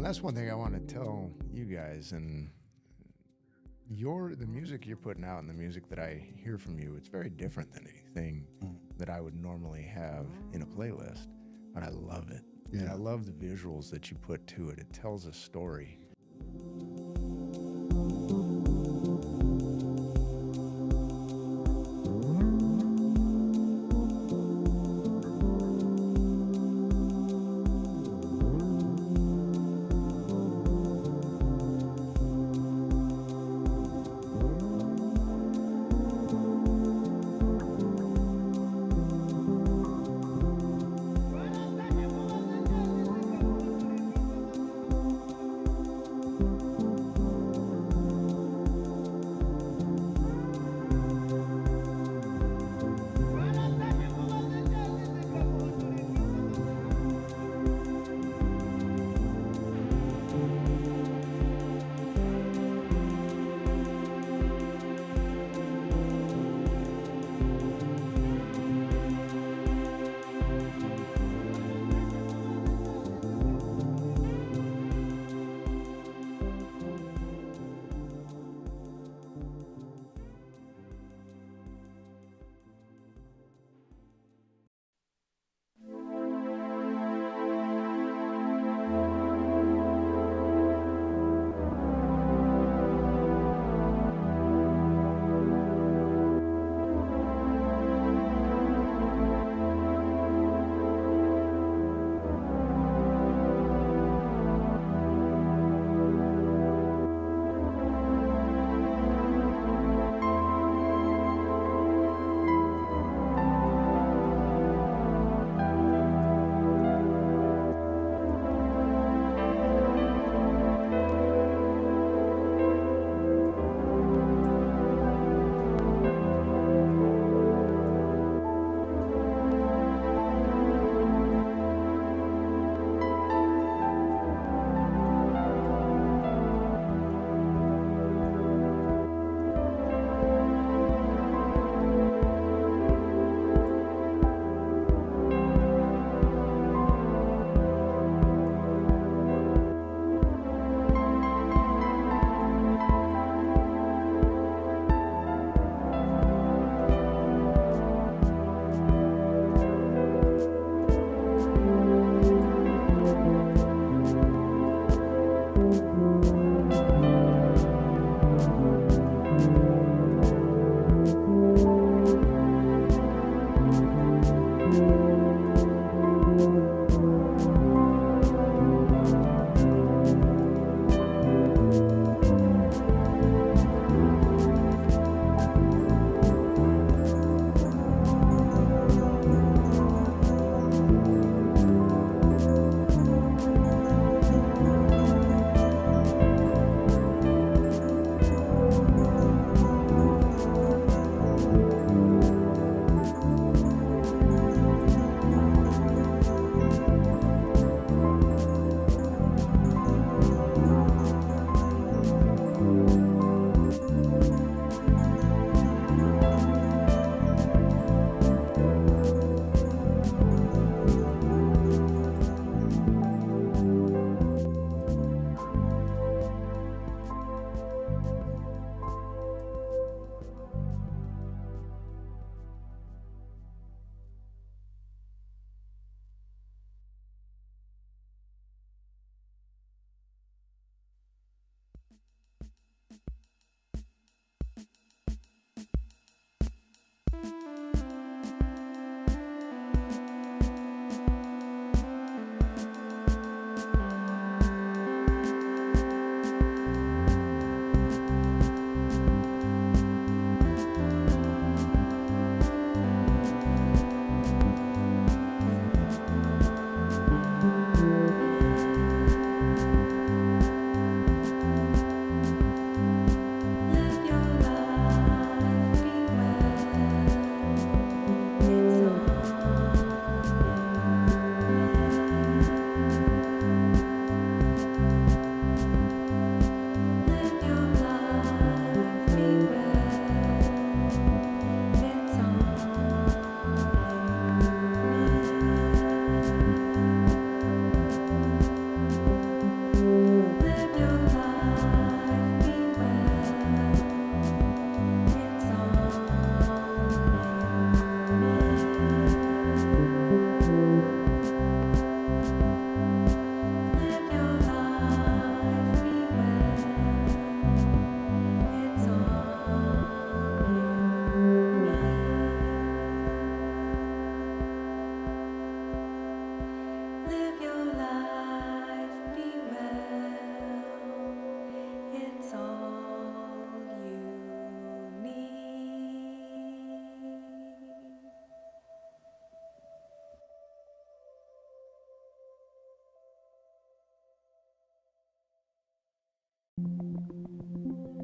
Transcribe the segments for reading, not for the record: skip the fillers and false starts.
And that's one thing I want to tell you guys. And the music you're putting out and the music that I hear from you, it's very different than anything that I would normally have in a playlist. But I love it. Yeah. And I love the visuals that you put to it. It tells a story.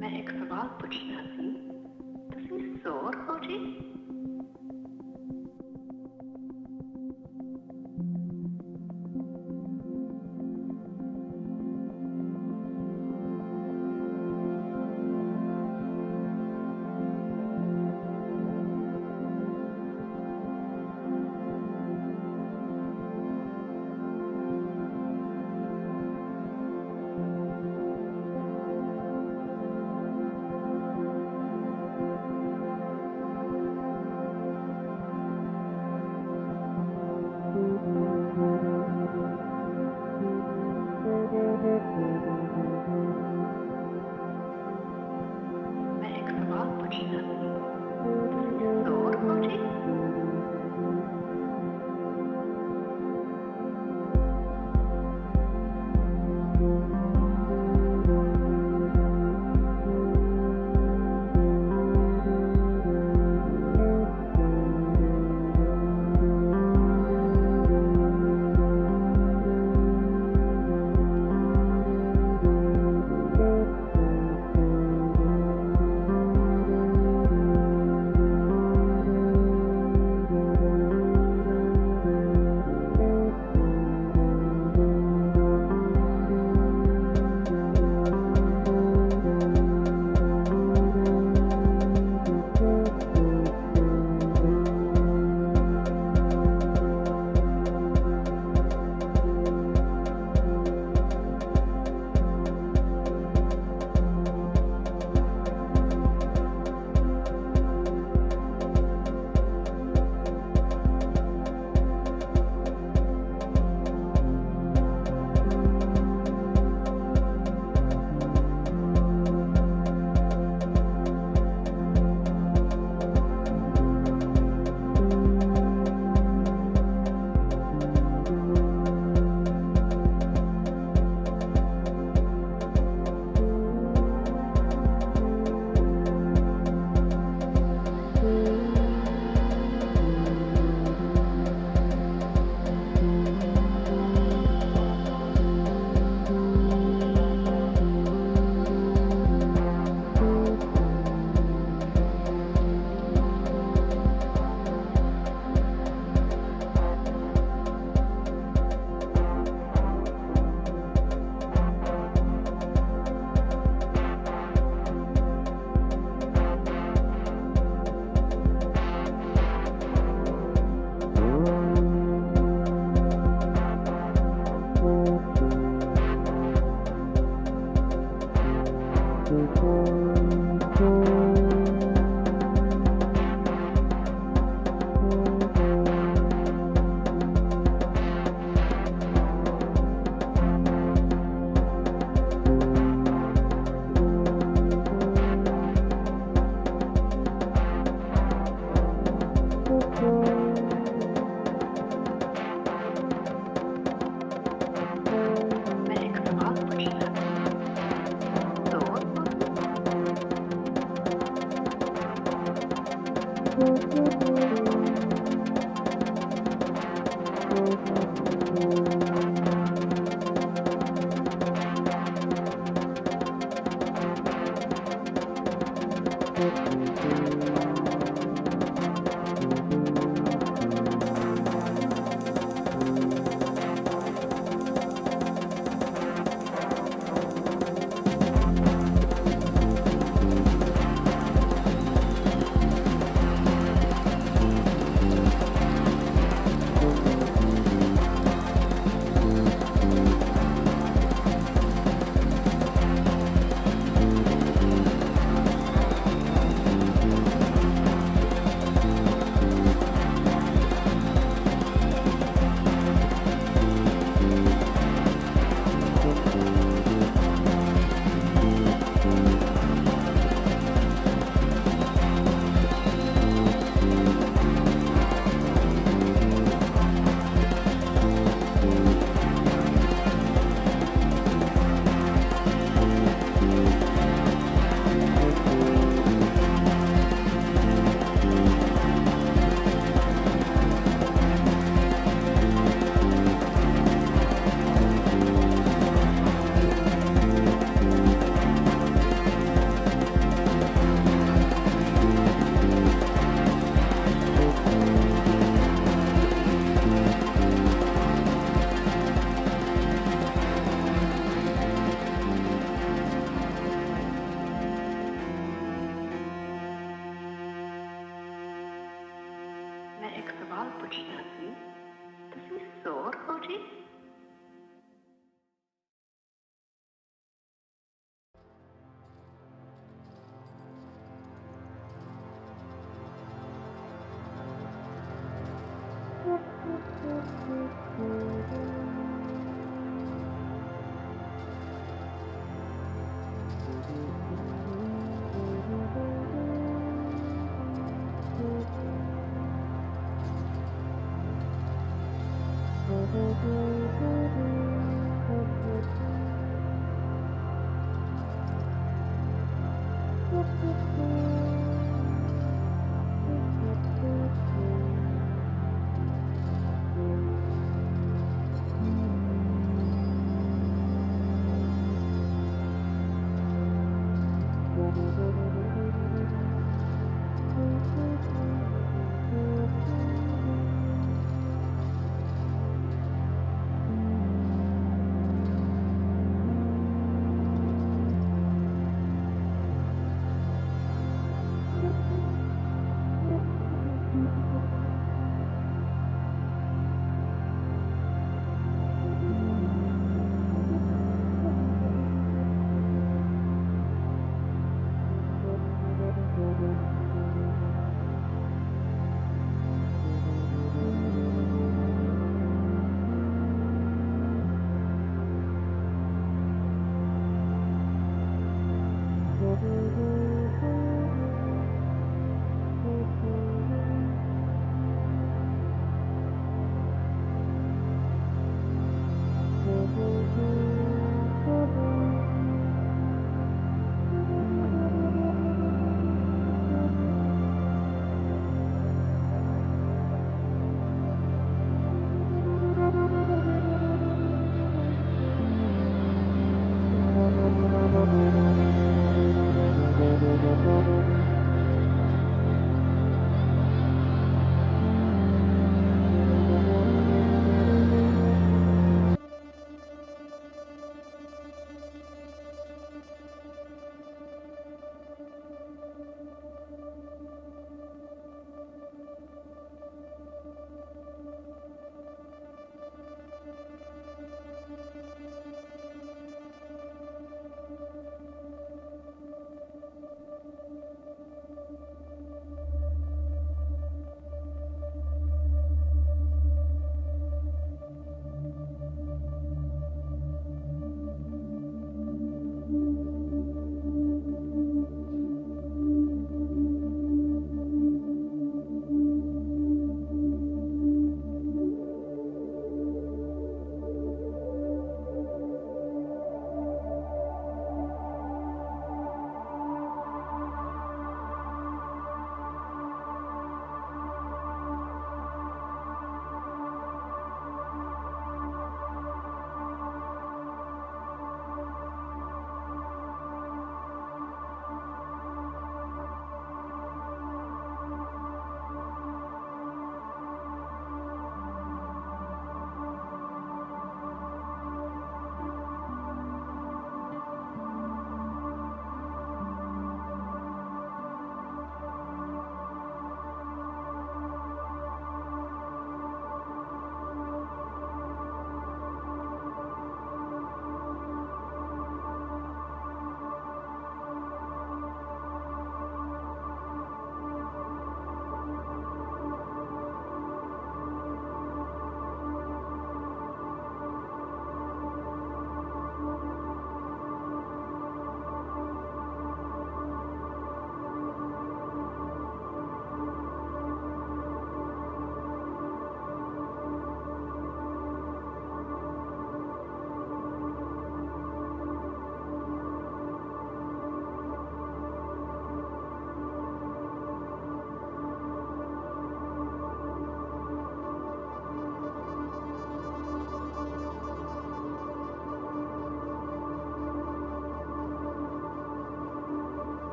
मैं एक सवाल पूछना सी तुसी S.O.R हो जी मैं एक सवाल पूछना थी तुसी S.O.R हो जी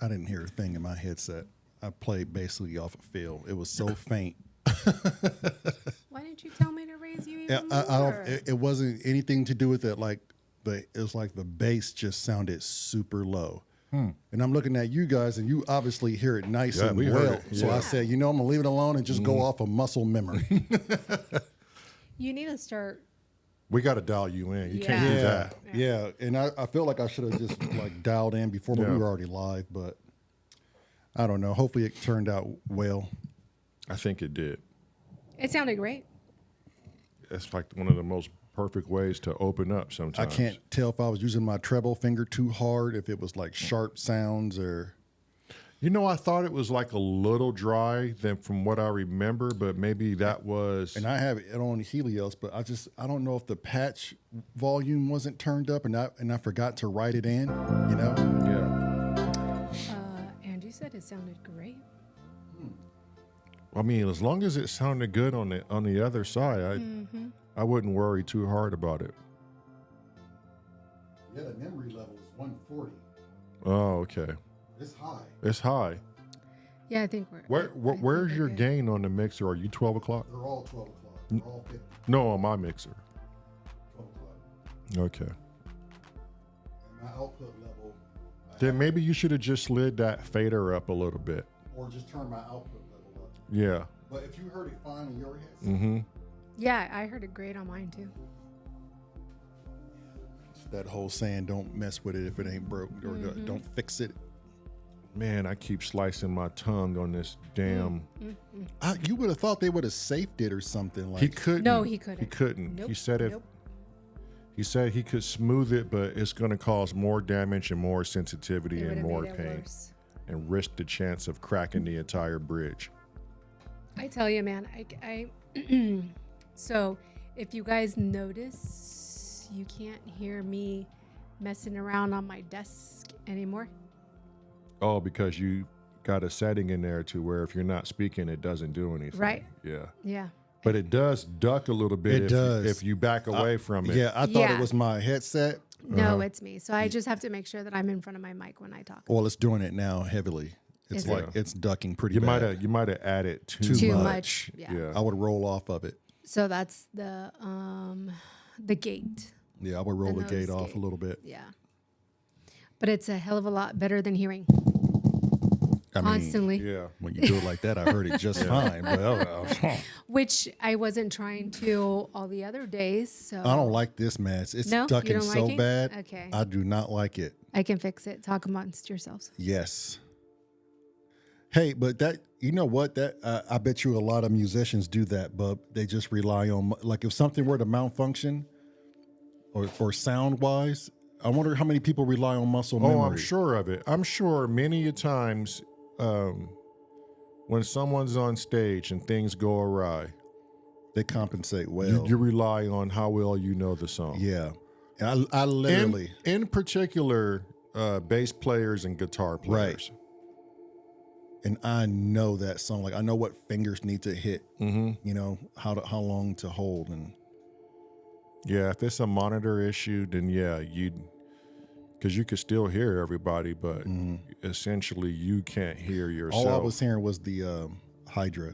I didn't hear a thing in my headset. I played basically off a feel. It was so faint. Why didn't you tell me to raise you even I more? don't. It wasn't anything to do with it. Like it was like the bass just sounded super low. And I'm looking at you guys, and you obviously hear it nice and we well. heard it. So I Yeah. said, I'm gonna leave it alone and just go off of muscle memory. You need to start. We got to dial you in. You Yeah. can't do that. Yeah. And I feel like I should have just like dialed in before, but Yeah. we were already live. But I don't know. Hopefully it turned out well. I think it did. It sounded great. It's like one of the most perfect ways to open up sometimes. I can't tell if I was using my treble finger too hard, if it was like sharp sounds or. You know, I thought it was like a little dry than from what I remember, but maybe that was. And I have it on Helios, but I don't know if the patch volume wasn't turned up, and I forgot to write it in. You know. Yeah. Angie said it sounded great. I mean, as long as it sounded good on the other side, I wouldn't worry too hard about it. Yeah, the memory level is 140. Oh, okay. It's high. It's high. Yeah, I think we're. Where's your gain on the mixer? Are you 12 o'clock? They're all 12 o'clock. They're all 50, No, on my mixer. 12 o'clock. Okay. And my output level. Then maybe you should have just slid that fader up a little bit. Or just turn my output level up. Yeah. But if you heard it fine in your headset, Mm-hmm. Yeah, I heard it great on mine too. it's that whole saying, don't mess with it if it ain't broke, or don't fix it. Man, I keep slicing my tongue on this damn. You would have thought they would have safed it or something. Like He couldn't. No, he couldn't. He couldn't. Nope, He said if nope. he said he could smooth it, but it's going to cause more damage and more It sensitivity would and have more made it pain, worse. and risk the chance of cracking the entire bridge. I tell you, man, I so if you guys notice, you can't hear me messing around on my desk anymore. Oh, because you got a setting in there to where if you're not speaking, it doesn't do anything. Right. Yeah. Yeah. But it does duck a little bit. It does. If you back away from it. Yeah, I thought Yeah. it was my headset. No, it's me. So I just have to make sure that I'm in front of my mic when I talk. Well, it's doing it now heavily. It's Is like it? it's ducking pretty You bad. might have added too Too much. much. Yeah. I would roll off of it. So that's the gate. Yeah, I would roll the nose gate off gate. a little bit. Yeah. But it's a hell of a lot better than hearing I mean, constantly. Yeah. when you do it like that, I heard it just fine. But Which I wasn't trying to all the other days. So I don't like this mess. It's No, you ducking don't so like it? bad. Okay. I do not like it. I can fix it. Talk amongst yourselves. Yes. Hey, but that, you know what? That I bet you a lot of musicians do that, but they just rely on, like, if something were to malfunction or sound wise, I wonder how many people rely on muscle memory. Oh, I'm sure of it. I'm sure many a times when someone's on stage and things go awry, They compensate well. you rely on how well you know the song. Yeah. And I literally, In particular, bass players and guitar players. and I know that song. Like, I know what fingers need to hit, you know, how long to hold. And Yeah, if it's a monitor issue, then yeah, because you could still hear everybody, but essentially you can't hear yourself. all I was hearing was the Hydra.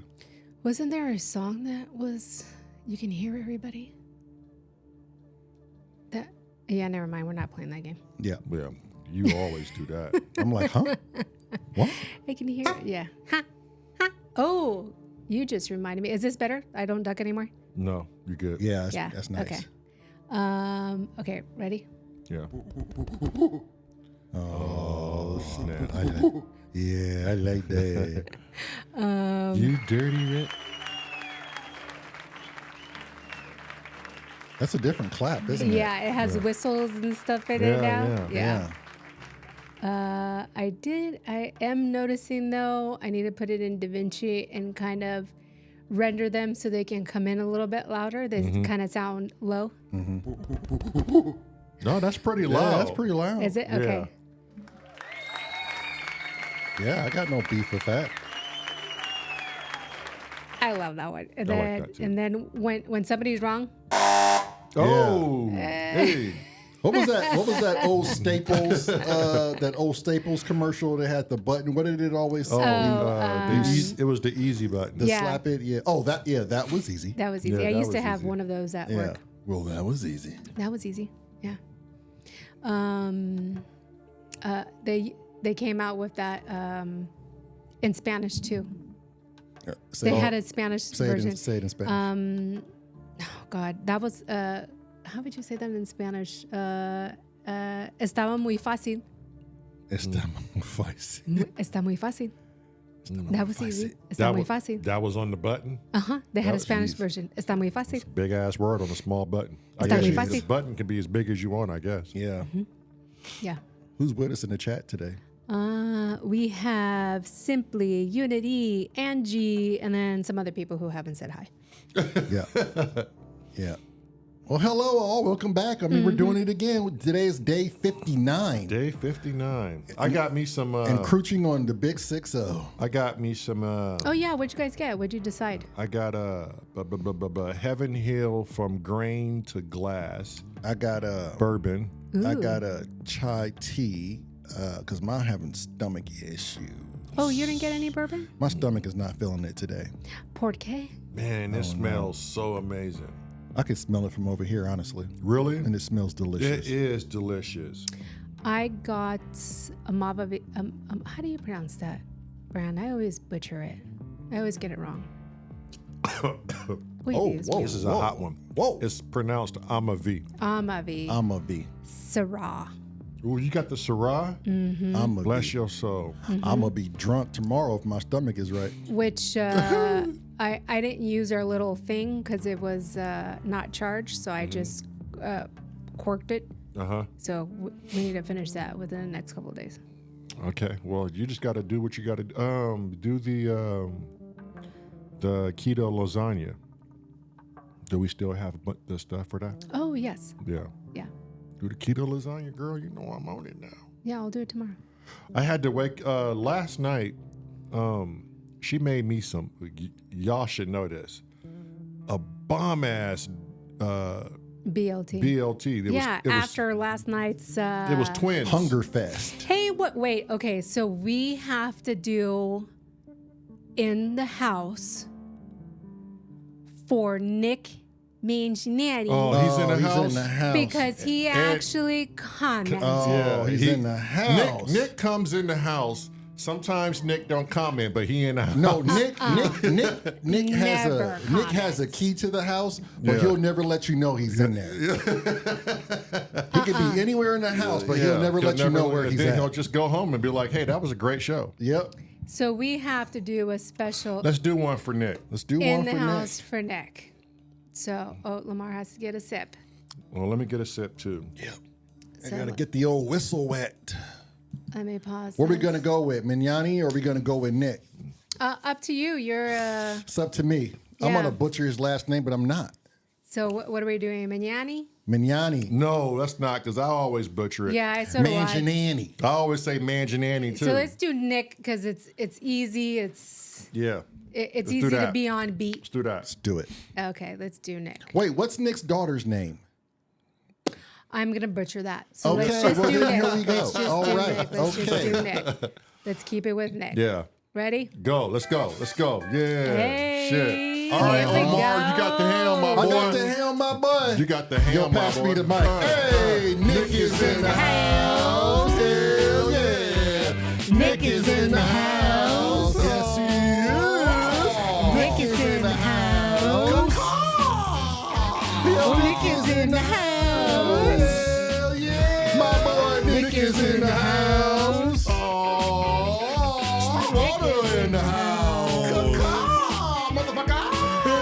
Wasn't there a song that was you can hear everybody? Yeah, never mind. We're not playing that game. Yeah. Yeah, you always do that. I'm like, huh? What? I can hear it. Yeah. Ha. Ha. Oh, you just reminded me. Is this better? I don't duck anymore? No, you're good. Yeah, Yeah. that's nice. Okay. Okay, ready? Yeah. Oh, Snap. I like that. You dirty Rick. That's a different clap, isn't it? Yeah, it has whistles and stuff in it now. Yeah. I am noticing though, I need to put it in DaVinci and kind of render them so they can come in a little bit louder. They kind of sound low. No, that's pretty Yeah, loud. that's pretty loud. Is it? Okay. Yeah, I got no beef with that. I love that one. And I like then, that too. and then when somebody's wrong, Oh, hey. What was that? What was that old Staples? That old Staples commercial that had the button. What did it always say? It was the easy button. The Yeah. slap it. Yeah. Oh, that was easy. That was easy. Yeah, I that used to was have easy. one of those at Yeah. work. Well, that was easy. That was easy. Yeah. They came out with that in Spanish too. Say They it- had a Spanish say version. Say it in Spanish. Oh God, that was how would you say that in Spanish? Estaba muy fácil. Está muy fácil. Está muy fácil. That was easy. Está That muy was, fácil. that was on the button. They had a was Spanish easy. version. Está muy fácil. Big ass word on a small button. I Está guess muy this fácil. button can be as big as you want, I guess. Yeah. Yeah. Who's with us in the chat today? We have Simply, Unity, Angie, and then some other people who haven't said hi. Yeah. Yeah. Well, hello all. Welcome back. I mean, we're doing it again. Today is day 59. Day 59. I got me some. Encroaching on the big 6-0. I got me some. Oh yeah, what'd you guys get? What'd you decide? I got Heaven Hill from grain to glass I got a bourbon. I got a chai tea because I'm having stomach issues. Oh, you didn't get any bourbon? My stomach is not feeling it today. Portqué? Man, this smells so amazing. I can smell it from over here, honestly. Really? And it smells delicious. It is delicious. I got a Mava. How do you pronounce that brand? I always butcher it. I always get it wrong. Please excuse me. This is a hot one. Whoa. It's pronounced Amavi. Amavi. I'm a B. Syrah. Ooh, you got the Syrah? I'm a Bless B. your soul. I'm gonna be drunk tomorrow if my stomach is right. Which I didn't use our little thing because it was not charged, so I just corked it. Uh-huh. So we need to finish that within the next couple of days. Okay. Well, you just got to do what you got to do. The keto lasagna. Do we still have the stuff for that? Oh yes, Yeah. yeah, Do the keto lasagna, girl. You know I'm on it now. yeah. I'll do it tomorrow. I had to wake last night. She made me some. Y'all should know this. A bomb ass BLT. BLT. Yeah, after last night's. It was twins. Hunger Fest. Hey, what? Wait. Okay, so we have to do in the house for Nick Manginetti Oh, he's in the house. in the house. because he actually commented. Oh, he's in the house. Nick comes in the house. Sometimes Nick don't comment, but he in the house. No, Nick has Never Nick has a key to the house, but Yeah. he'll never let you know he's in there. He could be anywhere in the house, but he'll never let you know where he's then at. he'll just go home and be like, "Hey, that was a great show. Yep. So we have to do a special Let's do one for Nick." Let's do in one the for house Nick. for Nick. So, Lamar has to get a sip. Well, let me get a sip too. I So gotta get the old whistle wet. let me pause. Where we this. gonna go with Mignani or are we gonna go with Nick? Up to you. You're. It's up to me. I'm Yeah. gonna butcher his last name, but I'm not. So what are we doing, Mignani? Mignani. No, that's not because I always butcher it. Yeah, so do I. Manginani. I always say Manginani too. So let's do Nick because it's easy. yeah. It's do easy to that. be on beat. Let's do that. Let's do it. Okay, let's do Nick. Wait, what's Nick's daughter's name? I'm gonna butcher that. So Okay, let's just well, do then Nick. here we go. Let's just All do right, Nick. Let's just okay. do Nick. Let's keep it with Nick. Yeah. Ready? Go. Let's go. Let's go. Yeah. Hey, Shit. All right, here we Lamar, go. you got the helm, my boy. I got the helm, my boy. You got the helm, Yo, pass my boy. me the mic. All right. Hey, Nick is in the house. Hell yeah. Nick is in the house. Yes, he is. Nick is in the house. Nick is in the house. Hell yeah. My boy Nick is in the house. Oh, Sweetwater in the house. Motherfucker.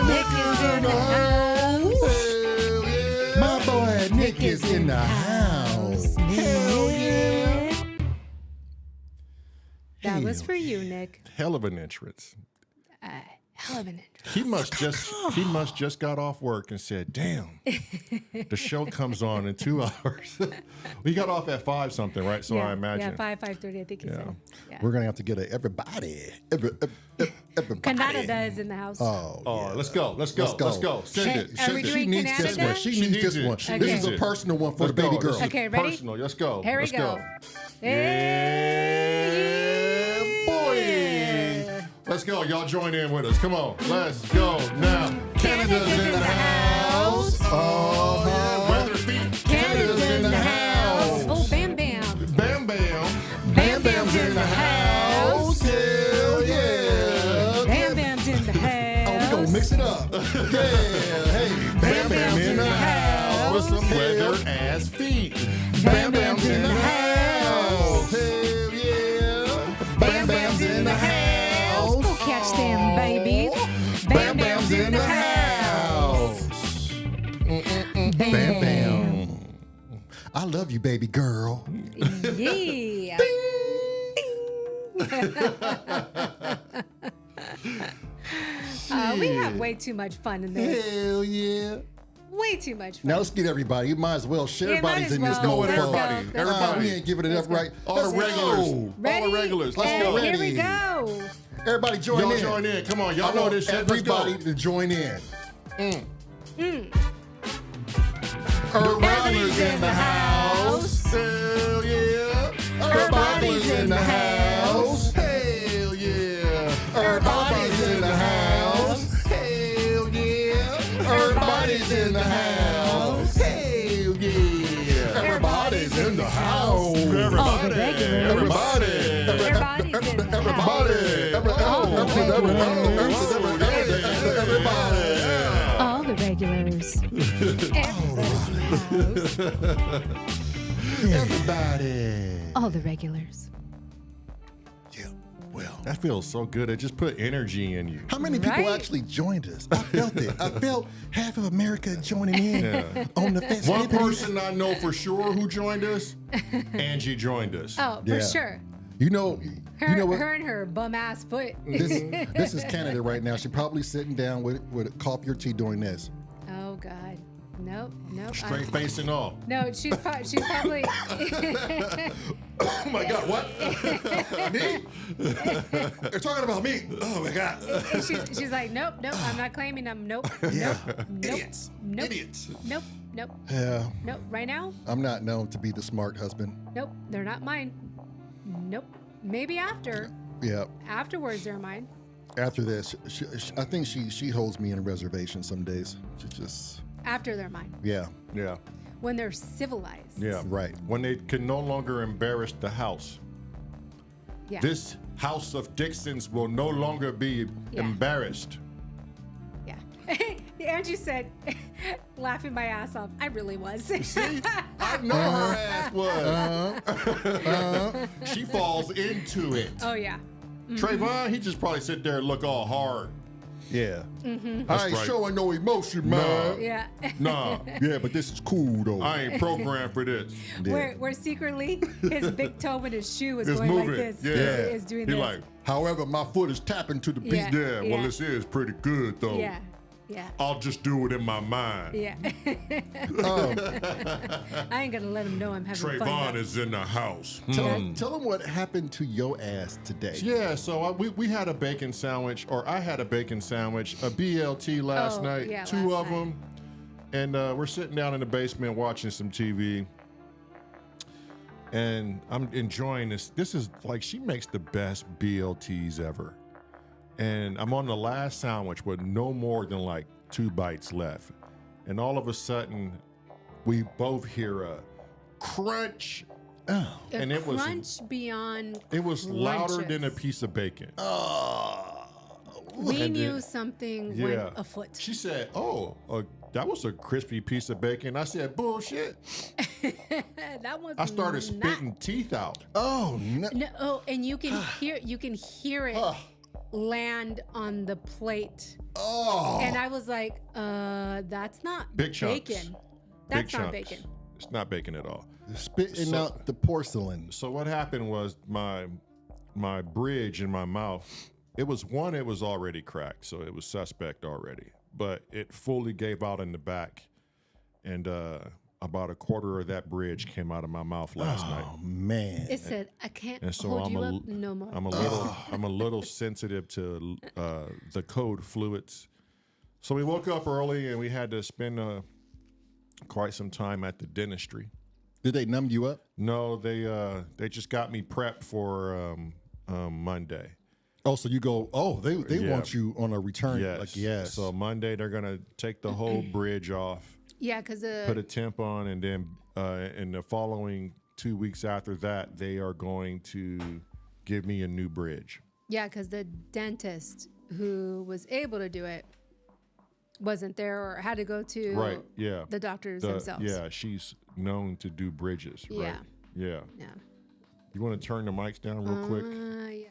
Nick is in the house. Hell yeah. My boy Nick is in the house. Hell yeah. That was for you, Nick. Hell of an entrance. hell of an intro. He must just got off work and said, "Damn, the show comes on in 2 hours." We got off at 5 something, right? So I imagine. Yeah, 5:30, I think he said. Yeah. We're gonna have to get everybody. Canada is in the house. Oh, let's go. Send it. Are we doing She needs this Canada? one. She needs this one. She This needs is a it. personal one for the Let's baby go. girl. This is Okay, ready? Personal. Let's go. Here we Let's go. go. Hey, Boy. Let's go. Y'all join in with us. Come on. Let's go now. Canada's in the house. Oh, yeah. Weather feet. Canada's in the house. Oh, Bam Bam. Bam Bam. Bam Bam's in the house. Hell yeah. Bam Bam's in the house. Oh, we gonna mix it up. Yeah. Hey, Bam Bam's in the house with some weather ass feet. Bam Bam's in the house. Hell yeah. Bam Bam's in the house. Go catch them, babies. Bam Bam's in the house. Bam Bam. I love you, baby girl. Yeah. We have way too much fun in this. Hell yeah. Way too much fun. Now let's get everybody. You might as well share. Yeah, might Everybody's as in this well. mode. Let's go. Everybody. Let's go. Everybody. We ain't giving it up right. All the Let's regulars. go. Ready? All the regulars. Let's And go. Here we Ready. go. Everybody join Y'all in. join in. Come on. Y'all I know want this shit. Let's go. everybody to join in. Everybody's in the house. Hell yeah. Everybody's in the house. Hell yeah. Everybody's in the house. Hell yeah. Everybody's in the house. Hell yeah. Everybody's in the house. All the regulars. Everybody. Everybody's in the house. All the regulars. Everybody. All the regulars. Yeah. Well, That feels so good. It just put energy in you. how many people Right. actually joined us? I felt it. I felt half of America joining in Yeah. on the One festivities. person I know for sure who joined us, Angie joined us. Oh, Yeah. for sure. You know what? Her and her bum ass foot. This is Canada right now. She's probably sitting down with a coffee or tea doing this. Oh God. Nope. Straight face and all. No, she's probably. Oh my God, what? Me? They're talking about me. Oh my God. she's like, nope. I'm not claiming them. Nope. Yeah. Nope. Idiots. Nope. Idiots. Nope. Yeah. Nope. Right now. I'm not known to be the smart husband. Nope. They're not mine. Nope. Maybe after. Yeah. Afterwards, they're mine. After this, I think she holds me in a reservation some days. She just, After they're mine. yeah. Yeah, When they're civilized. yeah. Right. When they can no longer embarrass the house. Yeah. This house of Dixons will no longer be Yeah. embarrassed. Yeah. Angie said, laughing my ass off. I really was. See, I know her ass was. She falls into it. Oh yeah. Trayvon, he just probably sit there and look all hard. Yeah. That's I ain't right. showing no emotion, man. Yeah. Nah, Yeah, but this is cool though. I ain't programmed for this. Yeah. Where secretly his big toe in his shoe is It's going like moving. this. Yeah. Is doing He this. like, However, my foot is tapping to the beat. Yeah. yeah, well, this is pretty good though. Yeah. Yeah. I'll just do it in my mind. Yeah. Oh, I ain't gonna let him know I'm having fun. Trayvon though. is in the house. tell them what happened to your ass today. Yeah, so we had a bacon sandwich, or I had a bacon sandwich, a BLT last Oh, night, yeah, two last of them, and we're sitting down in the basement watching some TV, and I'm enjoying this. This is like, she makes the best BLTs ever, and I'm on the last sandwich with no more than like 2 bites left, and all of a sudden, we both hear a crunch. Oh. And it was- crunch beyond. It was louder crunches. than a piece of bacon. We And knew then- something Yeah. went afoot. She said, "Oh, that was a crispy piece of bacon." I said, "Bullshit." That was. I started spitting teeth out. Oh no. No, oh, and you can hear it land on the plate. Oh. And I was like, that's not Big chunks. bacon. Big That's not chunks. bacon. It's not bacon at all. Spitting So- out the porcelain. So what happened was my bridge in my mouth it was already cracked, so it was suspect already. But it fully gave out in the back, and about a quarter of that bridge came out of my mouth last night. Oh man! It said, "I can't And so hold I'm you a, up no more." I'm a little sensitive to the code fluids. So we woke up early and we had to spend quite some time at the dentistry. Did they numb you up? No, they just got me prepped for Monday. Oh, so you go? Oh, they Yeah. want you on a return? Yes. Like yes. So Monday they're gonna take the whole bridge off, Yeah, because put a temp on, and then in the following 2 weeks after that, they are going to give me a new bridge. the dentist who was able to do it wasn't there or had to go to Right. Yeah. the doctors themselves. Yeah, she's known to do bridges. Right? Yeah. Yeah. Yeah. You want to turn the mics down real quick? Yeah.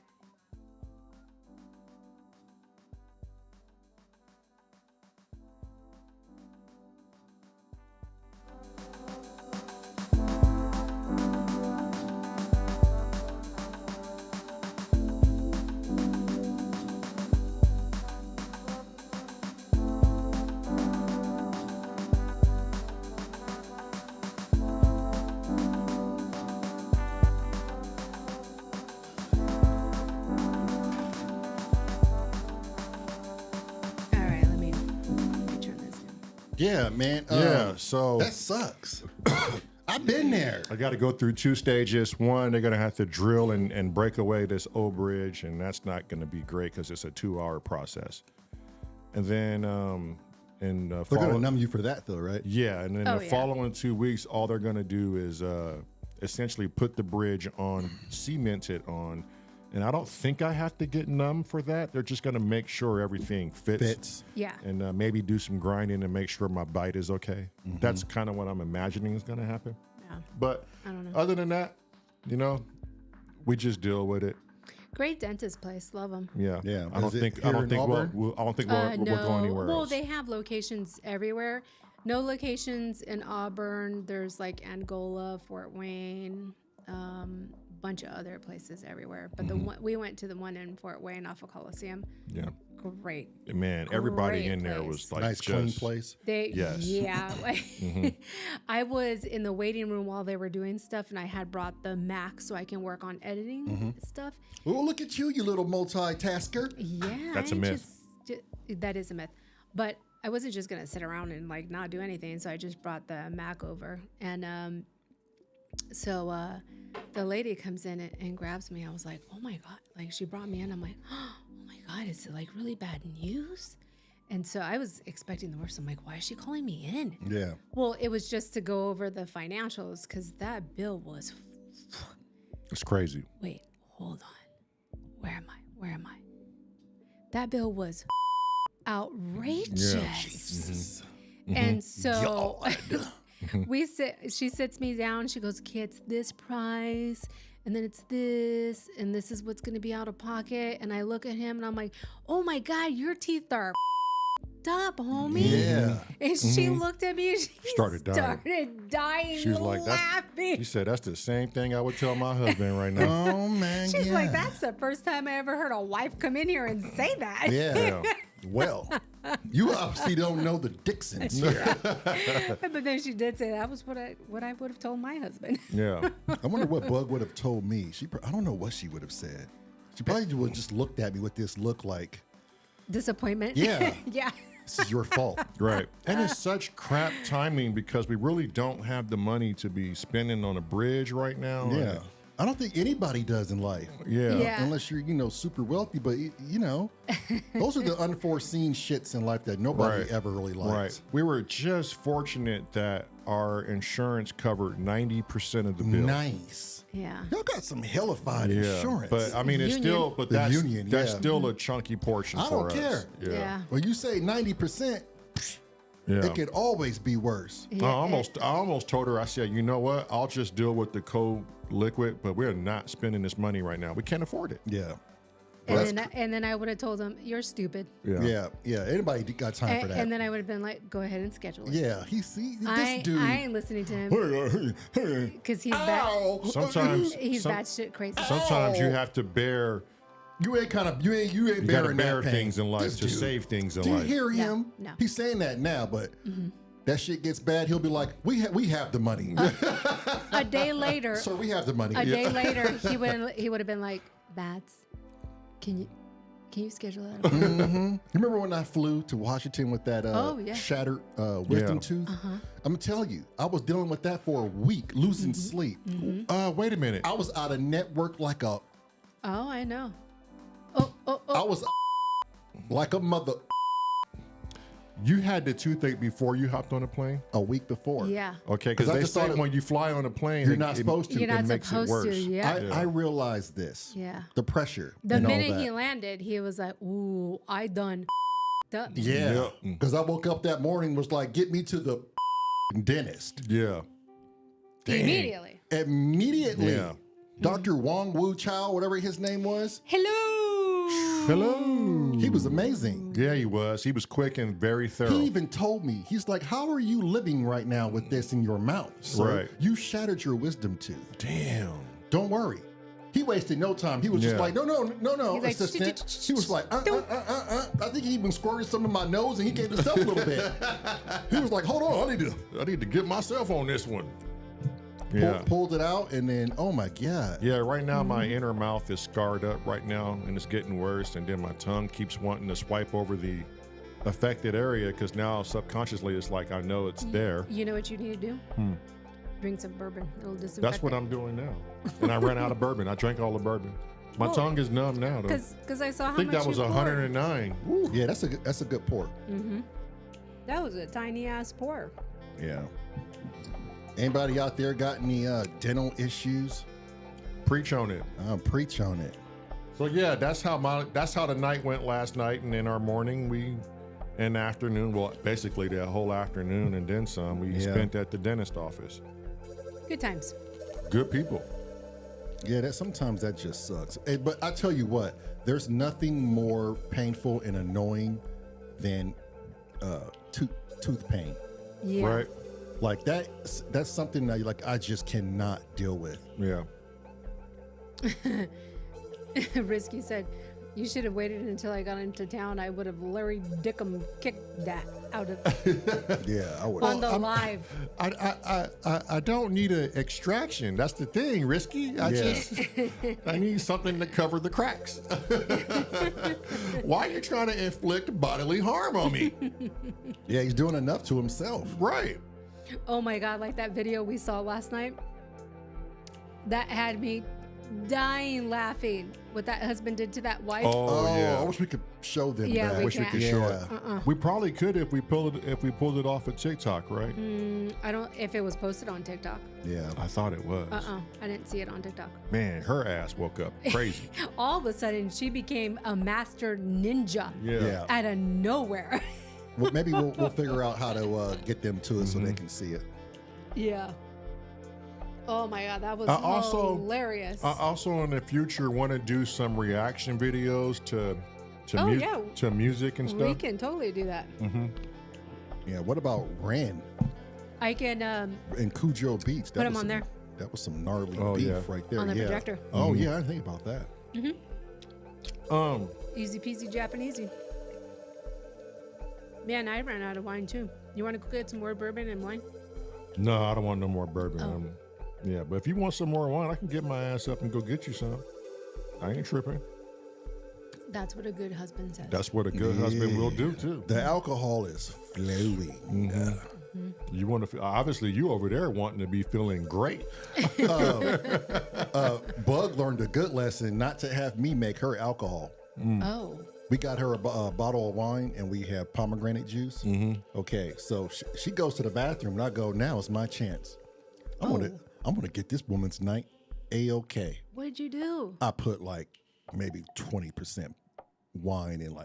All right, let me turn this down. Yeah, man. Yeah. So that sucks. I've been there. I got to go through 2 stages. One, they're going to have to drill and break away this old bridge, and that's not going to be great because it's a 2-hour process. And then, They're going to numb you for that, though, right? yeah, and then Oh, the yeah. following 2 weeks, all they're going to do is essentially put the bridge on, cement it on, and I don't think I have to get numb for that. They're just going to make sure everything fits. Yeah. And maybe do some grinding and make sure my bite is okay. That's kind of what I'm imagining is going to happen. Yeah. But I don't know. other than that, we just deal with it. Great dentist place. Love them. Yeah. Yeah. I don't Is it think here in Auburn? we'll go anywhere Well, else. they have locations everywhere. No locations in Auburn. There's like Angola, Fort Wayne, bunch of other places everywhere. But the one we went to the one in Fort Wayne off of Coliseum. Yeah. Great. Man, everybody Great in there place. was like Nice, just clean place. They Yes. yeah. I was in the waiting room while they were doing stuff, and I had brought the Mac so I can work on editing stuff. Oh, look at you, you little multitasker. Yeah, That's a myth. That is a myth. But I wasn't just gonna sit around and like not do anything, so I just brought the Mac over, and so the lady comes in and grabs me. I was like, oh my god! Like she brought me in. I'm like, oh my god, is it like really bad news? And so I was expecting the worst. I'm like, why is she calling me in? Yeah. Well, it was just to go over the financials because that bill was. it's crazy. Wait, hold on. Where am I? Where am I? That bill was outrageous. And so she sits me down. She goes, okay, it's this price. And then it's this. And this is what's going to be out of pocket. And I look at him and I'm like, oh my God, your teeth are up, homie. Yeah. And she looked at me and she Started dying. She She was like, laughing. she said, that's the same thing I would tell my husband right now. Oh man. She's yeah. like, that's the first time I ever heard a wife come in here and say that. Yeah. Well, you obviously don't know the Dixons here. But then she did say that was what I would have told my husband. Yeah. I wonder what Bug would have told me. I don't know what she would have said. She probably would have just looked at me with this look like, Disappointment. Yeah. Yeah. this is your fault. Right. And it's such crap timing because we really don't have the money to be spending on a bridge right now. Yeah. I don't think anybody does in life. Yeah. Yeah. Unless you're, super wealthy, but those are the unforeseen shits in life that nobody Right. ever really likes. Right. We were just fortunate that our insurance covered 90% of the bill. Nice. Yeah. Y'all got some hellified Yeah. insurance. But I mean, it's Union. still, but The that's, union, that's yeah. still a chunky portion I for don't us. care. Yeah. when you say 90%, Yeah. it could always be worse. I almost told her, I said, you know what? I'll just deal with the cold liquid, but we're not spending this money right now. We can't afford it. Yeah. And then I would have told them, you're stupid. Yeah. Anybody got time for that? And then I would have been like, go ahead and schedule it. Yeah. This I dude. ain't listening to him because he's Ow. Sometimes, he's some- batshit crazy. sometimes you have to bear You ain't bearing bear that pain. things in life This to dude, save things in Do you life. hear him? No. He's saying that now, but that shit gets bad. He'll be like, we have the money. A day later, Sir, we have the money. a day later, he would have been like, Bats, can you schedule that? You remember when I flew to Washington with that shattered wisdom tooth? I'm gonna tell you, I was dealing with that for a week, losing sleep. Wait a minute. I was out of network like a. Oh, I know. I was like a mother You had the toothache before you hopped on a plane? a week before. Yeah. Okay, 'Cause because I they just say thought when you fly on a plane, You're not supposed to. You're not it makes it supposed worse. to. Yeah. I realized this. Yeah. The pressure. The and all minute that. he landed, he was like, "Ooh, I done up." Yeah. Yep. Because I woke up that morning was like, get me to the dentist. Yeah. Immediately. Immediately. Yeah. Dr. Wong Wu Chow, whatever his name was. Hello. Hello. He was amazing. Yeah, he was. He was quick and very thorough. He even told me, he's like, how are you living right now with this in your mouth? Sir? Right. You shattered your wisdom tooth. Damn. Don't worry. He wasted no time. He was just Yeah. like, no, He's like, assistant. He was like, I think he even squirted some in my nose and he gave himself a little bit. He was like, hold on, I need to get myself on this one. Yeah. pulled it out and then, oh my God. Yeah, right now my inner mouth is scarred up right now and it's getting worse. And then my tongue keeps wanting to swipe over the affected area because now subconsciously it's like I know it's there. You know what you need to do? Drink some bourbon. It'll disinfect. That's what I'm doing now. And I ran out of bourbon. I drank all the bourbon. My Well, tongue is numb now, though. Because I saw how I think much that was you poured. 109. Ooh, yeah, that's a good pour. That was a tiny ass pour. Yeah. Anybody out there got any dental issues? Preach on it. Preach on it. So yeah, that's how the night went last night, and in our morning in the afternoon, well, basically the whole afternoon and then some, we spent at the dentist office. Good times. Good people. Yeah, sometimes that just sucks. But I tell you what, there's nothing more painful and annoying than tooth pain. Yeah. Right? Like that's something that I just cannot deal with. Yeah. Risky said, "You should have waited until I got into town. I would have Larry Dickum kicked that out of Yeah, I would. on the live." I don't need an extraction. That's the thing, Risky. I need something to cover the cracks. Why are you trying to inflict bodily harm on me? Yeah, he's doing enough to himself. Right. Oh my God, like that video we saw last night. That had me dying laughing. What that husband did to that wife. Oh yeah. I wish we could show them Yeah, that. we Wish we can't. could show it. Yeah. We probably could if we pulled it off of TikTok, right? I don't, if it was posted on TikTok. Yeah. I thought it was. I didn't see it on TikTok. Man, her ass woke up crazy. All of a sudden, she became a master ninja Yeah. out of nowhere. Well, maybe we'll figure out how to get them to us so they can see it. Yeah. Oh my God, that was also- hilarious. I also in the future want to do some reaction videos to Oh, yeah. to music and we stuff. can totally do that. Yeah. What about Ren I can and Cujo Beats? Put 'em on there. That was some gnarly Oh, beef yeah. right there. On the yeah. projector. Oh yeah, I didn't think about that. easy peasy Japanesey. Man, I ran out of wine too. You want to go get some more bourbon and wine? No, I don't want no more bourbon. Yeah, but if you want some more wine, I can get my ass up and go get you some. I ain't tripping. That's what a good husband says. That's what a good husband will do too. The alcohol is flowing. You want to obviously you over there wanting to be feeling great. Bug learned a good lesson not to have me make her alcohol. Oh. We got her a bottle of wine and we have pomegranate juice. Okay, so she goes to the bathroom and I go, now it's my chance. I'm gonna get this woman's night A-okay. What'd you do? I put like maybe 20% wine in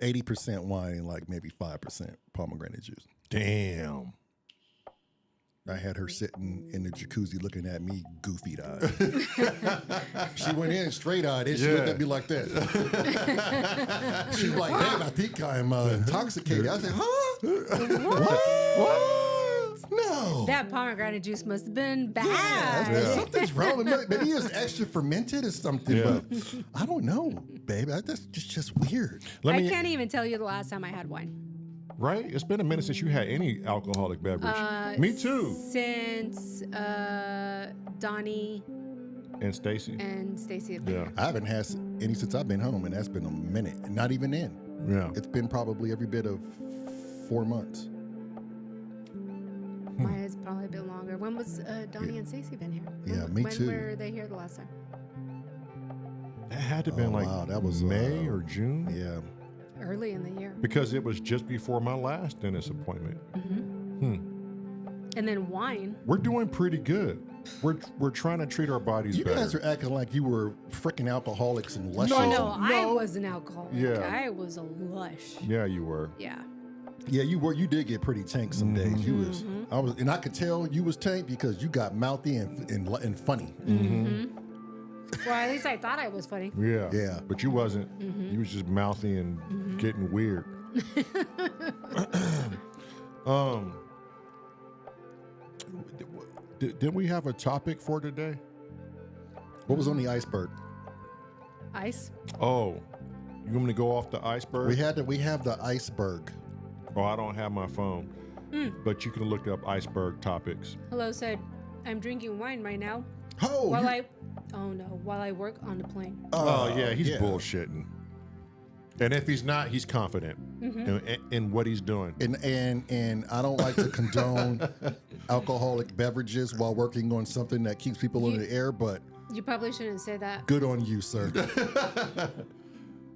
80% wine and like maybe 5% pomegranate juice. Damn. I had her sitting in the jacuzzi looking at me goofy-eyed. She went in straight-eyed and she looked at me like that. She was like, damn, I think I'm intoxicated. I said, huh? What? No. That pomegranate juice must have been Yeah, bad. something's wrong with it. Maybe it's extra fermented or something, Yeah. but I don't know, baby. That's just weird. Let I me, can't even tell you the last time I had wine. right? It's been a minute since you had any alcoholic beverage. Me too. Since Donnie And Stacy. and Stacy. Yeah. I haven't had any since I've been home, and that's been a minute. Not even in. Yeah. It's been probably every bit of 4 months. Mine has probably been longer. When was Donnie and Stacy been here? Yeah, me too. When were they here the last time? That had to have been Oh, like wow, that was, May or June. Yeah. Early in the year. Because it was just before my last dentist appointment. And then wine. We're doing pretty good. We're trying to treat our bodies You better. guys are acting like you were freaking alcoholics and lush. Oh, No, no, I no. was an alcoholic. Yeah. I was a lush. Yeah, you were. Yeah. Yeah, you were. You did get pretty tanked some days. You was. Mm-hmm. And I could tell you was tanked because you got mouthy and funny. Well, at least I thought I was funny. Yeah. Yeah. But you wasn't. You was just mouthy and getting weird. Didn't we have a topic for today? What was on the iceberg? Ice. Oh, you want me to go off the iceberg? We have the iceberg. Oh, I don't have my phone. But you can look up iceberg topics. Hello said, I'm drinking wine right now Oh, while you- while I work on the plane. Oh, yeah, he's yeah. bullshitting. And if he's not, he's confident in what he's doing. and I don't like to condone alcoholic beverages while working on something that keeps people in the air, but You probably shouldn't say that. good on you, sir.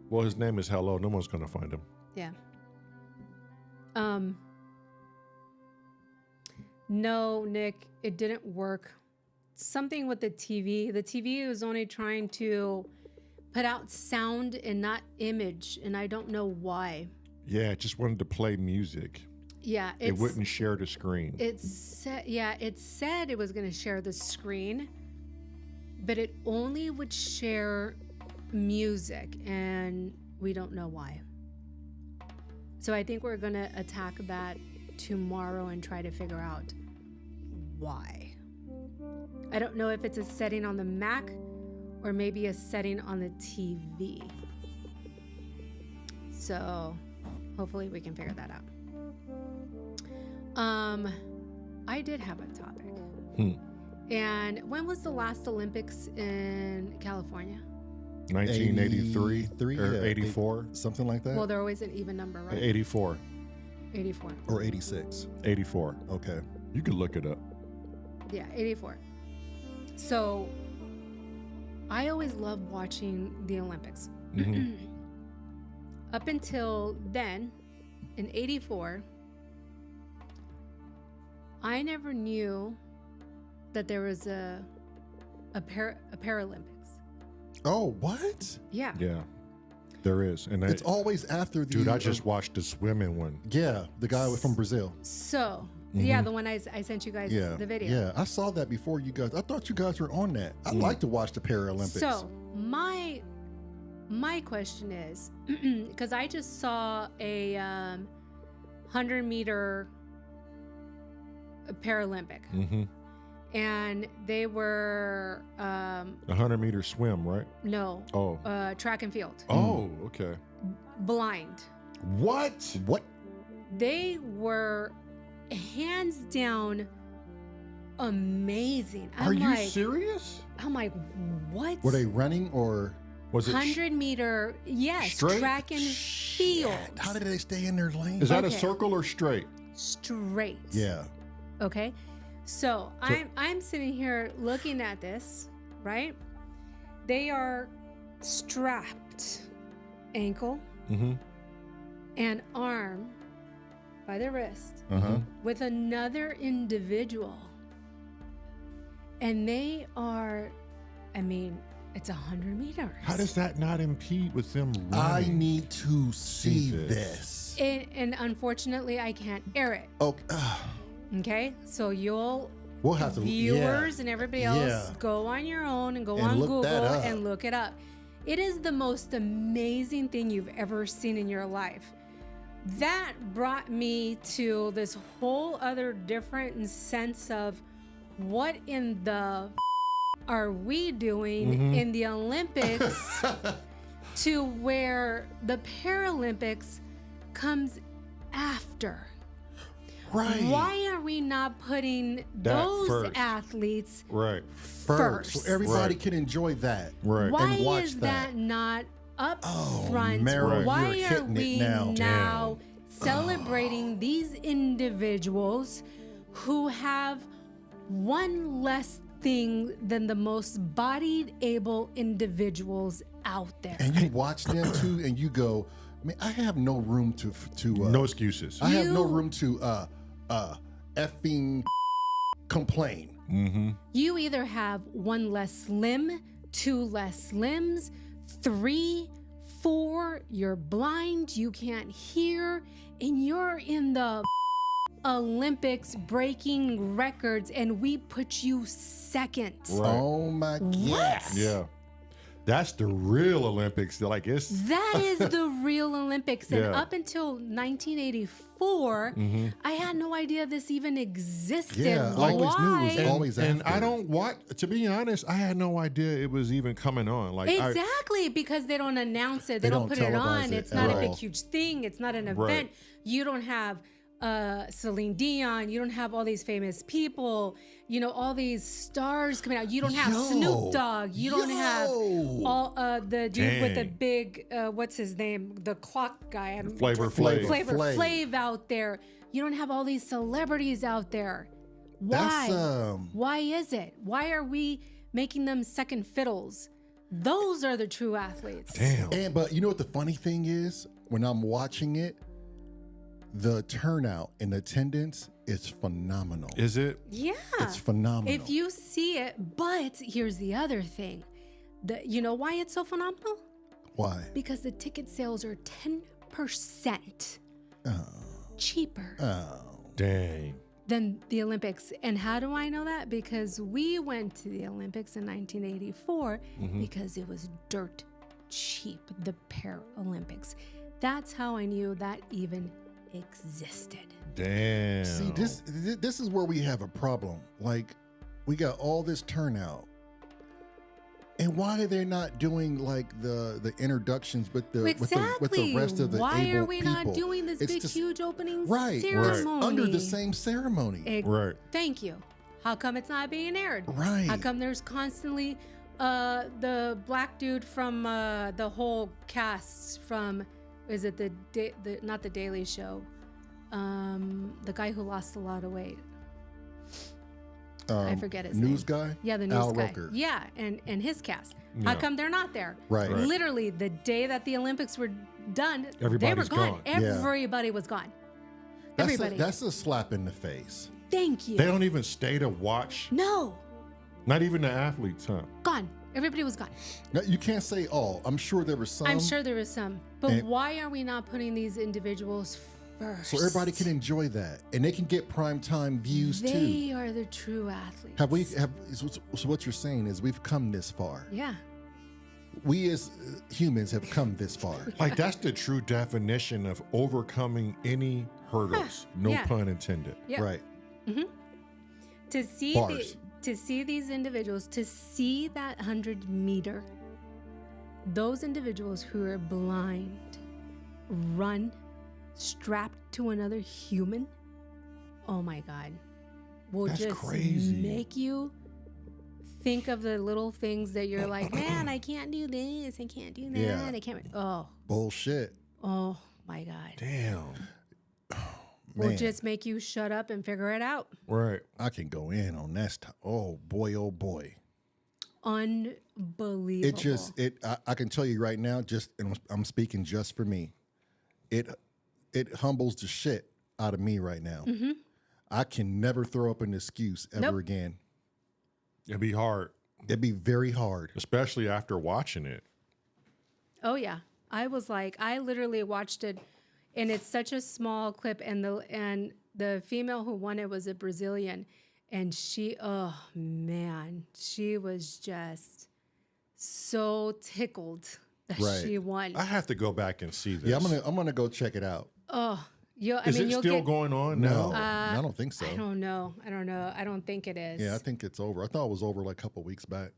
Well, his name is Hello. No one's going to find him. Yeah. No, Nick, it didn't work. Something with the TV. The TV was only trying to put out sound and not image, and I don't know why. Yeah, it just wanted to play music. Yeah, It wouldn't share the screen. It said it was going to share the screen, but it only would share music, and we don't know why. So I think we're going to attack that tomorrow and try to figure out why. I don't know if it's a setting on the Mac or maybe a setting on the TV. So hopefully we can figure that out. I did have a topic. And when was the last Olympics in California? 1983 or yeah, 84? Something like that. Well, they're always an even number, right? 84. 84. Or 86. 84. Okay. You could look it up. Yeah, 84. So I always loved watching the Olympics. Up until then, in 84, I never knew that there was a Paralympics. Oh, what? Yeah. Yeah, there is. And It's always after the. dude, I just watched the swimming one. Yeah, the guy from Brazil. So, yeah, the one I sent you guys Yeah, the video. Yeah, I saw that before you guys. I thought you guys were on that. I'd like to watch the Paralympics. So my question is, because I just saw a 100-meter Paralympic, and they were 100-meter swim, right? no Oh. track and field, Oh, okay. blind. What? what? They were hands down amazing. Are you serious? I'm like, what? Were they running or? Was it? 100-meter, yes, straight? track and field. How did they stay in their lane? Is that a Okay. circle or straight? Straight. Yeah. Okay. So I'm sitting here looking at this, right? They are strapped ankle and arm by the wrist with another individual. And they are, I mean, it's 100 meters. How does that not impede with them I running? need to see this. this. And unfortunately, I can't air it. Okay. Okay. So you'll We'll have to. viewers and everybody else Yeah. go on your own and go And on look that Google up. and look it up. It is the most amazing thing you've ever seen in your life. that brought me to this whole other different sense of what in the are we doing in the Olympics to where the Paralympics comes after. Right. Why are we not putting those first. athletes Right. first? So everybody Right. can enjoy that. Right. Why and watch is that. that not up Oh, front? Meryl, Why you're are hitting it we now. now celebrating these individuals who have one less thing than the most bodied able individuals out there? And you watch them too, and you go, man, I have no room to No excuses. I have no You- room to effing complain. You either have one less limb, two less limbs, 3, 4, you're blind, you can't hear, and you're in the Olympics breaking records, and we put you second. Right. Oh my What? yes. Yeah. That's the real Olympics. Like it's That is the real Olympics. And Yeah. up until 1984, I had no idea this even existed. Yeah, I always knew it was Why? always and after. I don't watch. To be honest, I had no idea it was even coming on. Like Exactly, because they don't announce it. They don't put it televise on. it It's at not a all. big, huge thing. It's not an event. Right. You don't have Celine Dion. You don't have all these famous people. You know, all these stars coming out. You don't have Snoop Dogg. You don't have all the dude with the Dang. big, what's his name? The clock guy. Flavor Flav. Flavor Flav. Flav out there. You don't have all these celebrities out there. Why? That's, Why is it? Why are we making them second fiddles? Those are the true athletes. Damn. But you know what the funny thing is? When I'm watching it, the turnout and attendance is phenomenal. Is it? Yeah. It's phenomenal. If you see it, but here's the other thing. You know why it's so phenomenal? Why? Because the ticket sales are 10% cheaper Dang. than the Olympics. And how do I know that? Because we went to the Olympics in 1984 because it was dirt cheap, the Paralympics. That's how I knew that even existed. Damn. See, this is where we have a problem. Like, we got all this turnout, and why are they not doing like the introductions with the with the rest of the Why able are we not people? doing this It's big, just- huge opening right, ceremony? under the same ceremony? Right. Thank you. How come it's not being aired? Right. How come there's constantly the black dude from the whole cast from, is it not the Daily Show? The guy who lost a lot of weight. I forget his news name. guy. Yeah, the news Al guy. Roker. Yeah, and his cast. How Yeah. come they're not there? Right. Right. Literally, the day that the Olympics were done, they were Everybody's gone. gone. Yeah. Everybody was gone. That's Everybody. that's a slap in the face. Thank you. They don't even stay to watch. No, Not even the athletes, huh? gone. Everybody was gone. Now, you can't say all. I'm sure there was some. I'm sure there is some. But and- why are we not putting these individuals first? So everybody can enjoy that, and they can get prime time views too. They are the true athletes. So what you're saying is we've come this far. Yeah. We as humans have come this far. Like that's the true definition of overcoming any hurdles. No Yeah. pun intended. Yeah. Right. To see Bars. to see these individuals, to see that 100-meter, those individuals who are blind run strapped to another human. Oh my God. Will That's just crazy. make you think of the little things that you're like, man, I can't do this, I can't do that, Yeah. I can't. Oh Bullshit. my God. Damn. Will Man, just make you shut up and figure it out. Right. I can go in on that. Oh boy, oh boy. Unbelievable. I can tell you right now, and I'm speaking just for me. It humbles the shit out of me right now. I can never throw up an excuse ever Nope. again. It'd be hard, It'd be very hard. especially after watching it. Oh yeah, I was like, I literally watched it, and it's such a small clip, and the female who won it was a Brazilian, and she, oh man, she was just so tickled that Right. she won. I have to go back and see this. Yeah, I'm gonna go check it out. Oh, you'll Still get. going on No, now? I don't think so. I don't know. I don't think it is. Yeah, I think it's over. I thought it was over like a couple weeks back.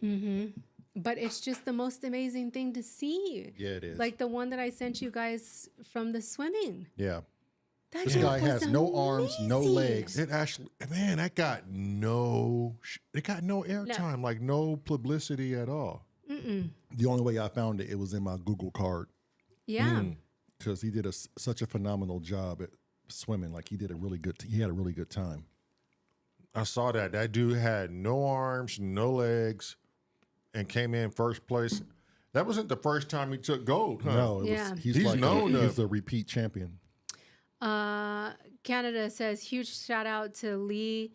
But it's just the most amazing thing to see. Yeah, it is. Like the one that I sent you guys from the swimming. Yeah. That This shit guy was has no arms, no amazing. legs. It actually, man, that got no airtime, like no publicity at all. The only way I found it, it was in my Google card Yeah. because he did such a phenomenal job at swimming. Like he had a really good time. I saw that. That dude had no arms, no legs, and came in first place. That wasn't the first time he took gold, huh? No, Yeah. he's He's like known he's to- a repeat champion. Canada says huge shout out to Lee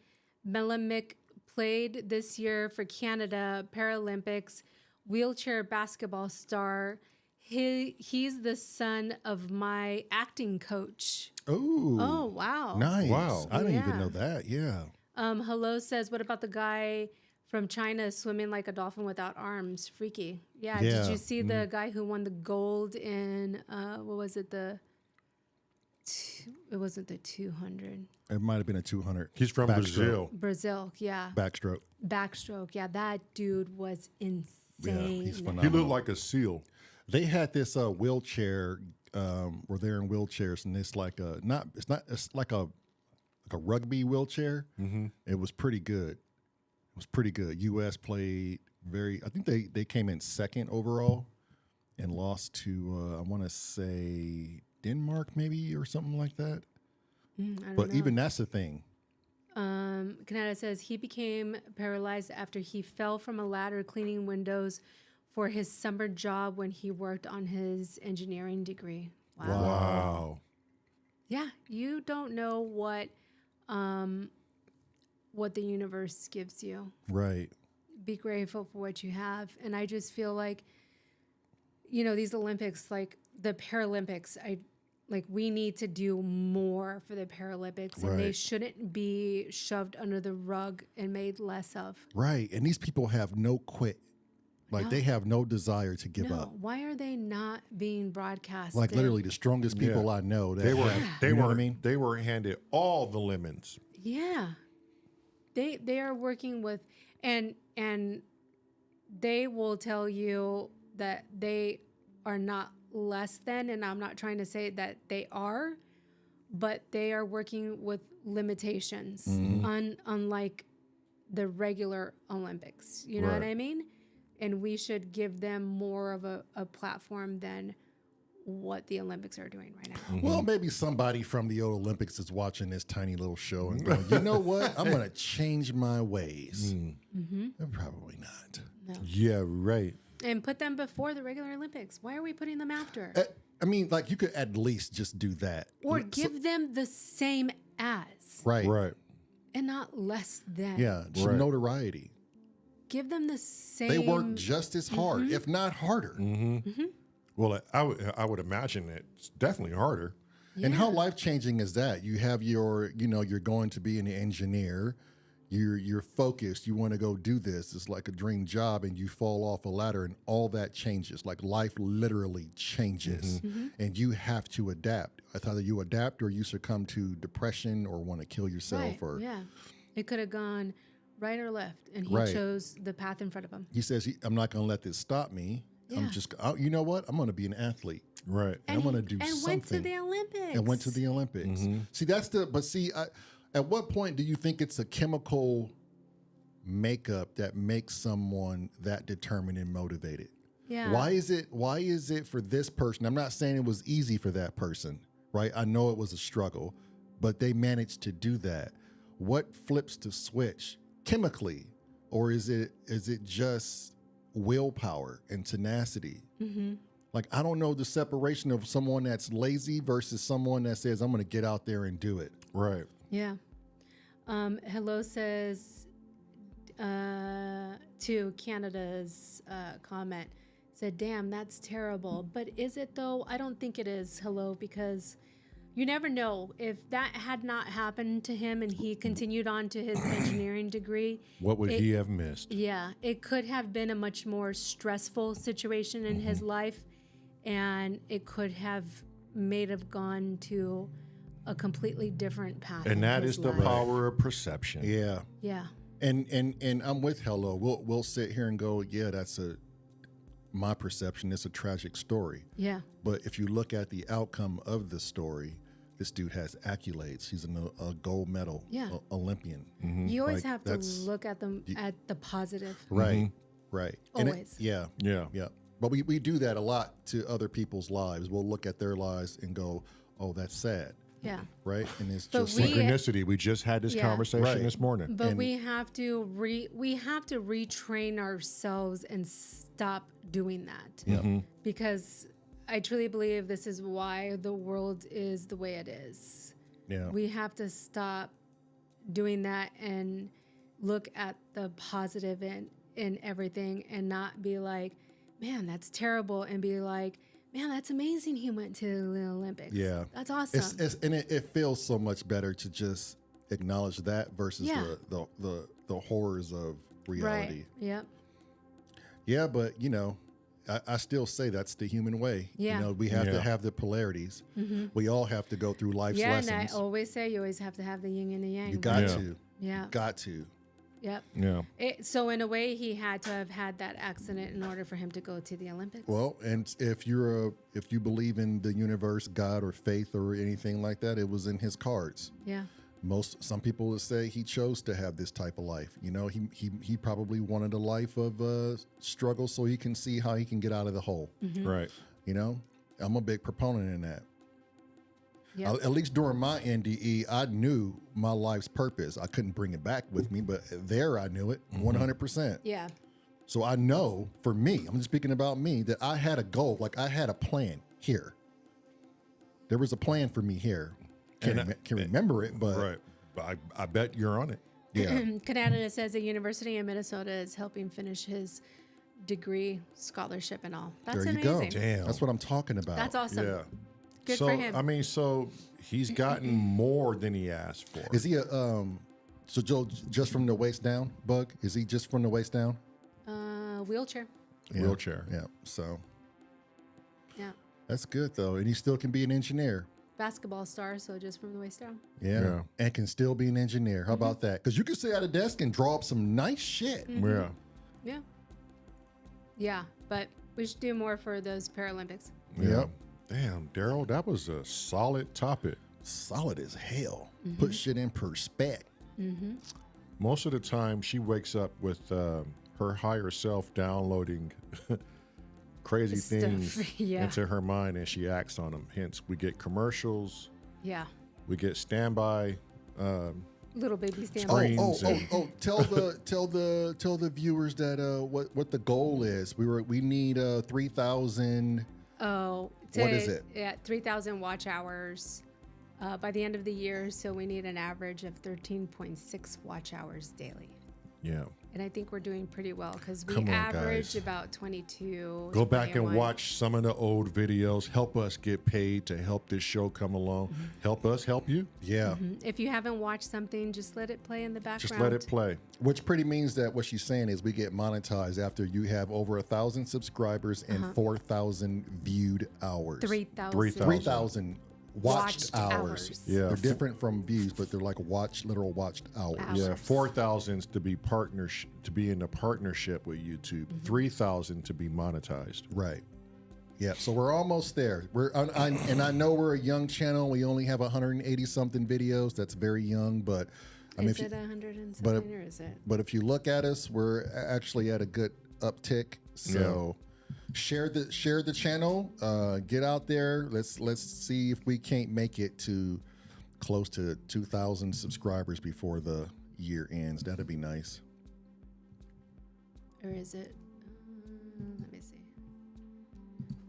Melamick, played this year for Canada Paralympics, wheelchair basketball star. He's the son of my acting coach. Ooh. Oh wow. Nice. Wow. I didn't even Yeah. know that. Yeah. Hello says, what about the guy from China swimming like a dolphin without arms? Freaky. Yeah. Yeah. Did you see the guy who won the gold in what was it? It wasn't the 200. It might have been a 200. He's from Backstroke. Brazil. Brazil. Yeah. Backstroke. Backstroke. Yeah. That dude was insane. he's He phenomenal. looked like a seal. They had this wheelchair where they're in wheelchairs, and it's like it's like a rugby wheelchair. Mm-hmm. It was pretty good. It was pretty good. U.S. played I think they came in second overall and lost to I want to say Denmark maybe or something like that. I don't But know. even that's the thing. Canada says he became paralyzed after he fell from a ladder cleaning windows for his summer job when he worked on his engineering degree. Wow. Wow. Yeah, you don't know what the universe gives you. Right. Be grateful for what you have. And I just feel like, these Olympics, like the Paralympics, we need to do more for the Paralympics, and they Right. shouldn't be shoved under the rug and made less of. Right. And these people have no quit. Like they have no desire to give No, up. why are they not being broadcast? Like literally the strongest people I know. That They were have, they you know were what I mean? they were handed all the lemons. Yeah, they are working with and they will tell you that they are not less than, and I'm not trying to say that they are, but they are working with limitations, unlike the regular Olympics. You know what Right. I mean? And we should give them more of a platform than what the Olympics are doing right now. Well, maybe somebody from the old Olympics is watching this tiny little show and going, you know what? I'm going to change my ways. Probably not. Yeah, right. And put them before the regular Olympics. Why are we putting them after? I mean, like you could at least just do that. Or give them the same as Right. Right. and not less than. Yeah. Just Right. notoriety. Give them the same. They work just as hard, if not harder. Well, I would imagine it's definitely harder. And how life-changing is that? You have you're going to be an engineer. You're focused. You want to go do this. It's like a dream job, and you fall off a ladder, and all that changes. Like life literally changes, and you have to adapt. Either you adapt or you succumb to depression or want to kill yourself. Right. Or Yeah. It could have gone right or left, and he Right. chose the path in front of him. he says, I'm not going to let this stop me. Yeah. I'm just, you know what? I'm going to be an athlete. Right. And I'm going to do and something. went to the Olympics. And went to the Olympics. See, at what point do you think it's a chemical makeup that makes someone that determined and motivated? Yeah. Why is it for this person? I'm not saying it was easy for that person, right? I know it was a struggle, but they managed to do that. What flips the switch chemically, or is it just willpower and tenacity? Like, I don't know the separation of someone that's lazy versus someone that says, I'm going to get out there and do it. Right. Yeah. Hello says to Canada's comment, said, damn, that's terrible. But is it though? I don't think it is, Hello, because you never know. If that had not happened to him and he continued on to his engineering degree, What would he have missed? yeah, it could have been a much more stressful situation in his life, and it could have may have gone to a completely different path. And in that his is the life. power of perception. Yeah. Yeah. And I'm with Hello. We'll sit here and go, yeah, my perception. It's a tragic story. Yeah. But if you look at the outcome of the story, this dude has accolades. He's a gold medal Olympian. You always Like, have to that's- look at them at the positive. Right. Right. And Always. yeah. Yeah. But we do that a lot to other people's lives. We'll look at their lives and go, oh, that's sad. Yeah. Right. And it's But just we- Synchronicity. We just had this Yeah. conversation Right. this morning. But we have to retrain ourselves and stop doing that. Because I truly believe this is why the world is the way it is. yeah. We have to stop doing that and look at the positive in everything and not be like, man, that's terrible, and be like, man, that's amazing he went to the Olympics. Yeah. That's awesome. And it feels so much better to just acknowledge that versus Yeah. the horrors of reality. Right. Yep. Yeah, but I still say that's the human way. Yeah. We have to Yeah. have the polarities. We all have to go through life's Yeah, and lessons. I always say you always have to have the yin and the yang. You got Yeah. to. Yeah. Got to. Yep. Yeah. So in a way, he had to have had that accident in order for him to go to the Olympics. Well, and if you believe in the universe, God, or faith, or anything like that, it was in his cards. Yeah. Some people would say he chose to have this type of life. He probably wanted a life of struggle so he can see how he can get out of the hole. Right. I'm a big proponent in that. Yep. At least during my NDE, I knew my life's purpose. I couldn't bring it back with me, but there I knew it 100%. Yeah. So I know for me, I'm just speaking about me, that I had a goal. Like I had a plan here. There was a plan for me here. Can't remember it, but Right. But I bet you're on it. yeah. Canada says the University of Minnesota is helping finish his degree, scholarship, and all. That's There you amazing. go. Damn. That's what I'm talking about. That's awesome. Yeah. Good so for him. I mean, so he's gotten more than he asked for. Is he so Joe, just from the waist down, Bug? Is he just from the waist down? Wheelchair. Yeah. Wheelchair. Yeah. So Yeah. that's good though. And he still can be an engineer. Basketball star, so just from the waist down. Yeah. Yeah. And can still be an engineer. How about that? Because you can sit at a desk and draw up some nice shit. Yeah. Yeah. Yeah. But we should do more for those Paralympics. Yep. Damn, Daryl, that was a solid topic. Solid as hell. Put shit in perspective. Most of the time, she wakes up with her higher self downloading crazy Stuff, things yeah. into her mind, and she acts on them. Hence, we get commercials, Yeah. we get standby. Little baby stand. Screens Tell the viewers that what the goal is. We need 3,000. Oh, What is it? Yeah, 3,000 watch hours by the end of the year. So we need an average of 13.6 watch hours daily. Yeah. And I think we're doing pretty well because we Come on, average guys. about 22. Go back and 21. watch some of the old videos. Help us get paid to help this show come along. Help us help you. Yeah. If you haven't watched something, just let it play in the background. Just let it play. Which pretty means that what she's saying is we get monetized after you have over 1,000 subscribers and 4,000 viewed hours. 3,000. 3,000 watched hours. hours. Yeah. They're different from views, but they're like literal watched hours. Yeah, Hours. 4,000 to be in a partnership with YouTube. 3,000 to be monetized. Right. Yeah. So we're almost there. And I know we're a young channel. We only have 180 something videos. That's very young, but I mean, Is it 100 and but- something or is it? but if you look at us, we're actually at a good uptick. So share the channel. Get out there. Let's see if we can't make it to close to 2,000 subscribers before the year ends. That'd be nice. Or is it? Let me see.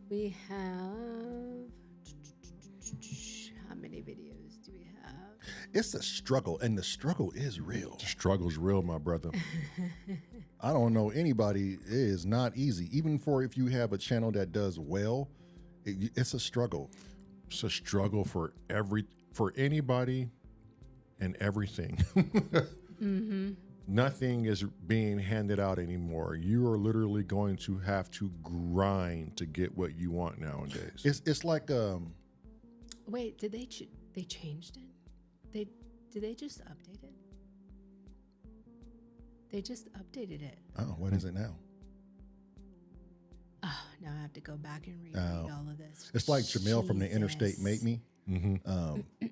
We have. How many videos do we have? It's a struggle, and the struggle is real. The struggle's real, my brother. I don't know anybody. It is not easy. Even for if you have a channel that does well, it's a struggle. It's a struggle for anybody and everything. Nothing is being handed out anymore. You are literally going to have to grind to get what you want nowadays. It's like Wait, did they changed it? Did they just update it? They just updated it. Oh, what is it now? Oh, now I have to go back and reread all of this. It's like Jamel from the Interstate Jesus. Make Me.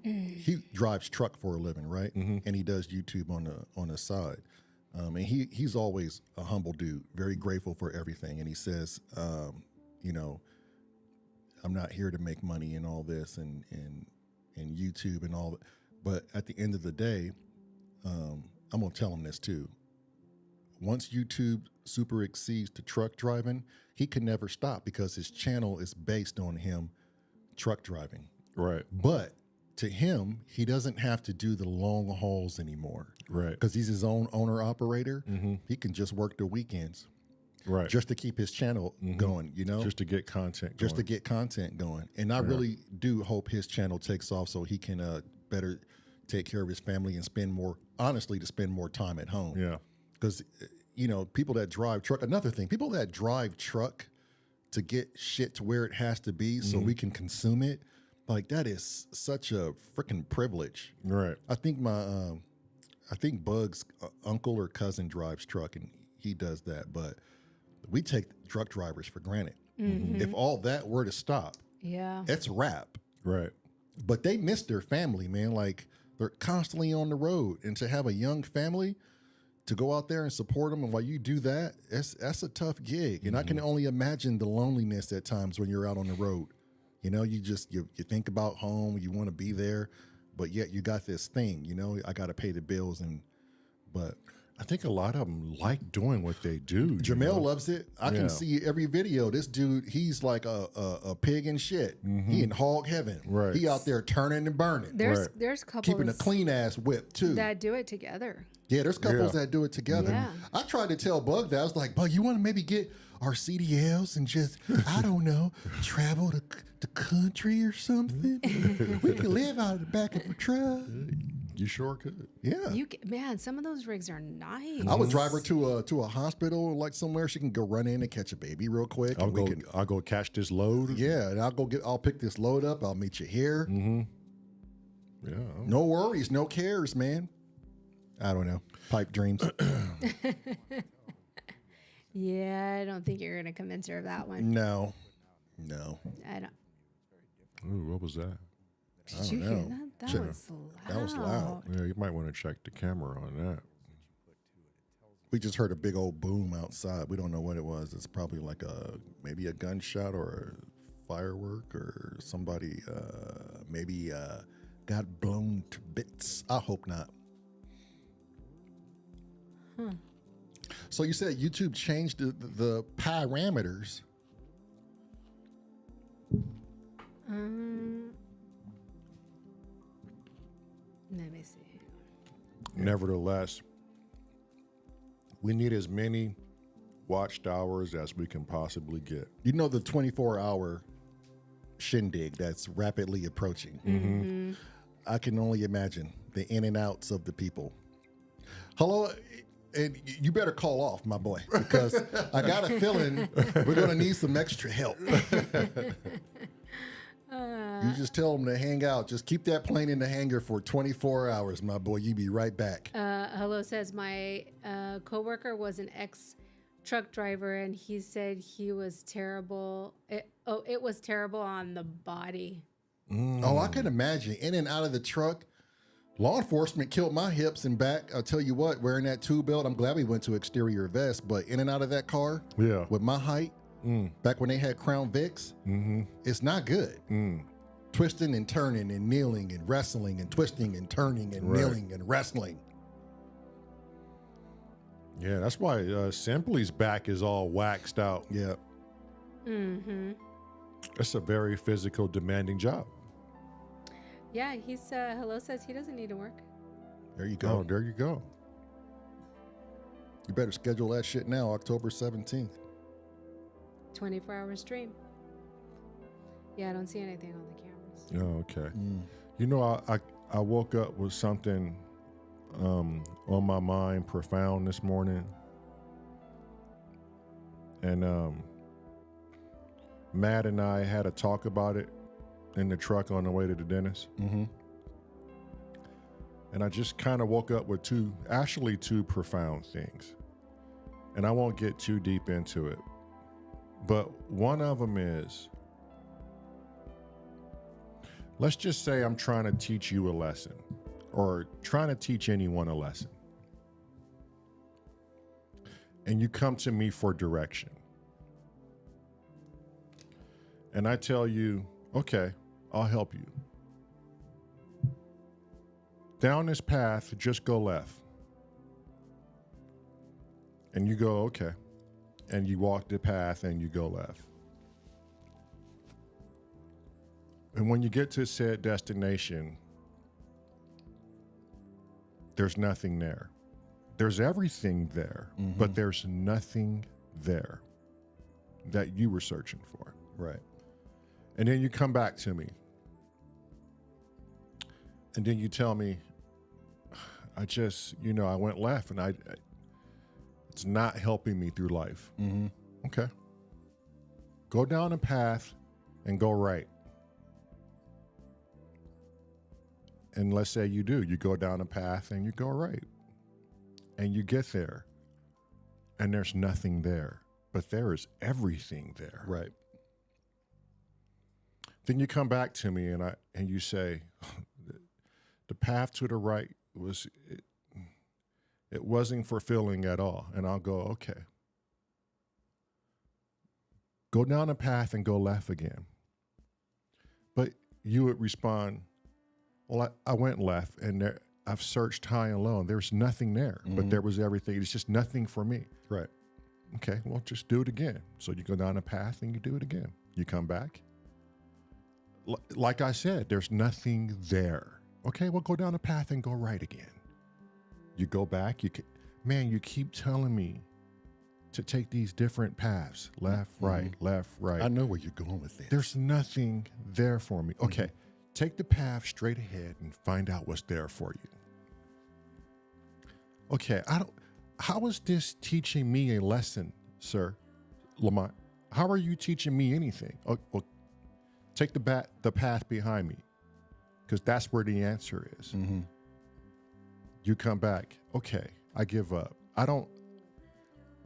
He drives truck for a living, right? And he does YouTube on the side. And he's always a humble dude, very grateful for everything. And he says, you know, I'm not here to make money and all this and YouTube and all that. But at the end of the day, I'm gonna tell him this too. Once YouTube super exceeds to truck driving, he can never stop because his channel is based on him truck driving. Right. But to him, he doesn't have to do the long hauls anymore. Right. Because he's his own owner operator. He can just work the weekends. Right. Just to keep his channel going, you know? Just to get content going. Just to get content going. And I really do hope his channel takes off so he can better take care of his family and spend more time at home. Yeah. Because, you know, people that drive truck, another thing, people that drive truck to get shit to where it has to be so we can consume it, like that is such a freaking privilege. Right. I think I think Bug's uncle or cousin drives truck and he does that, but we take truck drivers for granted. If all that were to stop, Yeah. it's a wrap. Right. But they miss their family, man. Like they're constantly on the road, and to have a young family to go out there and support them, and while you do that, that's a tough gig. And I can only imagine the loneliness at times when you're out on the road. You know, you think about home, you want to be there, but yet you got this thing. You know, I got to pay the bills, but I think a lot of them like doing what they do. Jamel loves it. I can see every video. This dude, he's like a pig in shit. He in hog heaven. Right. He out there turning and burning. There's couples Keeping a clean ass whip too. that do it together. Yeah, there's couples that do it together. Yeah. I tried to tell Bug that. I was like, Bug, you want to maybe get our CDLs and just, I don't know, travel to the country or something? We could live out of the back of a truck. You sure could. Yeah. Man, some of those rigs are nice. I would drive her to a hospital like somewhere. She can go run in and catch a baby real quick. I'll go catch this load. Yeah, and I'll pick this load up. I'll meet you here. Yeah. No worries, no cares, man. I don't know. Pipe dreams. Yeah, I don't think you're gonna convince her of that one. No. I don't. Ooh, what was that? Did you hear that? That was loud. That was loud. Yeah, you might want to check the camera on that. We just heard a big old boom outside. We don't know what it was. It's probably like maybe a gunshot or a firework or somebody maybe got blown to bits. I hope not. So you said YouTube changed the parameters. Let me see. Nevertheless, we need as many watched hours as we can possibly get. You know the 24-hour shindig that's rapidly approaching. I can only imagine the in and outs of the people. Hello, and you better call off, my boy, because I got a feeling we're going to need some extra help. You just tell them to hang out. Just keep that plane in the hangar for 24 hours, my boy. You be right back. Hello says my coworker was an ex-truck driver, and he said he was terrible. It was terrible on the body. Oh, I can imagine. In and out of the truck. Law enforcement killed my hips and back. I'll tell you what, wearing that tube belt, I'm glad we went to exterior vest, but in and out of that car with my height, back when they had Crown Vics, it's not good. Twisting and turning and kneeling and wrestling and twisting and turning and kneeling and wrestling. Yeah, that's why Simply's back is all waxed out. Yeah. It's a very physical, demanding job. Yeah, he's hello says he doesn't need to work. There you go. Oh, there you go. You better schedule that shit now, October 17th. 24-hour stream. Yeah, I don't see anything on the cameras. Oh, okay. You know, I woke up with something on my mind profound this morning. And Matt and I had a talk about it in the truck on the way to the dentist. Mm-hmm. And I just kind of woke up with two profound things. And I won't get too deep into it. But one of them is, let's just say I'm trying to teach you a lesson, or trying to teach anyone a lesson. And you come to me for direction. And I tell you, okay, I'll help you. Down this path, just go left. And you go, okay. And you walk the path and you go left. And when you get to said destination, there's nothing there. There's everything there, but there's nothing there that you were searching for. Right. And then you come back to me. And then you tell me, I just, I went left and it's not helping me through life. Mm-hmm. Okay. Go down a path and go right. And let's say you do. You go down a path and you go right. And you get there. And there's nothing there. But there is everything there. Right. Then you come back to me and you say, the path to the right it wasn't fulfilling at all. And I'll go, okay. Go down a path and go left again. But you would respond, well, I went left and I've searched high and low and there's nothing there, but there was everything. It's just nothing for me. Right. Okay, well, just do it again. So you go down a path and you do it again. You come back. Like I said, there's nothing there. Okay, well, go down a path and go right again. You go back. You keep telling me to take these different paths, left, right, left, right. I know where you're going with this. There's nothing there for me. Okay, take the path straight ahead and find out what's there for you. Okay, how is this teaching me a lesson, sir, Lamont? How are you teaching me anything? Oh, well, take the path behind me, because that's where the answer is. Mm-hmm. You come back. Okay, I give up.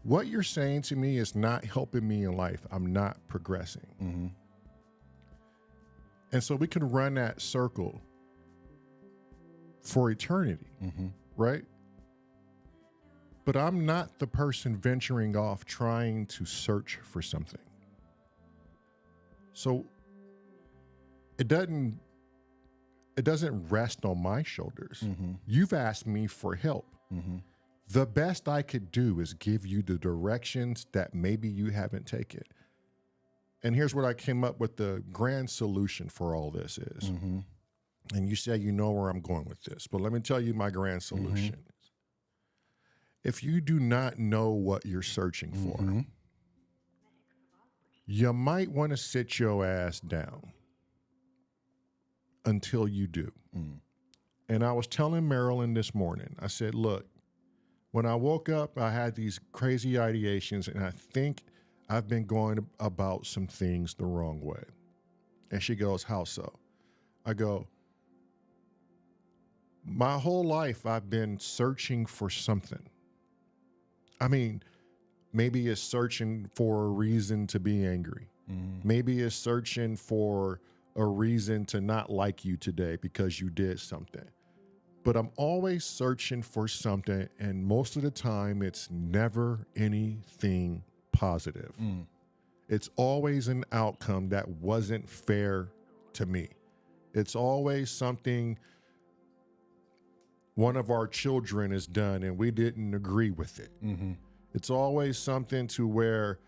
What you're saying to me is not helping me in life. I'm not progressing. Mm-hmm. And so we can run that circle for eternity, right? But I'm not the person venturing off trying to search for something. So it doesn't rest on my shoulders. You've asked me for help. The best I could do is give you the directions that maybe you haven't taken. And here's what I came up with. The grand solution for all this is, and you say you know where I'm going with this, but let me tell you my grand solution. If you do not know what you're searching for, you might want to sit your ass down until you do. And I was telling Marelyn this morning, I said, look, when I woke up, I had these crazy ideations, and I think I've been going about some things the wrong way. And she goes, how so? I go, my whole life I've been searching for something. I mean, maybe it's searching for a reason to be angry. Maybe it's searching for a reason to not like you today because you did something. But I'm always searching for something, and most of the time it's never anything positive. It's always an outcome that wasn't fair to me. It's always something one of our children has done and we didn't agree with it. It's always something to where,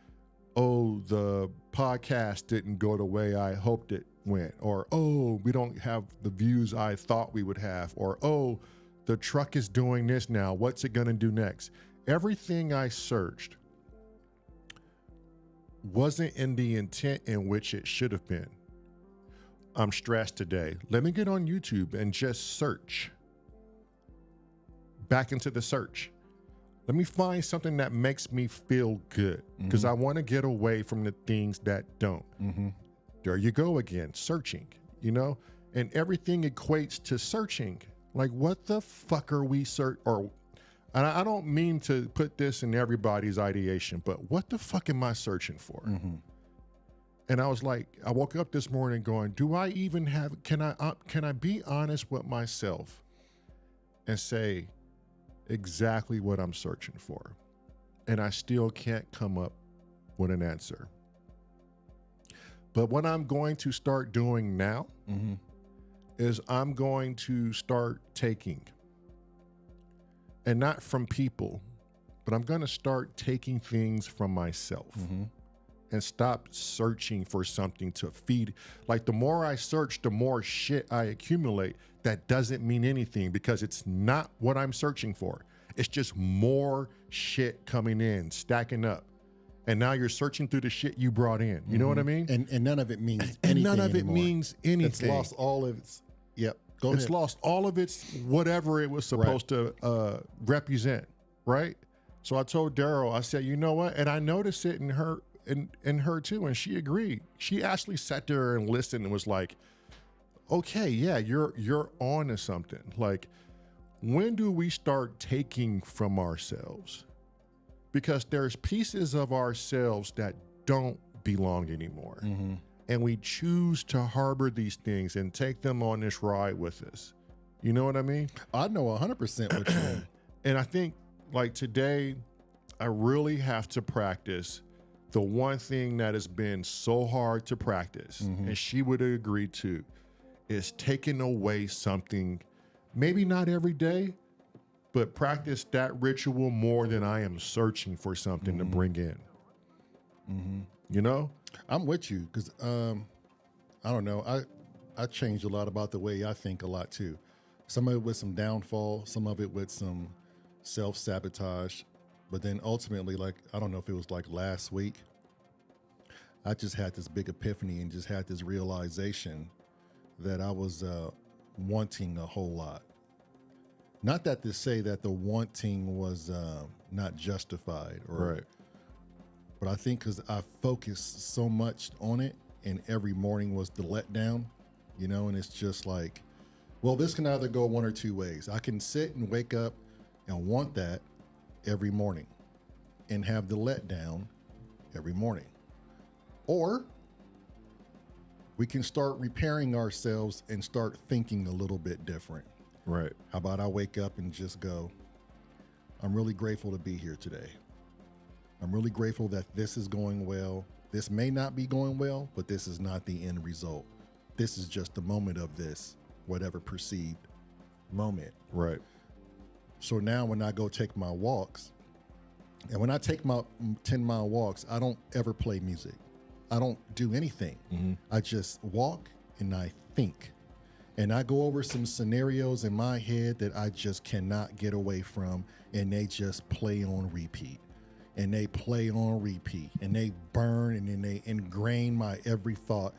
oh, the podcast didn't go the way I hoped it went, or, oh, we don't have the views I thought we would have, or, oh, the truck is doing this now. What's it going to do next? Everything I searched wasn't in the intent in which it should have been. I'm stressed today. Let me get on YouTube and just search. Back into the search. Let me find something that makes me feel good, because I want to get away from the things that don't. There you go again, searching. you know, and everything equates to searching. Like, what the fuck are we and I don't mean to put this in everybody's ideation, but what the fuck am I searching for? And I was like, I woke up this morning going, do I even have, can I be honest with myself and say exactly what I'm searching for? And I still can't come up with an answer. But what I'm going to start doing now is I'm going to start taking, and not from people, but I'm going to start taking things from myself and stop searching for something to feed. Like, the more I search, the more shit I accumulate. That doesn't mean anything because it's not what I'm searching for. It's just more shit coming in, stacking up. And now you're searching through the shit you brought in. You know what I mean? And none of it means anything And none of it anymore. means anything. It's lost all of its, go It's ahead. lost all of its whatever it was supposed to represent, right? So I told Daryl, I said, you know what? And I noticed it in her too, and she agreed. She actually sat there and listened and was like, okay, yeah, you're on to something. Like, when do we start taking from ourselves? Because there's pieces of ourselves that don't belong anymore. And we choose to harbor these things and take them on this ride with us. You know what I mean? I know 100% what you mean. And I think, like, today, I really have to practice the one thing that has been so hard to practice, and she would agree to, is taking away something, maybe not every day, but practice that ritual more than I am searching for something to bring in. You know? I'm with you because I don't know. I changed a lot about the way I think a lot too. Some of it with some downfall, some of it with some self-sabotage. But then ultimately, like, I don't know if it was like last week, I just had this big epiphany and just had this realization that I was wanting a whole lot. Not that to say that the wanting was not justified, or, but I think because I focused so much on it, and every morning was the letdown, you know, and it's just like, well, this can either go one or two ways. I can sit and wake up and want that every morning and have the letdown every morning. Or we can start repairing ourselves and start thinking a little bit different. Right. How about I wake up and just go, I'm really grateful to be here today. I'm really grateful that this is going well. This may not be going well, but this is not the end result. This is just the moment of this, whatever perceived moment. Right. So now when I go take my walks, and when I take my 10-mile walks, I don't ever play music. I don't do anything. I just walk and I think. And I go over some scenarios in my head that I just cannot get away from, and they just play on repeat. And they play on repeat, and they burn, and then they ingrain my every thought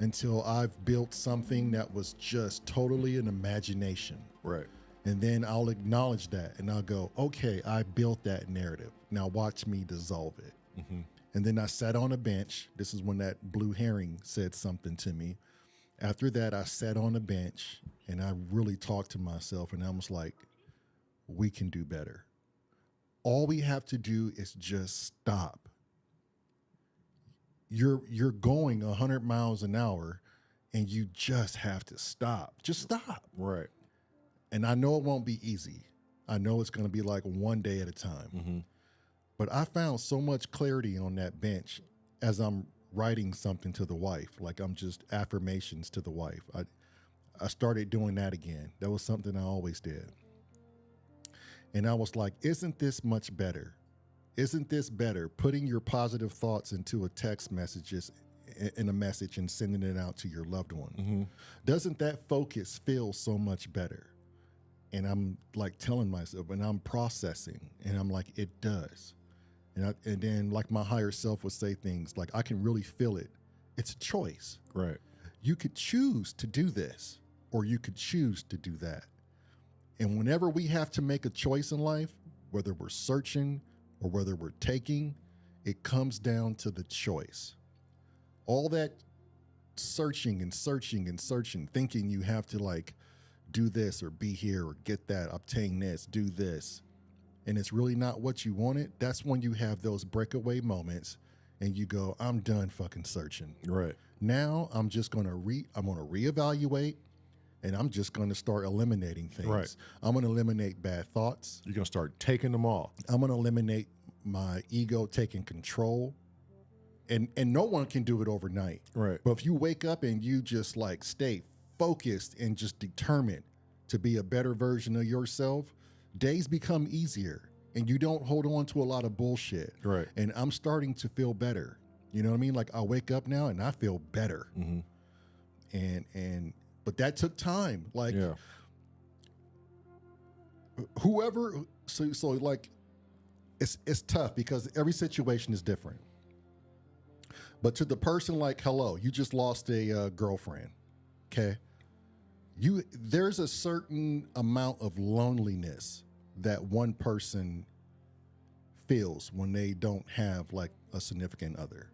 until I've built something that was just totally an imagination. Right. And then I'll acknowledge that, and I'll go, okay, I built that narrative. Now watch me dissolve it. And then I sat on a bench. This is when that blue herring said something to me. After that, I sat on a bench and I really talked to myself, and I was like, we can do better. All we have to do is just stop. You're going 100 miles an hour and you just have to stop. Just stop. Right. And I know it won't be easy. I know it's going to be like one day at a time. But I found so much clarity on that bench as I'm writing something to the wife, like I'm just affirmations to the wife. I started doing that again. That was something I always did. And I was like, isn't this much better? Isn't this better? Putting your positive thoughts into a text messages in a message and sending it out to your loved one. Doesn't that focus feel so much better? And I'm like telling myself, and I'm processing, and I'm like, it does. And then like my higher self would say things like, I can really feel it. It's a choice. Right. You could choose to do this, or you could choose to do that. And whenever we have to make a choice in life, whether we're searching or whether we're taking, it comes down to the choice. All that searching and searching and searching, thinking you have to like do this or be here or get that, obtain this, do this, and it's really not what you wanted, that's when you have those breakaway moments and you go, I'm done fucking searching. Right. Now I'm just gonna reevaluate, and I'm just gonna start eliminating things. Right. I'm gonna eliminate bad thoughts. You're gonna start taking them all. I'm gonna eliminate my ego taking control. And no one can do it overnight. Right. But if you wake up and you just like stay focused and just determined to be a better version of yourself, days become easier and you don't hold on to a lot of bullshit. Right. And I'm starting to feel better. You know what I mean? Like I wake up now and I feel better. But that took time. Like whoever, so like it's tough because every situation is different. But to the person like, hello, you just lost a girlfriend, okay? There's a certain amount of loneliness that one person feels when they don't have like a significant other.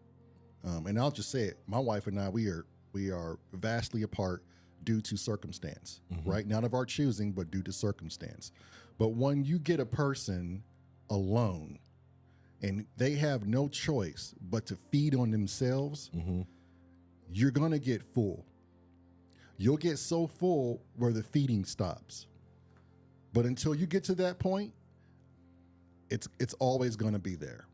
And I'll just say it, my wife and I, we are vastly apart due to circumstance, right? Not of our choosing, but due to circumstance. But when you get a person alone, and they have no choice but to feed on themselves, you're gonna get full. You'll get so full where the feeding stops. But until you get to that point, it's always gonna be there.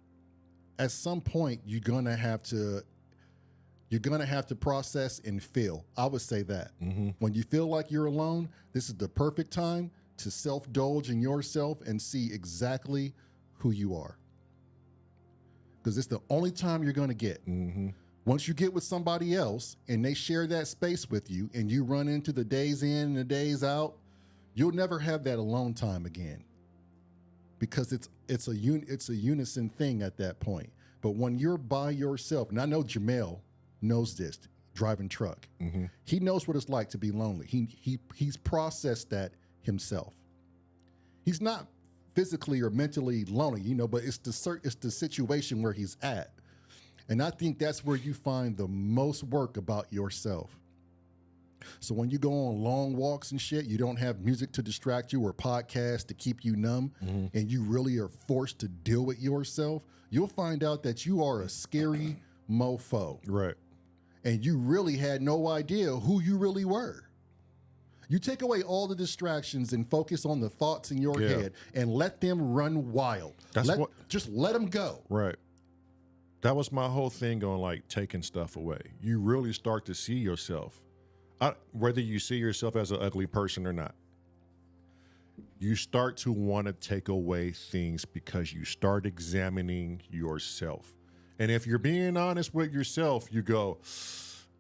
At some point, you're gonna have to process and feel. I would say that. When you feel like you're alone, this is the perfect time to self-indulge in yourself and see exactly who you are. Because it's the only time you're going to get. Once you get with somebody else and they share that space with you and you run into the days in and the days out, you'll never have that alone time again. Because it's a unison thing at that point. But when you're by yourself, and I know Jamel knows this, driving truck. He knows what it's like to be lonely. He's processed that himself. He's not physically or mentally lonely, you know, but it's the situation where he's at. And I think that's where you find the most work about yourself. So when you go on long walks and shit, you don't have music to distract you or podcasts to keep you numb, and you really are forced to deal with yourself, you'll find out that you are a scary mofo. Right. And you really had no idea who you really were. You take away all the distractions and focus on the thoughts in your head and let them run wild. Just let them go. Right. That was my whole thing on like taking stuff away. You really start to see yourself, whether you see yourself as an ugly person or not. You start to want to take away things because you start examining yourself. And if you're being honest with yourself, you go,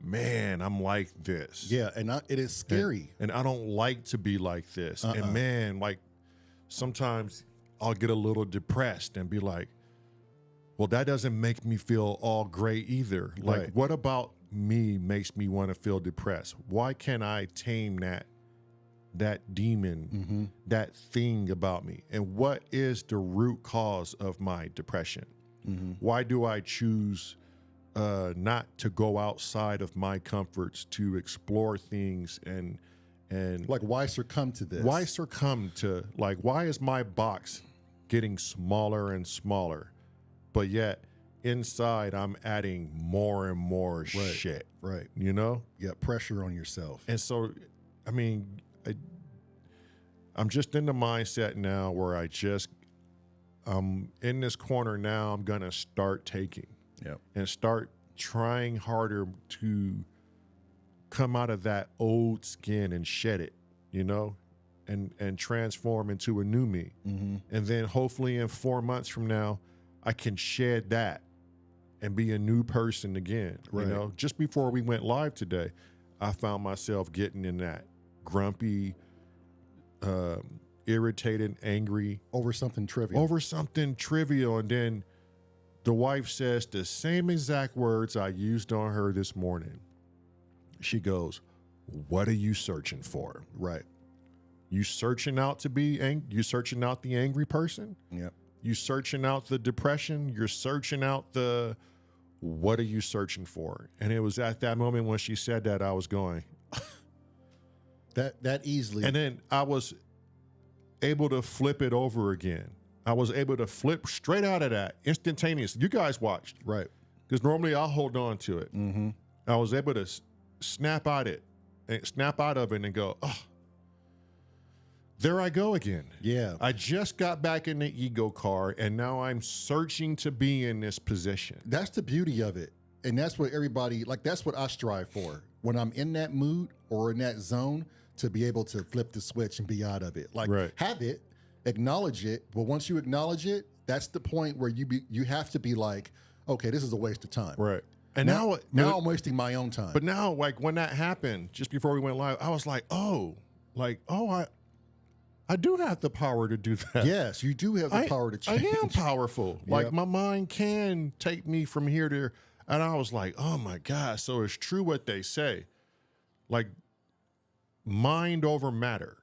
man, I'm like this. Yeah, and it is scary. And I don't like to be like this. And man, like sometimes I'll get a little depressed and be like, well, that doesn't make me feel all great either. Like, what about me makes me want to feel depressed? Why can't I tame that demon, that thing about me? And what is the root cause of my depression? Why do I choose not to go outside of my comforts to explore things and like why succumb to this? Why succumb to like why is my box getting smaller and smaller, but yet inside I'm adding more and more shit. Right. You know? Yeah, pressure on yourself. And so, I mean, I'm just in the mindset now where I'm in this corner now. I'm gonna start taking. Yep. And start trying harder to come out of that old skin and shed it, you know, and transform into a new me. And then hopefully in 4 months from now, I can shed that and be a new person again. You know, just before we went live today, I found myself getting in that grumpy, irritated, angry. Over something trivial. And then the wife says the same exact words I used on her this morning. She goes, what are you searching for? Right. You searching out to be you searching out the angry person? Yep. You searching out the depression? You're searching out the what are you searching for? And it was at that moment when she said that I was going, That easily. and then I was able to flip it over again. I was able to flip straight out of that instantaneous. You guys watched, right. because normally I'll hold on to it. Mm-hmm. I was able to snap out of it and go, oh, there I go again. Yeah. I just got back in the ego car and now I'm searching to be in this position. That's the beauty of it. And that's what everybody, like, that's what I strive for. When I'm in that mood or in that zone, to be able to flip the switch and be out of it. Like, Right. have it, acknowledge it. But once you acknowledge it, that's the point where you have to be like, okay, this is a waste of time. Right. And Now now I'm wasting my own time. but now, like when that happened, just before we went live, I was like, I do have the power to do that. yes, you do have the power to change. I am powerful. Like Yep. my mind can take me from here to, and I was like, oh my God. So it's true what they say. Like mind over matter,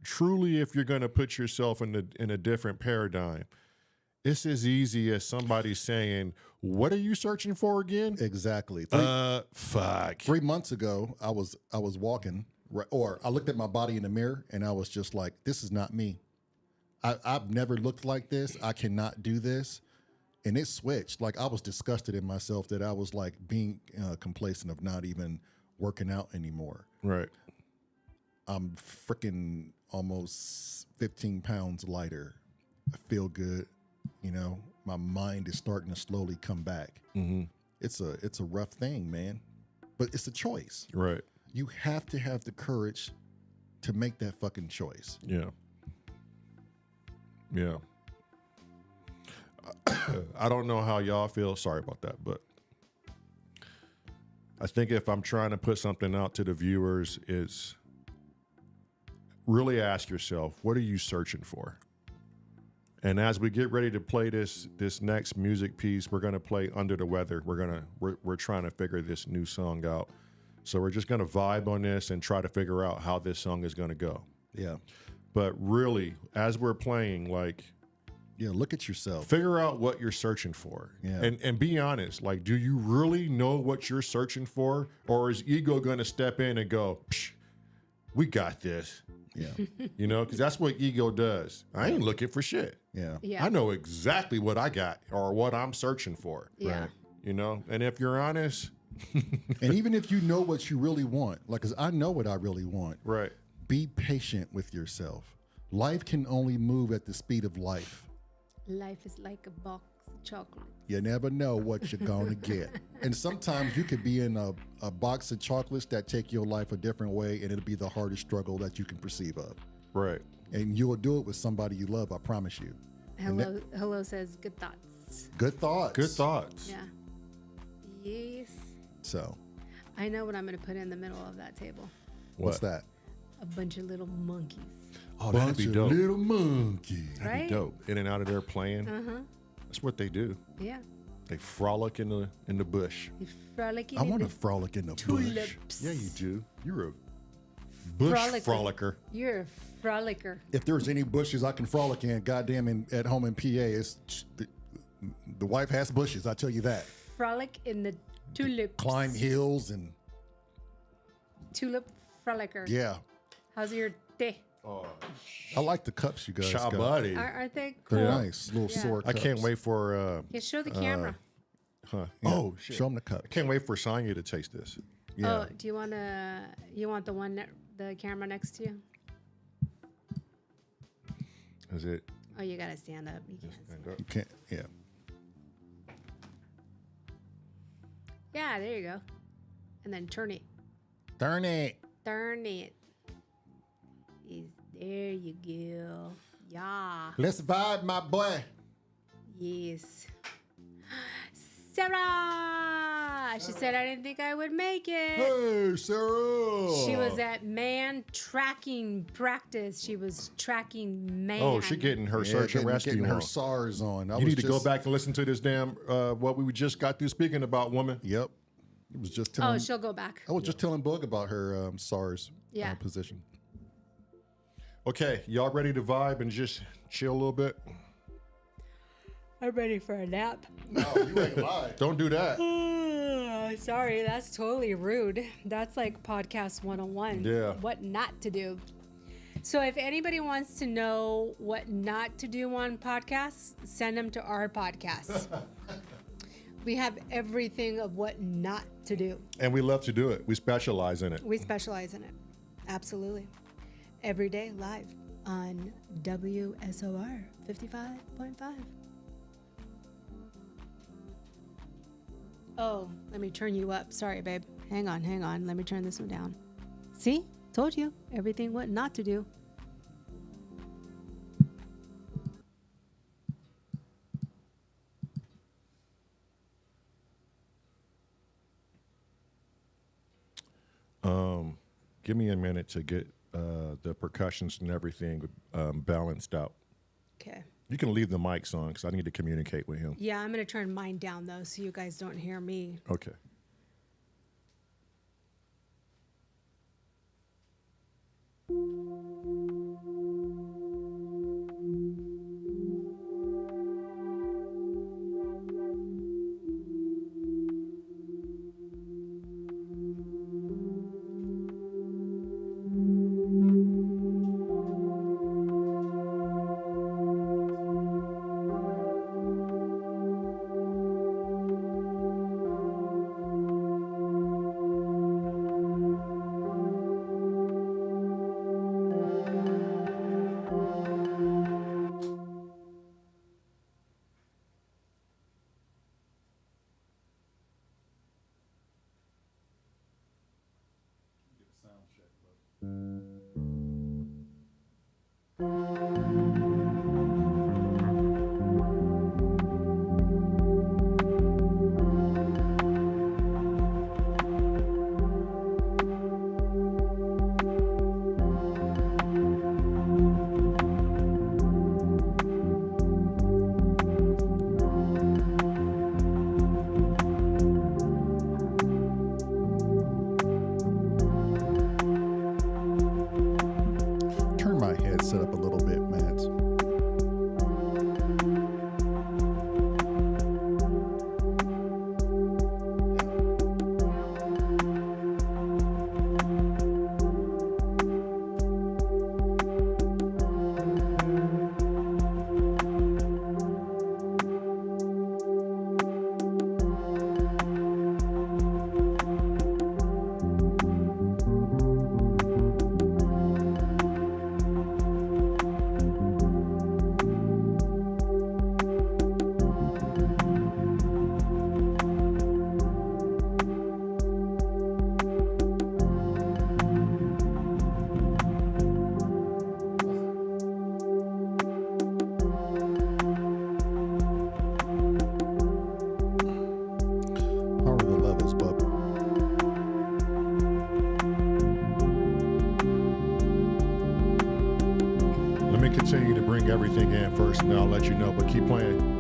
truly, if you're going to put yourself in a different paradigm, it's as easy as somebody saying, what are you searching for again? Exactly. Fuck. 3 months ago, I was walking, or I looked at my body in the mirror, and I was just like, "This is not me. I've never looked like this. I cannot do this." And it switched. Like, I was disgusted in myself that I was like being complacent of not even working out anymore. Right. I'm freaking almost 15 pounds lighter. I feel good. My mind is starting to slowly come back. Mm-hmm. It's a rough thing, man, but it's a choice. Right. You have to have the courage to make that fucking choice. Yeah. Yeah. I don't know how y'all feel. Sorry about that, but I think if I'm trying to put something out to the viewers is really ask yourself, what are you searching for? And as we get ready to play this next music piece, we're gonna play Under the Weather. We're trying to figure this new song out. So we're just gonna vibe on this and try to figure out how this song is gonna go. Yeah. But really, as we're playing, Yeah, look at yourself. figure out what you're searching for. Yeah. And be honest. Like, do you really know what you're searching for? Or is ego gonna step in and go, psh, we got this? Yeah. Because that's what ego does. I ain't looking for shit. Yeah. Yeah. I know exactly what I got or what I'm searching for. Yeah. And if you're honest, And even if you know what you really want, like, 'cause I know what I really want, right. be patient with yourself. Life can only move at the speed of life. Life is like a box of chocolate. You never know what you're going to get. And sometimes you could be in a box of chocolates that take your life a different way, and it'll be the hardest struggle that you can perceive of. Right. And you will do it with somebody you love, I promise you. Hello says good thoughts. Good thoughts. Good thoughts. Yeah. Yes. So, I know what I'm going to put in the middle of that table. what's What? that? A bunch of little monkeys. Oh, that'd Bunch be of dope. little monkey. That'd Right? be dope. In and out of there playing. Uh-huh. That's what they do. Yeah. They frolic in the bush. You frolicking I in want to the frolic in the bush. tulips. Yeah, you do. You're a bush frolicker. You're a frolicker. If there's any bushes I can frolic in, goddamn, at home in PA, it's the wife has bushes. I tell you that. Frolic in the tulips. Climb hills and Tulip frolicker. yeah. How's your day? I like the cups you guys Cha got. buddy. Aren't they cool? They're nice, little Yeah. S.O.R. I cups. can't wait for Yeah, show the camera. huh. Yeah. Oh shit. Show them the cup. I can't wait for Sonya to taste this. Yeah. Oh, do you want the one the camera next to you? Is it? Oh, you gotta stand up. You can't. Stand up? You can't. Yeah. Yeah, there you go. And then turn it. Darn it. Turn it. There you go. Yeah. Let's vibe, my boy. Yes. Sarah! She said I didn't think I would make it. Hey, Sarah. She was at man tracking practice. She was tracking man. Oh, she getting her search and rescue getting her on. SARS on. You need to go back and listen to this damn what we just got through speaking about, woman. Yep. It was just Oh, telling. she'll go back. I was just telling Bug about her SARS Yeah. position. Okay, y'all ready to vibe and just chill a little bit? I'm ready for a nap. No, you ain't lying. Don't do that. Sorry, that's totally rude. That's like podcast 101. Yeah. What not to do. So if anybody wants to know what not to do on podcasts, send them to our podcast. We have everything of what not to do. And we love to do it. We specialize in it. We specialize in it. Absolutely. Every day live on WSOR 55.5. Oh, let me turn you up. Sorry, babe. Hang on. Let me turn this one down. See? Told you. Everything what not to do. Give me a minute to get the percussions and everything balanced out. Okay. You can leave the mics on because I need to communicate with him. Yeah, I'm going to turn mine down, though, so you guys don't hear me. Okay. Turn my headset up a little bit, Mads. How are the levels, bub? Let me continue to bring everything in first, and I'll let you know, but keep playing.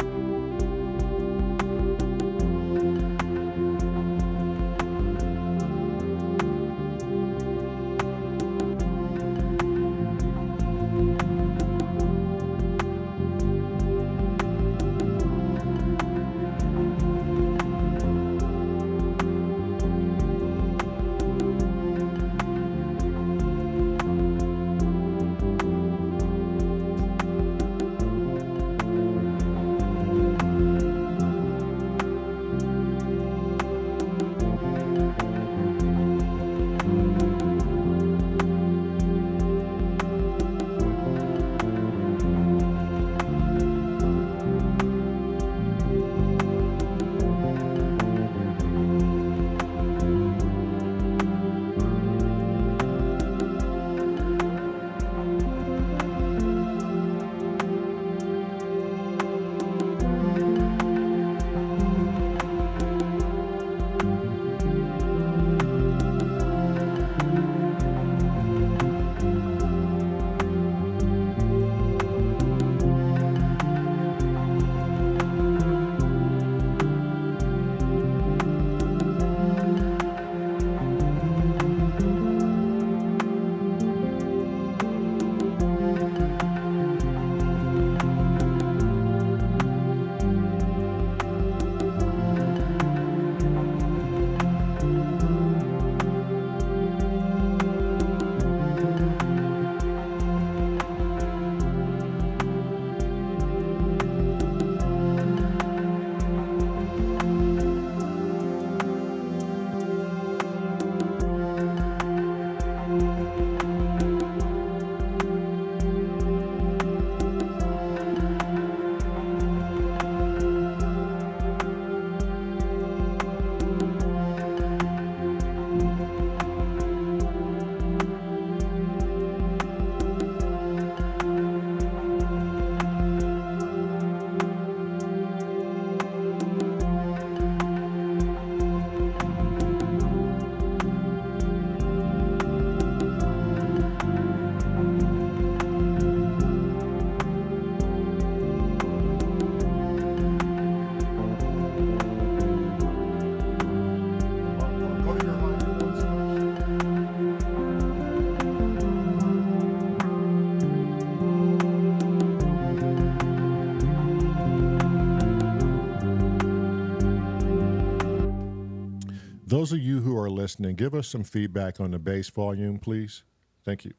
those of you who are listening, give us some feedback on the bass volume, please. Thank you.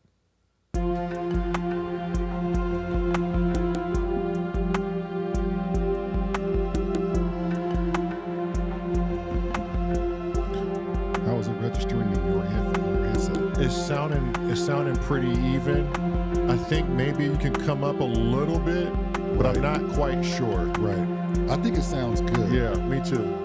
How is it registering in your headset? It's sounding pretty even. I think maybe you can come up a little bit, but I'm not quite sure. Right. I think it sounds good. Yeah, me too.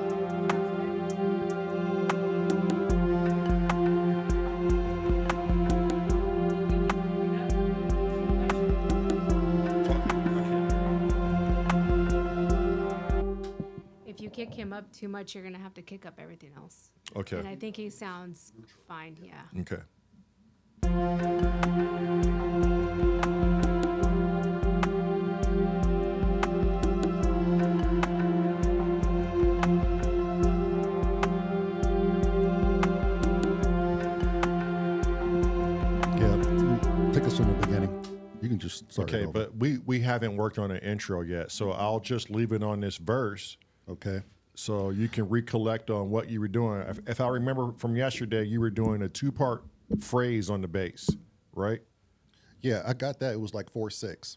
If you kick him up too much, you're gonna have to kick up everything else. Okay. And I think he sounds fine. Yeah. Okay. Yeah. Take us from the beginning. You can just start. Okay, it over. but we haven't worked on an intro yet, so I'll just leave it on this verse. Okay. So you can recollect on what you were doing. If I remember from yesterday, you were doing a 2-part phrase on the bass, right? Yeah, I got that. It was like 4/6.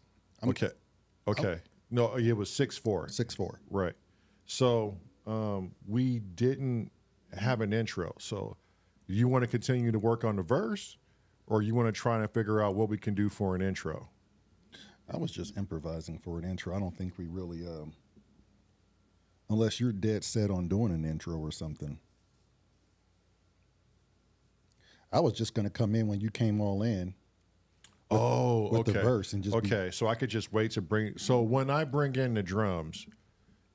Okay. No, it was 6/4. 6/4. Right. So we didn't have an intro. So you want to continue to work on the verse, or you want to try and figure out what we can do for an intro? I was just improvising for an intro. I don't think we really, unless you're dead set on doing an intro or something. I was just going to come in when you came all in. With the verse and just okay. So I could just wait to bring. So when I bring in the drums,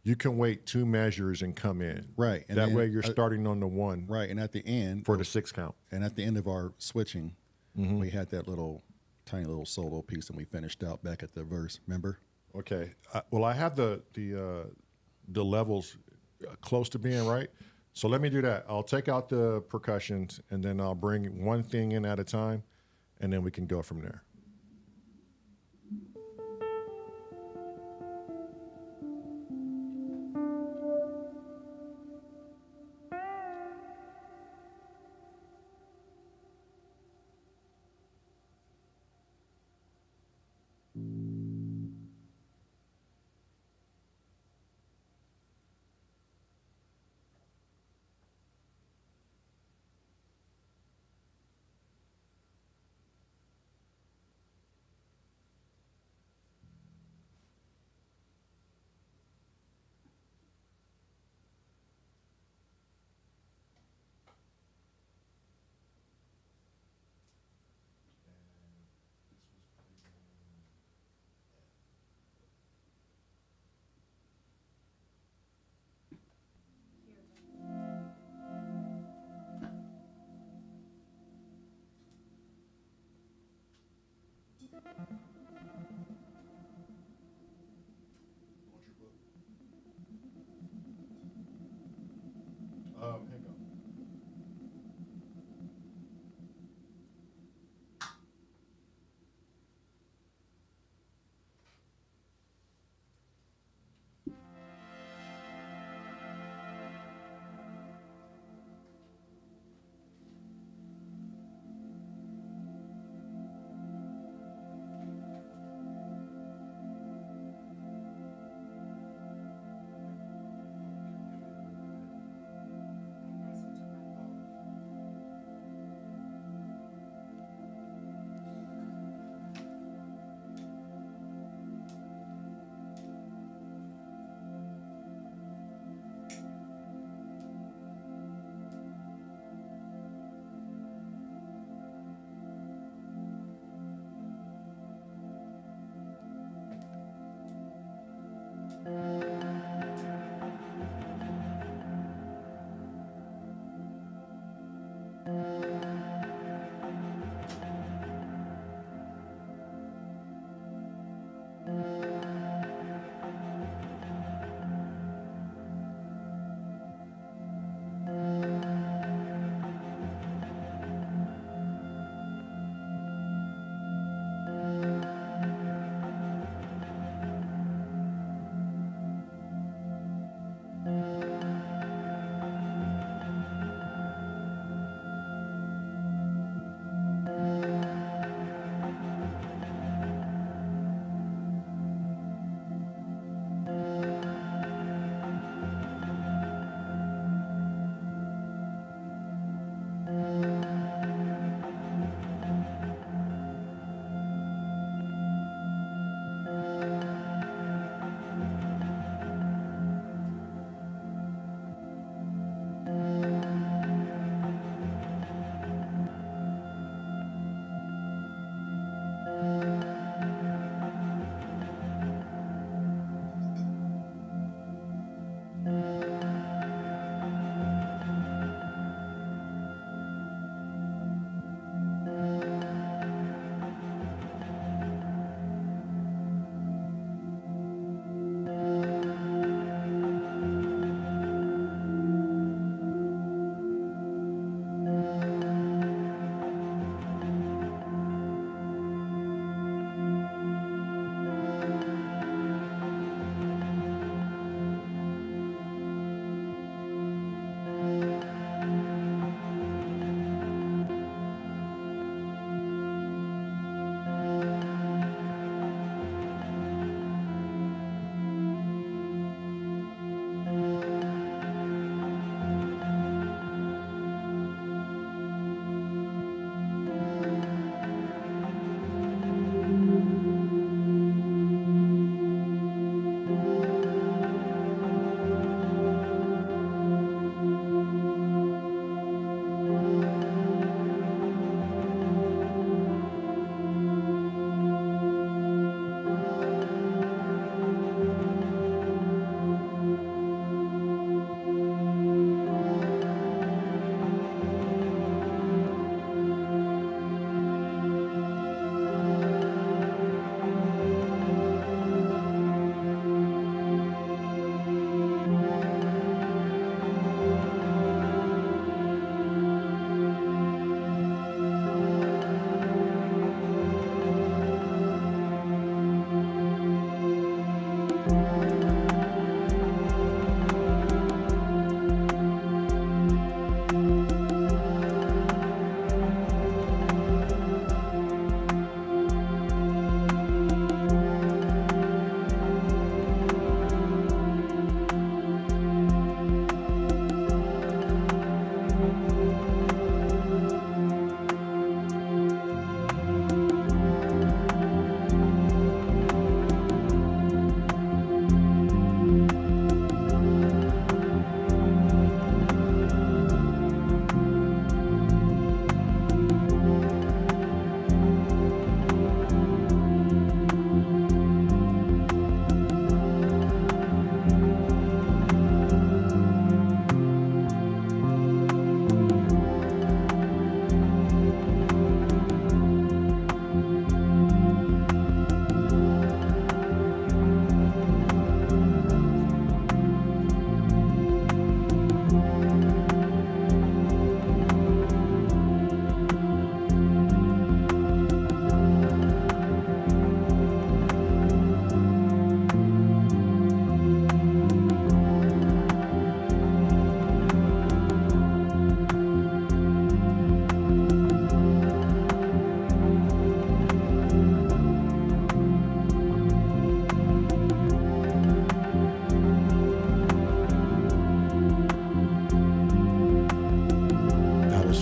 you can wait 2 measures and come in. Right. And that then, way you're starting on the 1. Right. And at the end. For the 6 count. And at the end of our switching, we had that tiny little solo piece, and we finished out back at the verse. Remember? Okay. Well, I have the levels close to being right. So let me do that. I'll take out the percussions, and then I'll bring one thing in at a time, and then we can go from there.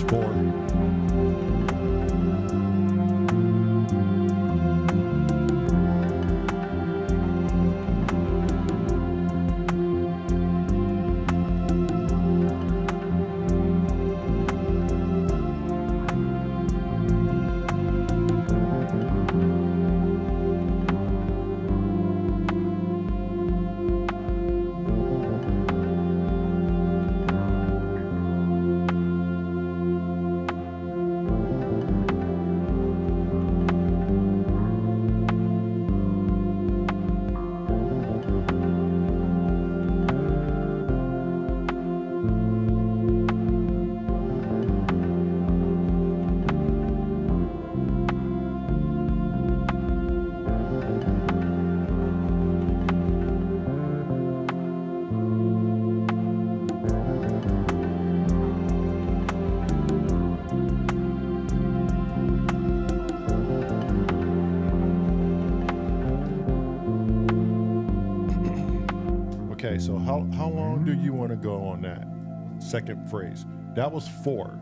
was 4. Okay, so how long do you want to go on that second phrase? That was 4.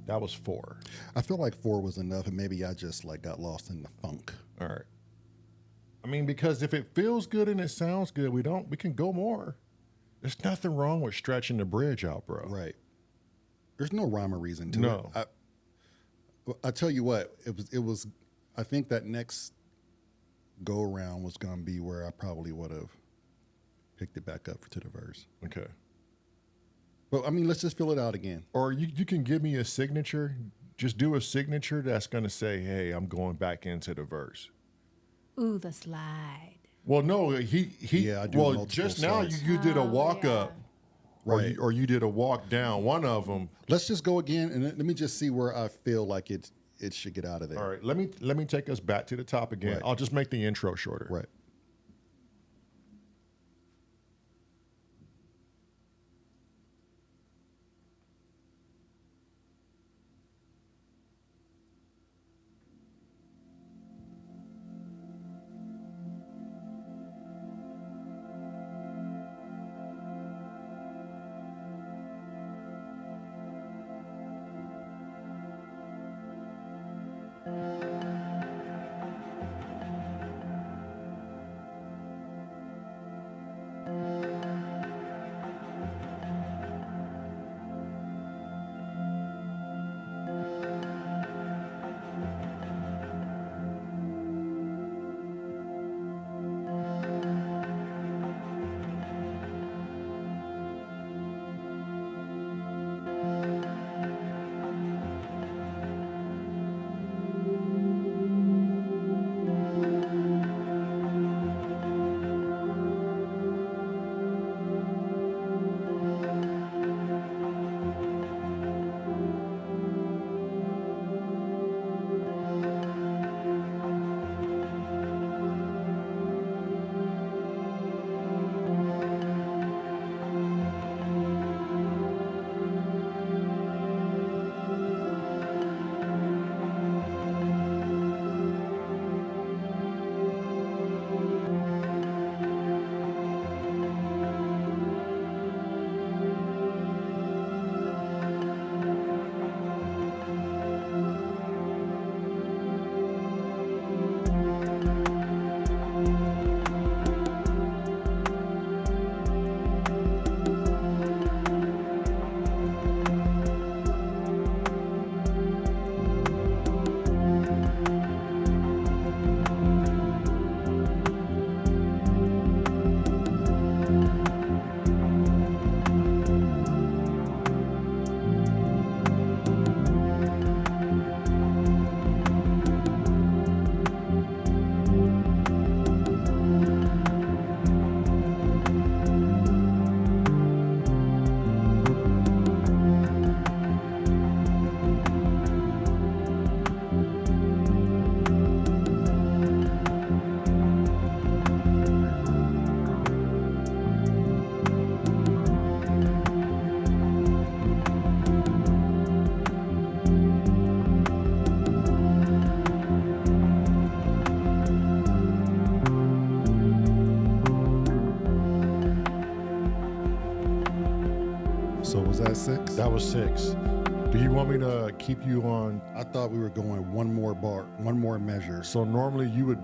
That was 4. I feel like 4 was enough, and maybe I just like got lost in the funk. All right. I mean, because if it feels good and it sounds good, we can go more. There's nothing wrong with stretching the bridge out, bro. Right. There's no rhyme or reason to No. it. I tell you what, it was. I think that next go around was going to be where I probably would have picked it back up to the verse. Okay. But I mean, let's just fill it out again. Or you can give me a signature. Just do a signature that's going to say, hey, I'm going back into the verse. Ooh, the slide. Well, no, he. Yeah, I do well, multiple just now slides. you did a Oh, walk yeah. up, Right. or you did a walk down. One of them. Let's just go again, and let me just see where I feel like it should get out of there. All right, let me take us back to the top again. Right. I'll just make the intro shorter. Right. So was that 6? That was 6. Do you want me to keep you on? I thought we were going one more bar, one more measure. So normally you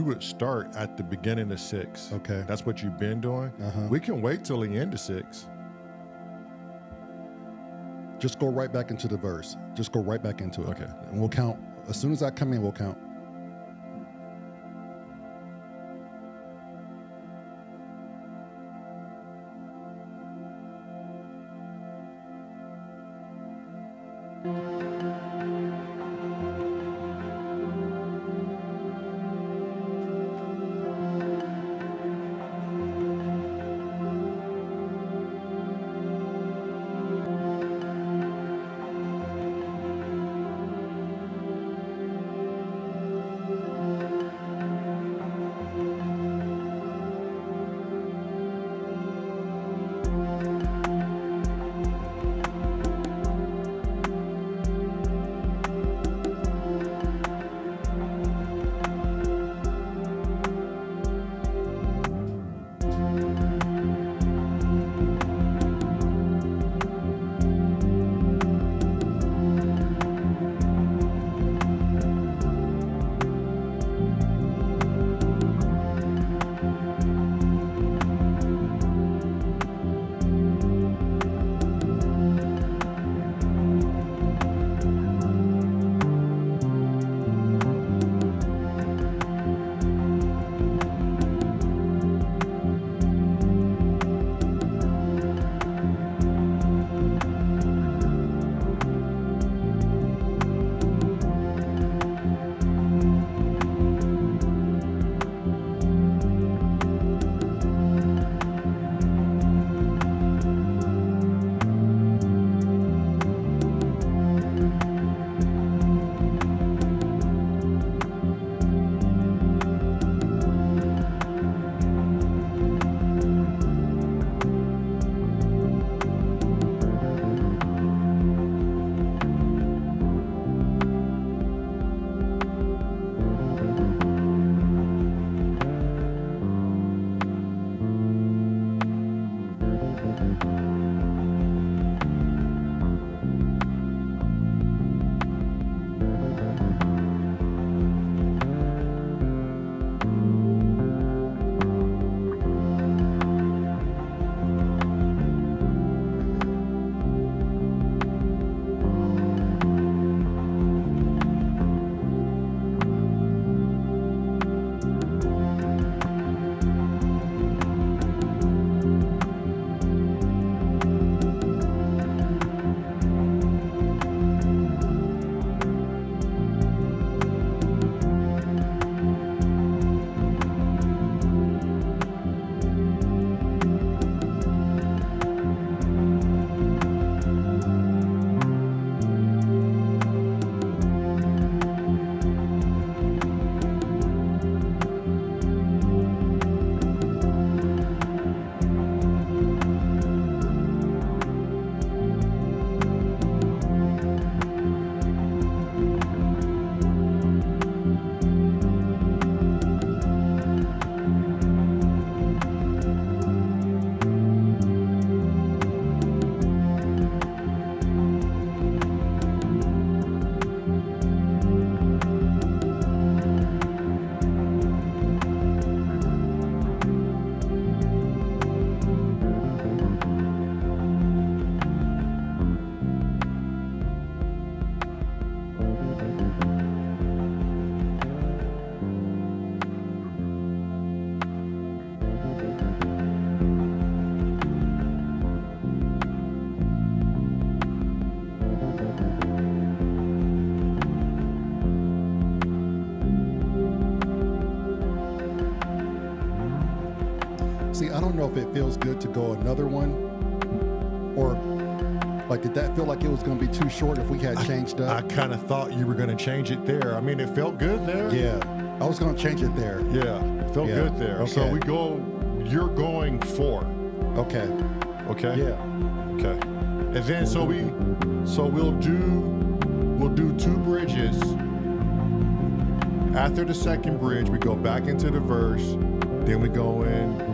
would start at the beginning of 6. Okay. That's what you've been doing. We can wait till the end of 6. Just go right back into the verse. Just go right back into it. Okay. And we'll count. As soon as I come in, we'll count. See, I don't know if it feels good to go another one, or like, did that feel like it was going to be too short if we had changed up? I kind of thought you were going to change it there. I mean, it felt good there. Yeah, I was going to change it there. Yeah, it felt good there. Okay. So you're going 4. Okay. Okay? Yeah. Okay. And then we'll do 2 bridges. After the second bridge, we go back into the verse, then we go in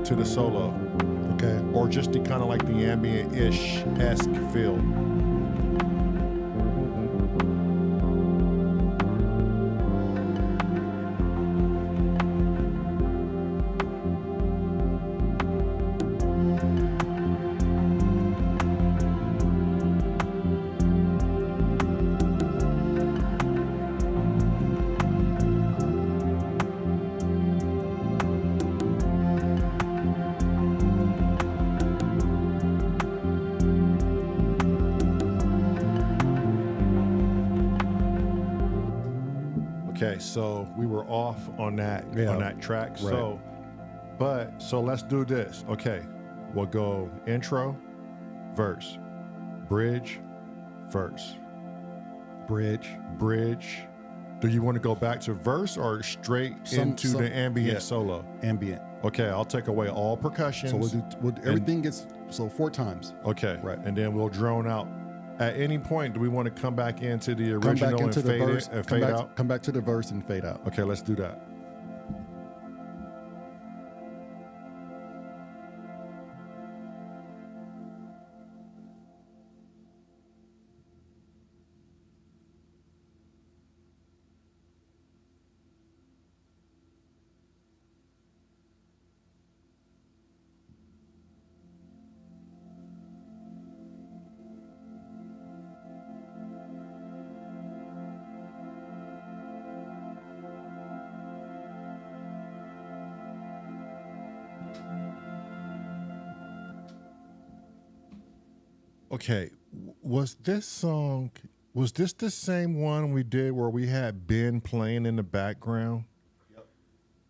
to the solo. Okay. or just the kind of like the ambient-ish-esque feel. Okay, so we were off on that track. Right. So let's do this. Okay, we'll go intro, verse, bridge, verse, Bridge. bridge. Do you want to go back to verse or straight into the ambient solo? Ambient. Okay, I'll take away all percussions. So everything gets 4 times. Okay, Right. and then we'll drone out. At any point, do we want to come back into the Come original back into and the fade verse. in and Come fade back, out? come back to the verse and fade out. Okay, let's do that. Okay, was this the same one we did where we had Ben playing in the background? Yep.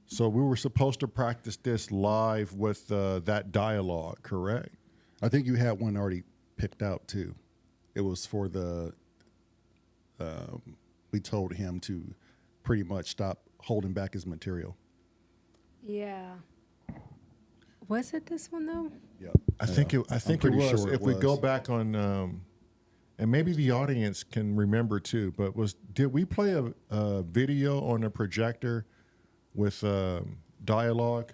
So we were supposed to practice this live with that dialogue, correct? I think you had one already picked out too. It was for the. We told him to pretty much stop holding back his material. Yeah. Was it this one though? Yeah, I think it pretty was. sure it If we go was. back on, and maybe the audience can remember too, but did we play a video on a projector with dialogue?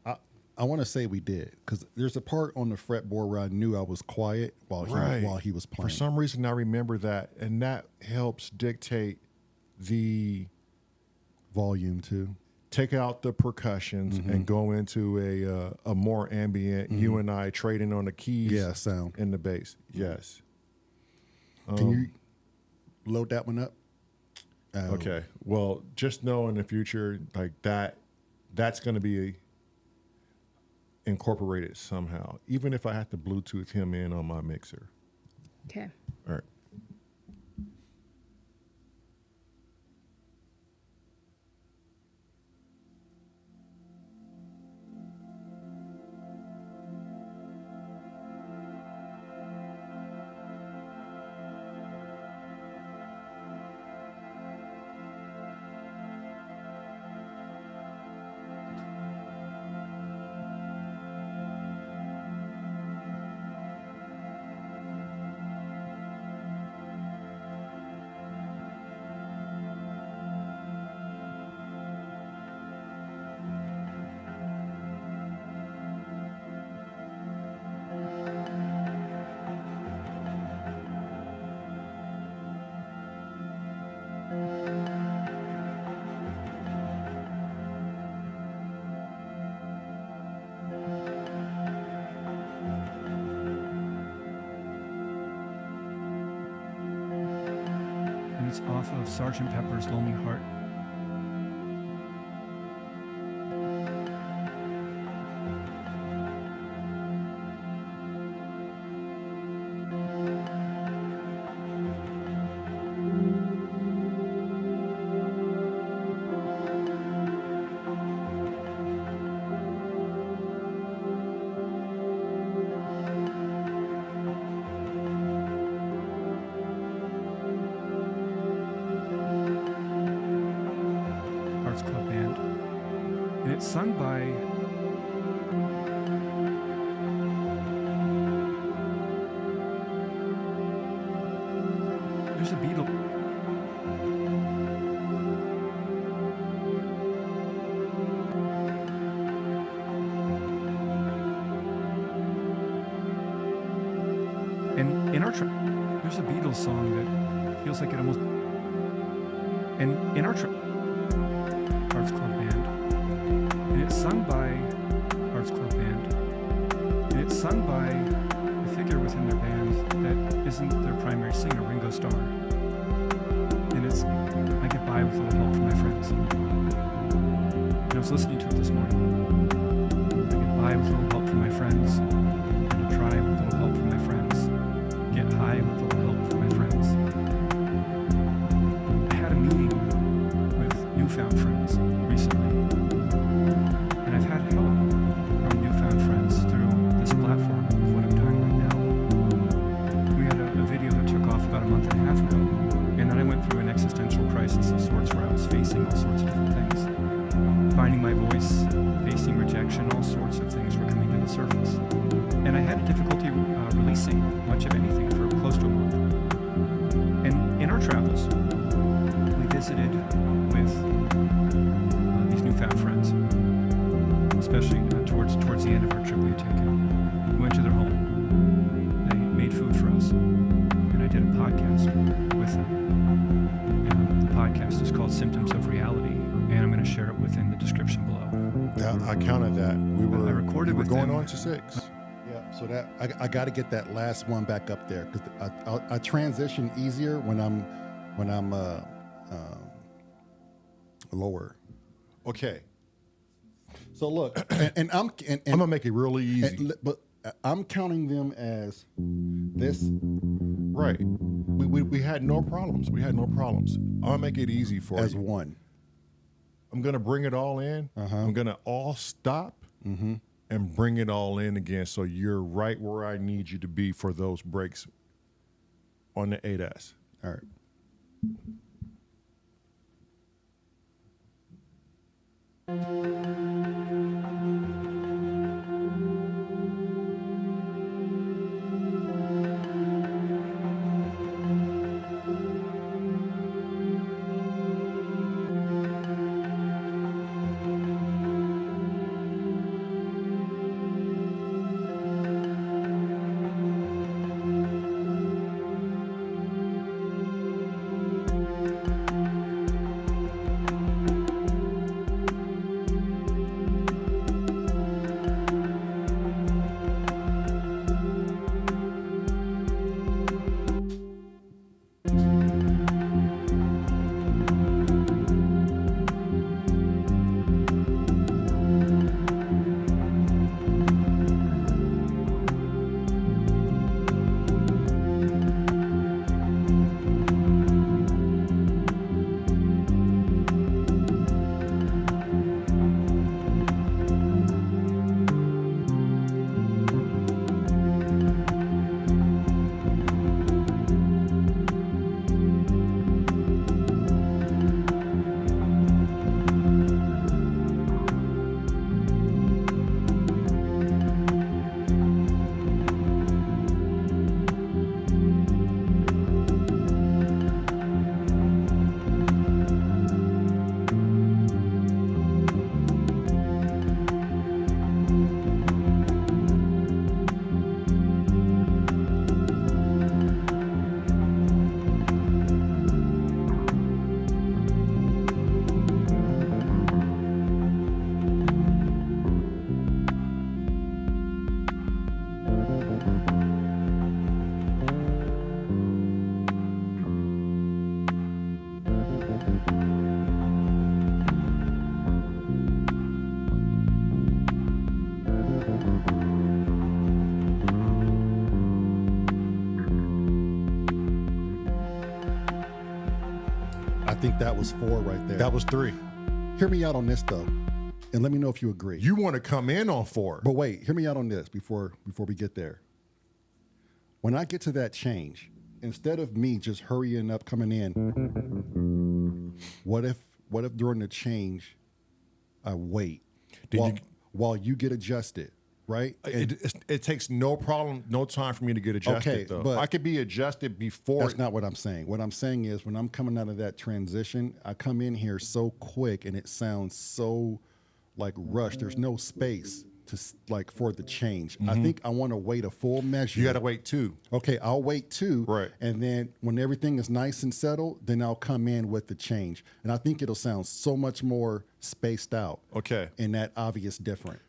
I want to say we did because there's a part on the fretboard where I knew I was quiet while he was playing. For some reason, I remember that, and that helps dictate the volume too. take out the percussions and go into a more ambient. You and I trading on the keys, Sound. and the bass. Yes. Can you load that one up? Okay. Well, just know in the future, like that's going to be incorporated somehow, even if I have to Bluetooth him in on my mixer. Okay. All right. And it's off of Sgt. Pepper's Lonely Heart. Arts Club Band. And it's sung by there's a Beatle. And in our there's a Beatles song that feels like it almost. And in our Arts Club Band, and it's sung by Arts Club Band, and it's sung by a figure within their band that isn't their primary singer, Ringo Starr. And it's I get by with a little help from my friends. And I was listening to it this morning. I get by with a little help from my friends. And I try with a little help from my friends. Get high with a little help from my friends. I had a meeting with newfound friends recently. And I've had help from newfound friends through this platform of what I'm doing right now. We had a video that took off about a month and a half ago. And then I went through an existential crisis of sorts where I was facing all sorts of different things. Finding my voice, facing rejection, all sorts of things were coming to the surface. And I had a difficulty releasing much of anything for close to a month. And in our travels, we visited with these newfound friends, especially towards the end of our trip we had taken. We went to their home. They made food for us. And I did a podcast with them. And the podcast is called Symptoms of Reality, and I'm going to share it within the description below. I counted that. I recorded we were with going them. on to 6. Yeah, so that I got to get that last one back up there because I transition easier when I'm lower. Okay. So look, and I'm gonna make it really easy. but I'm counting them as this. Right. We had no problems. We had no problems. I'm gonna make it easy for As you. one. I'm gonna bring it all in. I'm gonna all stop and bring it all in again. So you're right where I need you to be for those breaks on the 8S. All right. I think that was 4 right there. That was 3. Hear me out on this though, and let me know if you agree. You want to come in on 4. But wait, hear me out on this before we get there. When I get to that change, instead of me just hurrying up, coming in, what if during the change, I wait while you get adjusted, right? It takes no time for me to get adjusted, Okay, though. but I could be adjusted before. That's not what I'm saying. What I'm saying is when I'm coming out of that transition, I come in here so quick and it sounds so like rushed. There's no space like for the change. I think I want to wait a full measure. You got to wait 2. Okay, I'll wait 2. Right. And then when everything is nice and settled, then I'll come in with the change. And I think it'll sound so much more spaced out. Okay. And that obvious difference.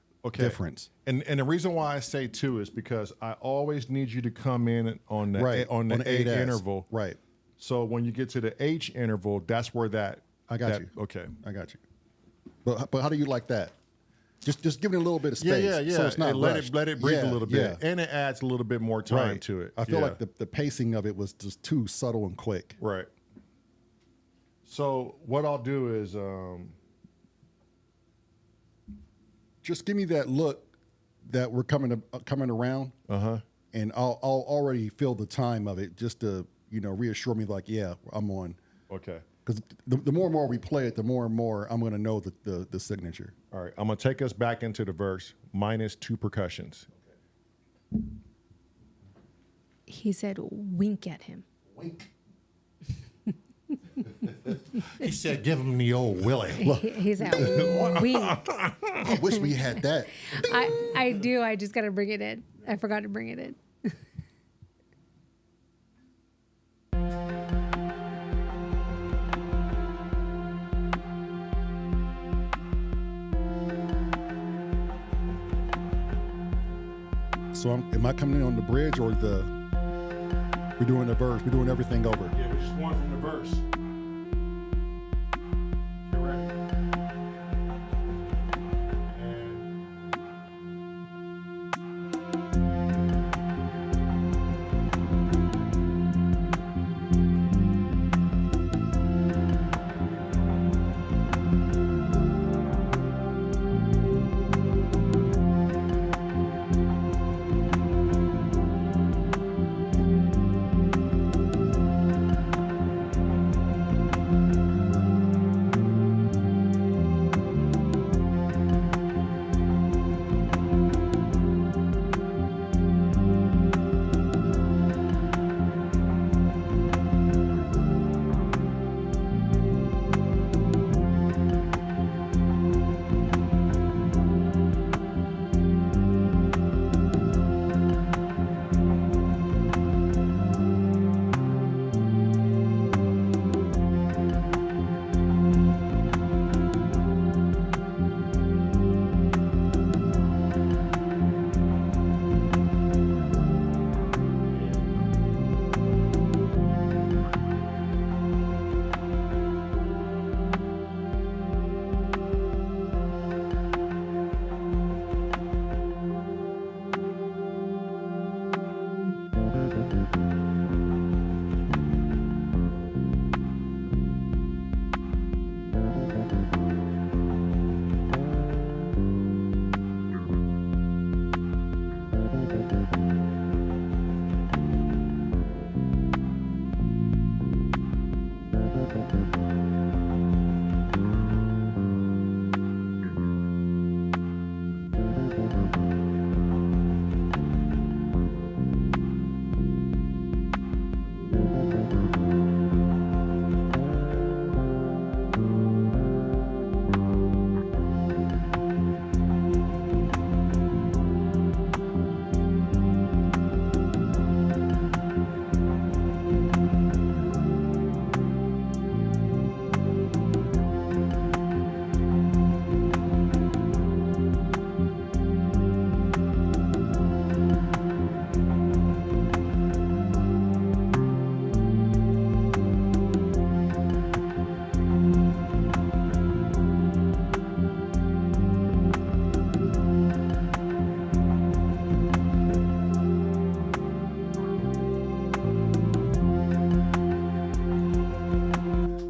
And the reason why I say 2 is because I always need you to come in on the Right. on the On A 8S. interval. Right. So when you get to the H interval, that's where that. I got you. Okay. I got you. But how do you like that? Just give it a little bit of Yeah, space. So it's not And let rushed. it breathe Yeah, a little bit, yeah. and it adds a little bit more time Right. to it. I feel Yeah. like the pacing of it was just too subtle and quick. Right. So what I'll do is Just give me that look that we're coming around, and I'll already feel the time of it just to reassure me like, yeah, I'm on. okay. Because the more and more we play it, the more and more I'm going to know the signature. All right. I'm gonna take us back into the verse minus 2 percussions. He said, wink at him. Wink. He said, "Give him the old Willie." He said, wink. I wish we had that. I do. I just got to bring it in. I forgot to bring it in. So am I coming in on the bridge or we're doing the verse? We're doing everything over. Yeah, we're just going from the verse. Correct.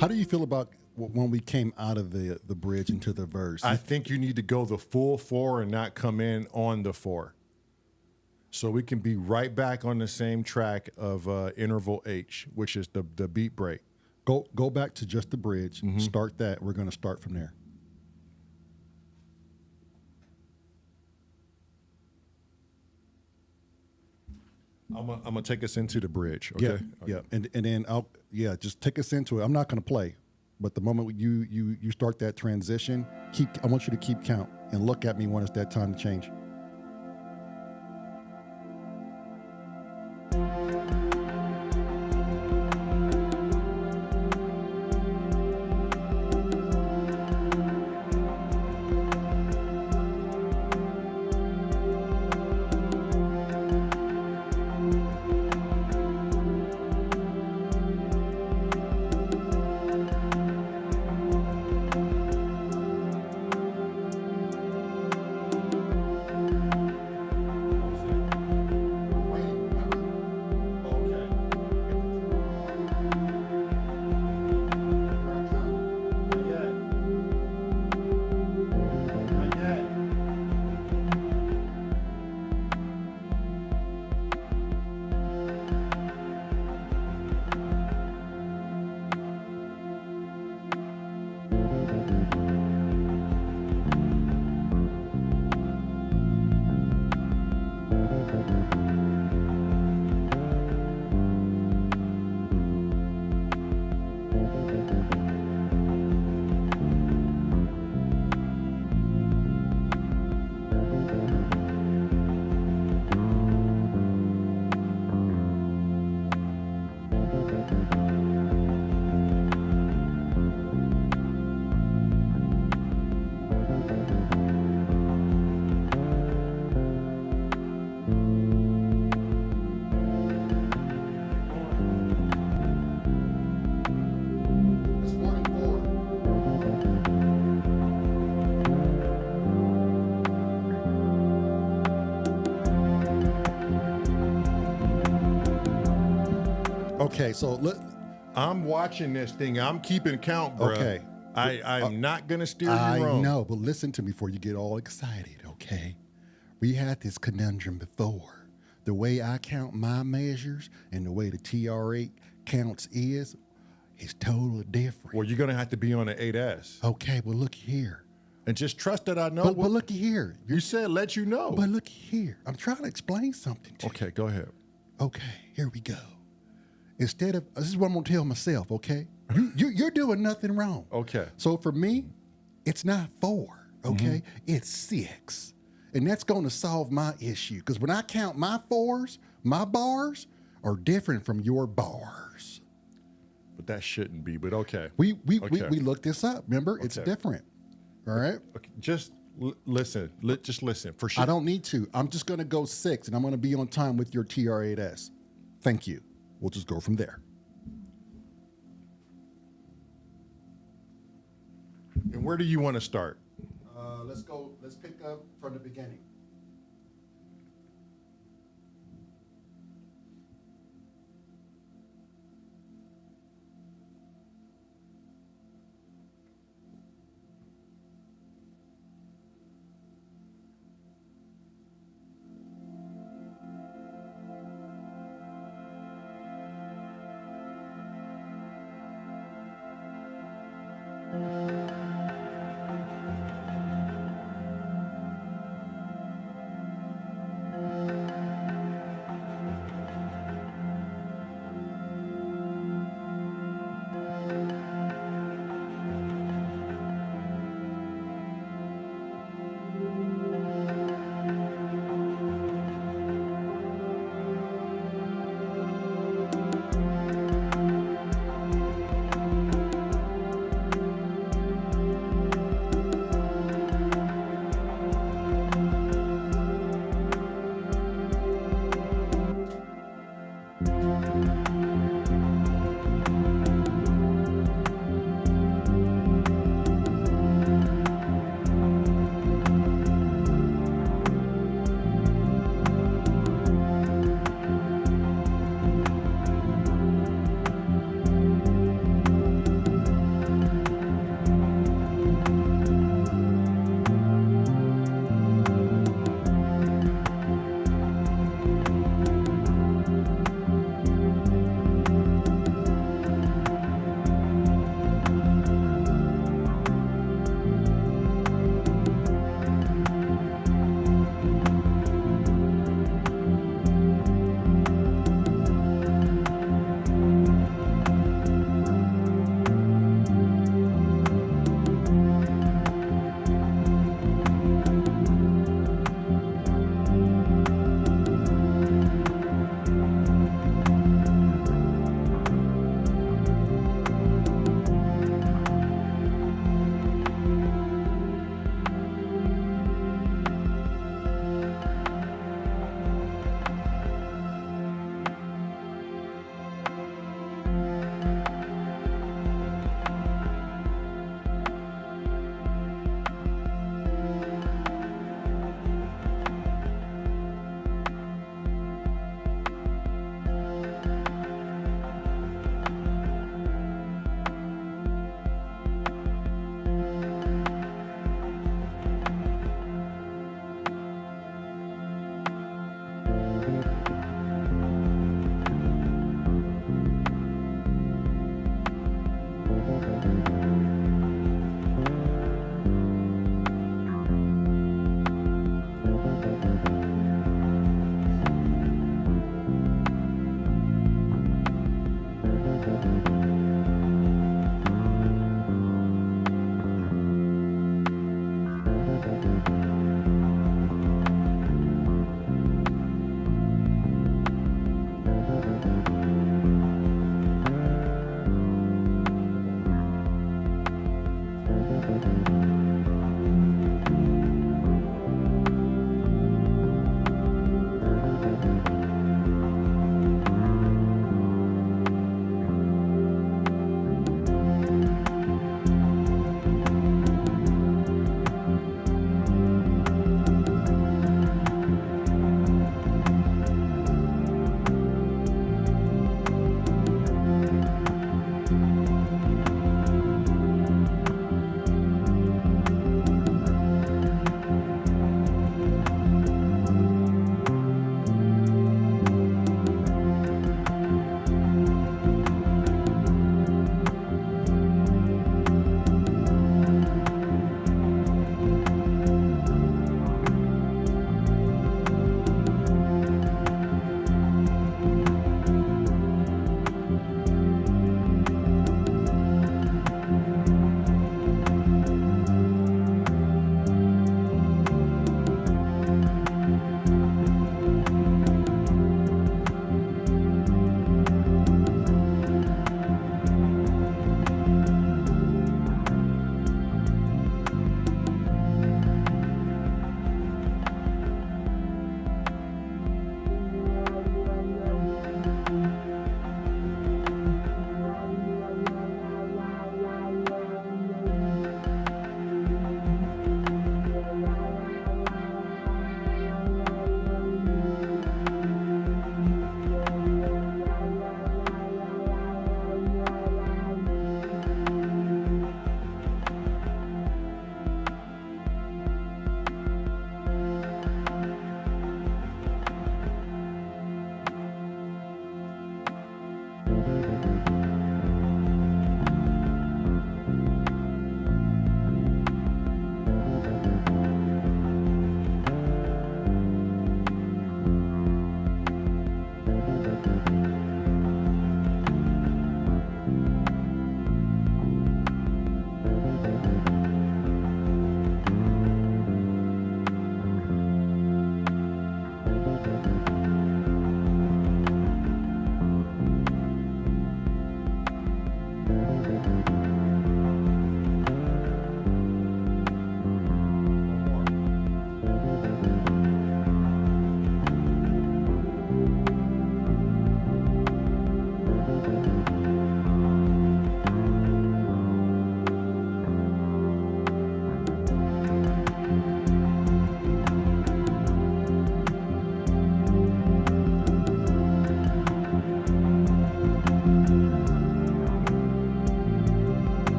How do you feel about when we came out of the bridge into the verse? I think you need to go the full 4 and not come in on the 4. So we can be right back on the same track of interval H, which is the beat break. Go back to just the bridge, start that. We're going to start from there. I'm gonna take us into the bridge. Okay. Yeah. And then just take us into it. I'm not going to play, but the moment you start that transition, I want you to keep count and look at me when it's that time to change. Okay, so look. I'm watching this thing. I'm keeping count, bro. Okay. I'm not going to steer you I wrong. know, but listen to me before you get all excited, okay? We had this conundrum before. The way I count my measures and the way the TR8 counts is totally different. Well, you're going to have to be on the 8S. Okay, well, look here. And just trust that I know. But look here. You said let you know. But look here. I'm trying to explain something to you. Okay, go ahead. Okay, here we go. Instead of, this is what I'm going to tell myself, okay? You're doing nothing wrong. Okay. So for me, it's not 4, okay? It's 6. And that's going to solve my issue. Because when I count my 4s, my bars are different from your bars. But that shouldn't be, but okay. We Okay. looked this up. Remember, it's Okay. different. All right? Okay, just listen. Just listen. For sure. I don't need to. I'm just going to go 6, and I'm going to be on time with your TR8S. Thank you. We'll just go from there. And where do you want to start? Let's pick up from the beginning.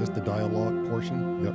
this the dialogue portion? Yep.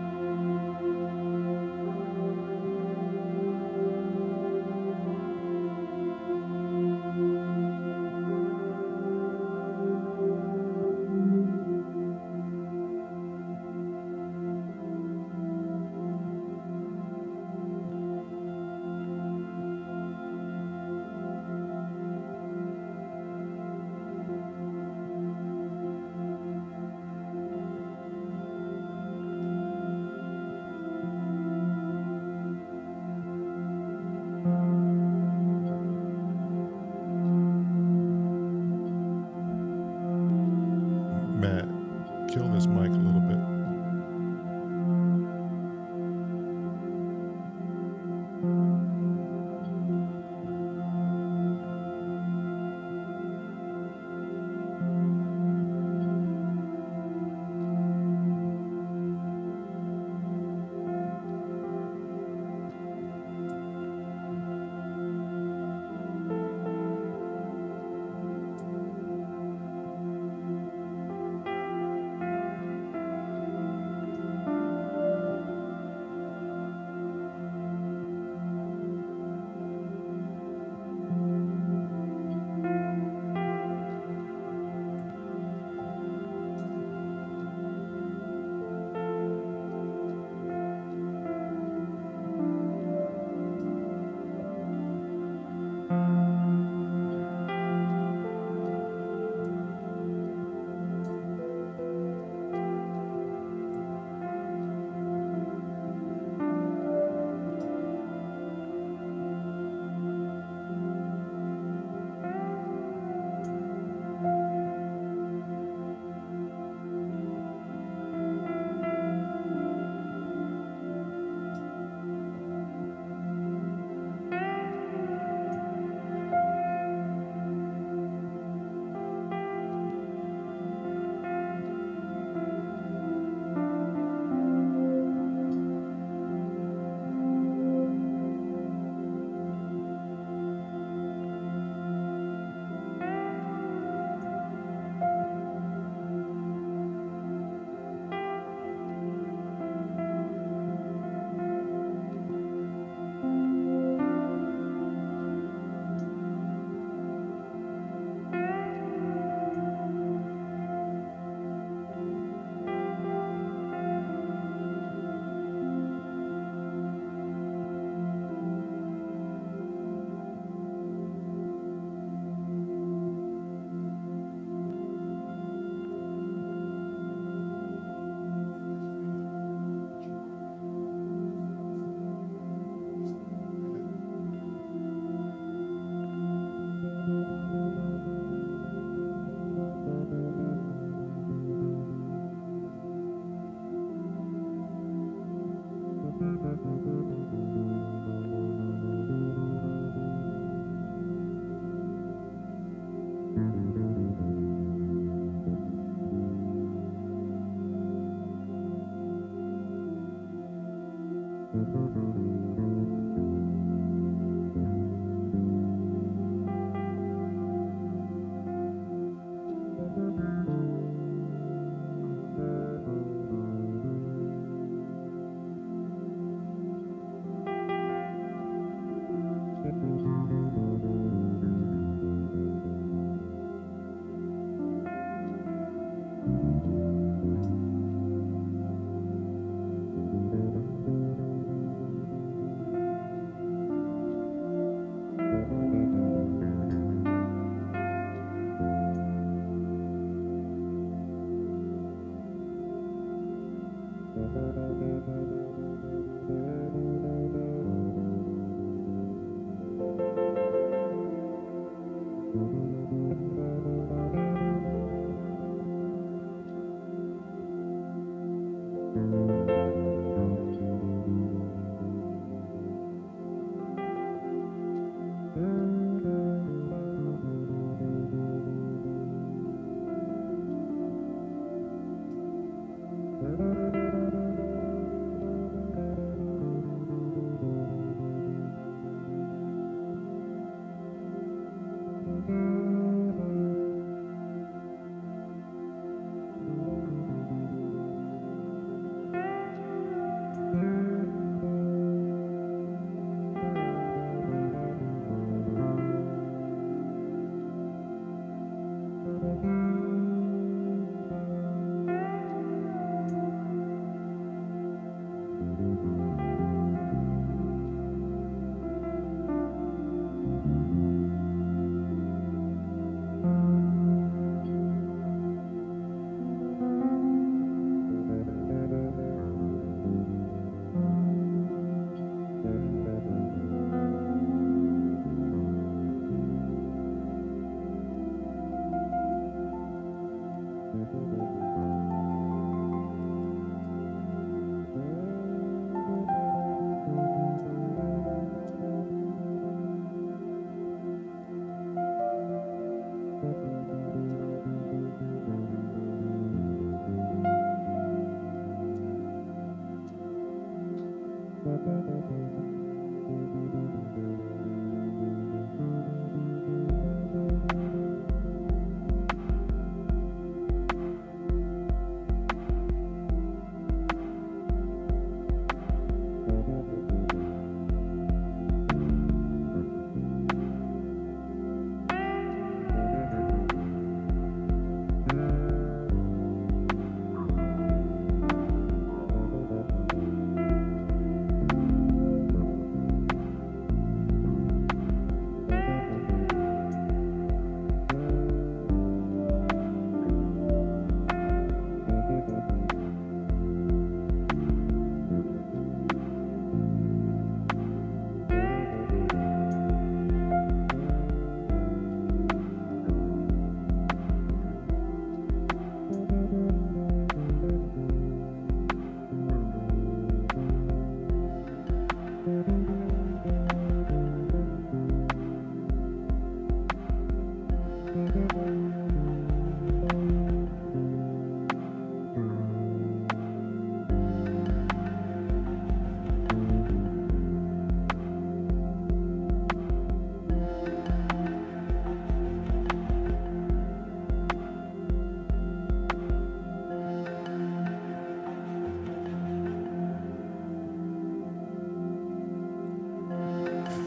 Matt, kill this mic a little bit.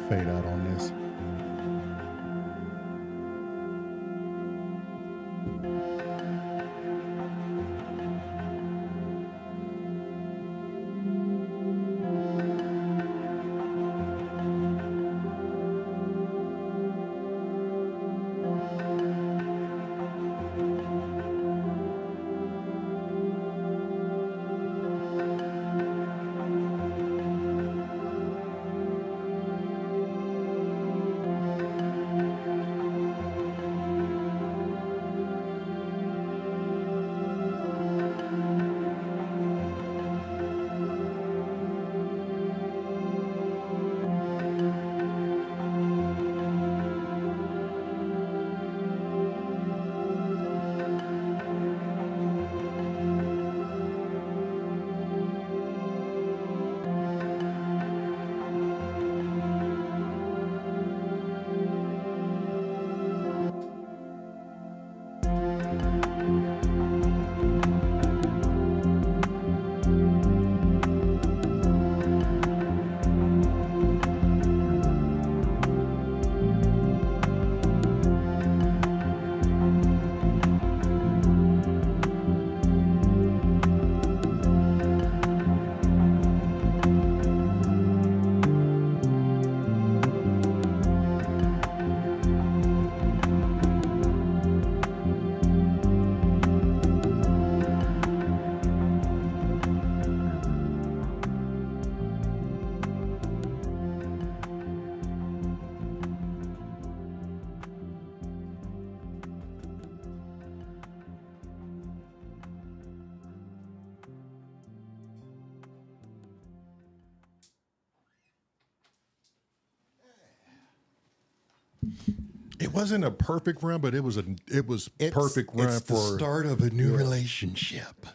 Fade out on this. It wasn't a perfect run, but it was perfect run It's the for start of a new relationship.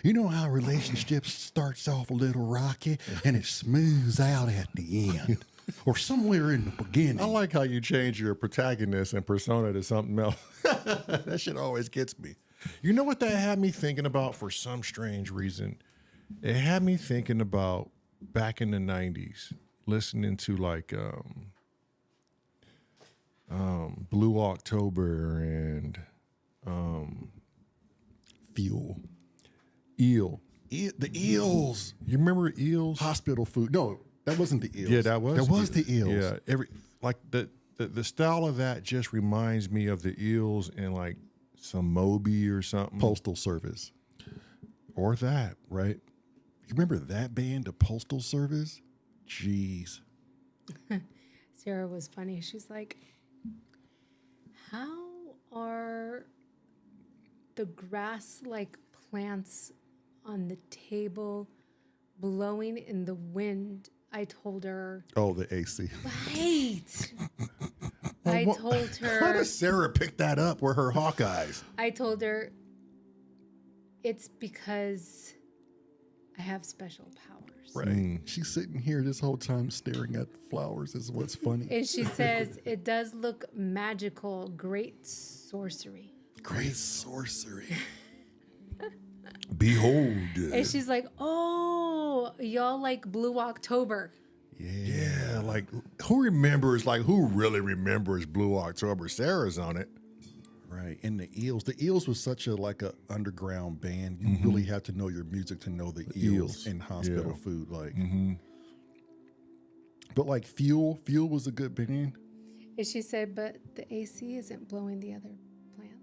You know how relationships starts off a little rocky and it smooths out at the end, or somewhere in the beginning. I like how you change your protagonist and persona to something else. That shit always gets me. You know what that had me thinking about for some strange reason? It had me thinking about back in the 90s, listening to like Blue October and Fuel. Eel. The Eels. You remember Eels? Hospital food. No, that wasn't the Eels. Yeah, that was. That was the Eels. Yeah, like the style of that just reminds me of the Eels and like some Moby or something. Postal Service. Or that. Right? You remember that band, the Postal Service? Jeez. Sarah was funny. She's like, how are the grass-like plants on the table blowing in the wind? I told her, Oh, the AC. wait. I told How her, does Sarah pick that up? Were her hawk eyes? I told her, it's because I have special powers. Right. She's sitting here this whole time staring at the flowers is what's funny. And she says, it does look magical, great sorcery. Great sorcery. Behold. And she's like, oh, y'all like Blue October. Yeah, like who really remembers Blue October? Sarah's on it. Right. And the Eels. The Eels was such a underground band. You really have to know your music to know the Eels and Hospital Food. Like but like Fuel was a good band. And she said, but the AC isn't blowing the other plants.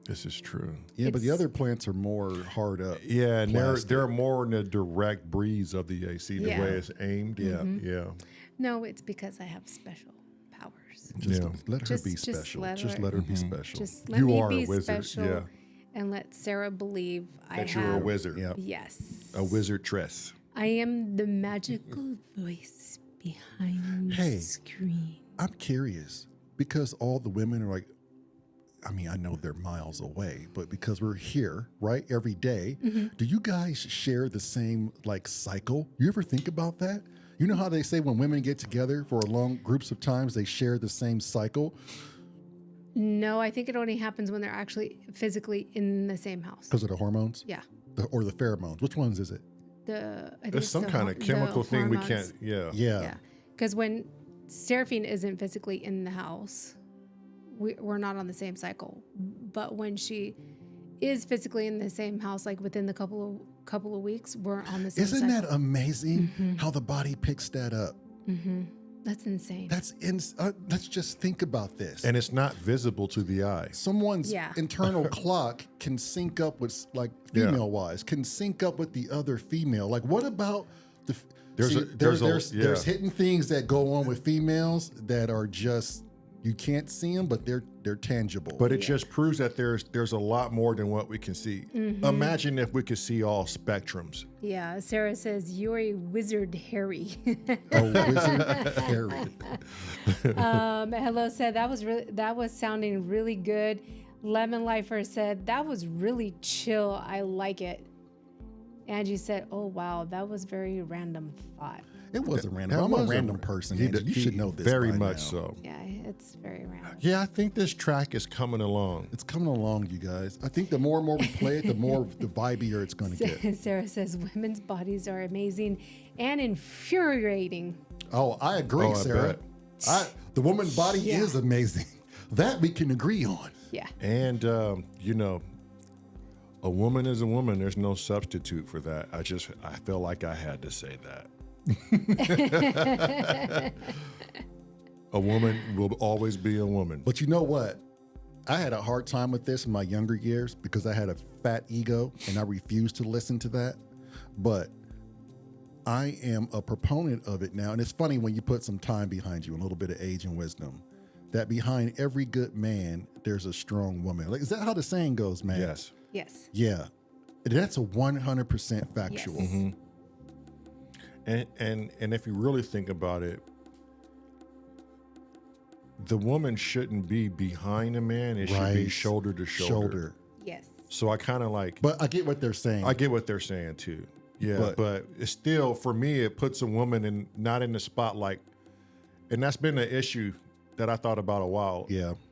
This is true. Yeah, but the other plants are more hard up. Yeah, and they're more in the direct breeze of the AC, the way it's aimed. Yeah. No, it's because I have special powers. Just let her be special. Just let her be special. Just let You me are a be wizard, special yeah. and let Sarah believe That you're a wizard. Yeah. Yes. A wizardress. I am the magical voice behind the screen. I'm curious because all the women are like, I mean, I know they're miles away, but because we're here, right, every day, do you guys share the same cycle? You ever think about that? You know how they say when women get together for long groups of times, they share the same cycle? No, I think it only happens when they're actually physically in the same house. Because of the hormones? Yeah. Or the pheromones? Which ones is it? I think There's it's some the kind of the chemical thing we hormones. can't. Yeah. Yeah. Because when Seraphine isn't physically in the house, we're not on the same cycle. But when she is physically in the same house, like within the couple of weeks, we're on the same cycle. Isn't that amazing how the body picks that up? That's insane. Let's just think about this. And it's not visible to the eye. Someone's internal clock can sync up with female wise, can sync up with the other female. Like what about there's hidden things that go on with females that are just you can't see them, but they're tangible. But it just proves that there's a lot more than what we can see. Imagine if we could see all spectrums. Yeah, Sarah says you're a wizard, Harry. Wizard Harry. Hello said that was sounding really good. Lemon Lifer said that was really chill. I like it. Angie said, "Oh wow, that was very random thought." It wasn't random. I'm a random person. Angie. You should know this. Very by much now. so. Yeah, it's very random. Yeah, I think this track is coming along. It's coming along, you guys. I think the more and more we play it, the more the vibeier it's going to get. Sarah says women's bodies are amazing and infuriating. Oh, I agree, Sarah. The woman body Yeah. is amazing. That we can agree on. Yeah. And a woman is a woman. There's no substitute for that. I feel like I had to say that. A woman will always be a woman. But you know what? I had a hard time with this in my younger years because I had a fat ego and I refused to listen to that. But I am a proponent of it now. And it's funny when you put some time behind you, a little bit of age and wisdom, that behind every good man, there's a strong woman. Like, is that how the saying goes, man? Yes. Yes. Yeah. That's a 100% factual. Yes. Mm-hmm. And if you really think about it, the woman shouldn't be behind a man. It should be shoulder to shoulder. Yes. So I kind of But I get what they're saying. I get what they're saying too. Yeah, but it's still, for me, it puts a woman not in the spotlight. And that's been an issue that I thought about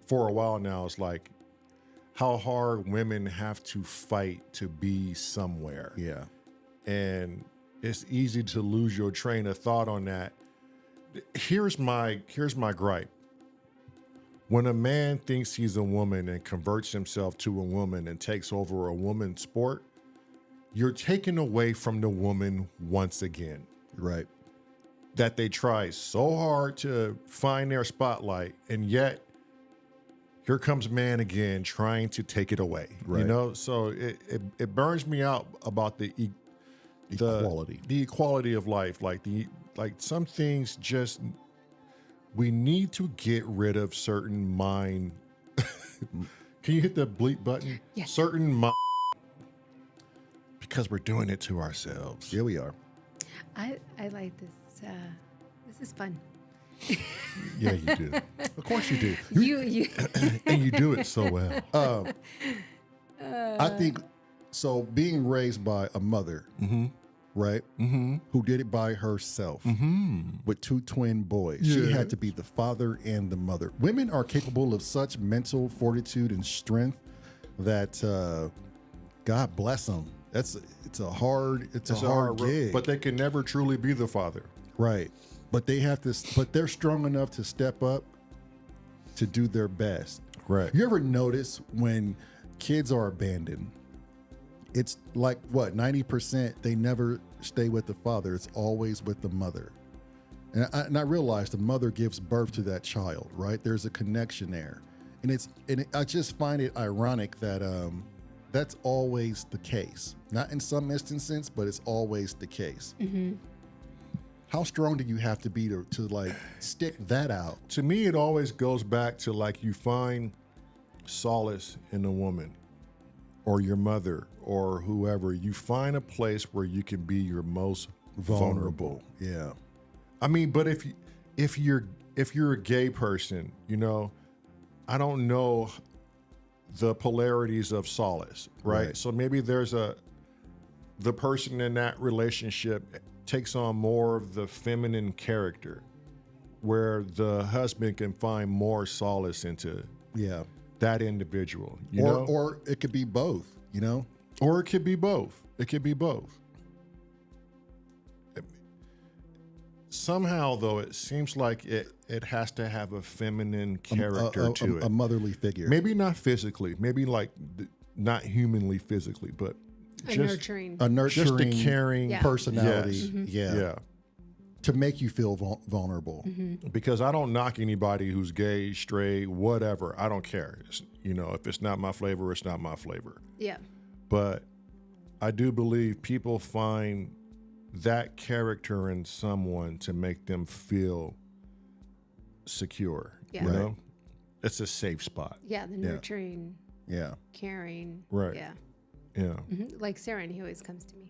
for a while now. It's like how hard women have to fight to be somewhere. Yeah. And it's easy to lose your train of thought on that. Here's my gripe. When a man thinks he's a woman and converts himself to a woman and takes over a woman's sport, you're taken away from the woman once again. Right. That they try so hard to find their spotlight, and yet here comes man again trying to take it away. Right. You know, so it burns me out about the equality of life. Like some things just, we need to get rid of certain mind. Can you hit the bleep button? Yes. Certain mind, because we're doing it to ourselves. Here we are. I like this. This is fun. Yeah, you do. Of course you do. You And you do it so well. I think so. Being raised by a mother, right? Mm-hmm. Who did it by herself with 2 twin boys. Yes. She had to be the father and the mother. Women are capable of such mental fortitude and strength that God bless them. It's a hard gig, but they can never truly be the father. right? But they have to. But they're strong enough to step up to do their best. Right. You ever notice when kids are abandoned? It's like what 90% they never stay with the father. It's always with the mother. And I realized the mother gives birth to that child, right? There's a connection there, I just find it ironic that that's always the case. Not in some instances, but it's always the case. Mm-hmm. How strong do you have to be to like stick that out? To me, it always goes back to like you find solace in a woman or your mother or whoever. You find a place where you can be your most vulnerable. Yeah. I mean, but if you're a gay person, you know, I don't know the polarities of solace, right? So maybe the person in that relationship takes on more of the feminine character where the husband can find more solace into that individual, you know? Or it could be both, you know? Or it could be both. It could be both. Somehow, though, it seems like it has to have a feminine character to it. A motherly figure. Maybe not physically, maybe like not humanly physically, but A nurturing. A nurturing, just a caring personality. Yes. Mm-hmm. Yeah. To make you feel vulnerable. Mm-hmm. Because I don't knock anybody who's gay, straight, whatever. I don't care. You know, if it's not my flavor, it's not my flavor. Yeah. But I do believe people find that character in someone to make them feel secure. Yeah. You Right. know? It's a safe spot. Yeah. The nurturing, Yeah. caring. Right. Yeah. Yeah. Mm-hmm. Like Sarah, and he always comes to me.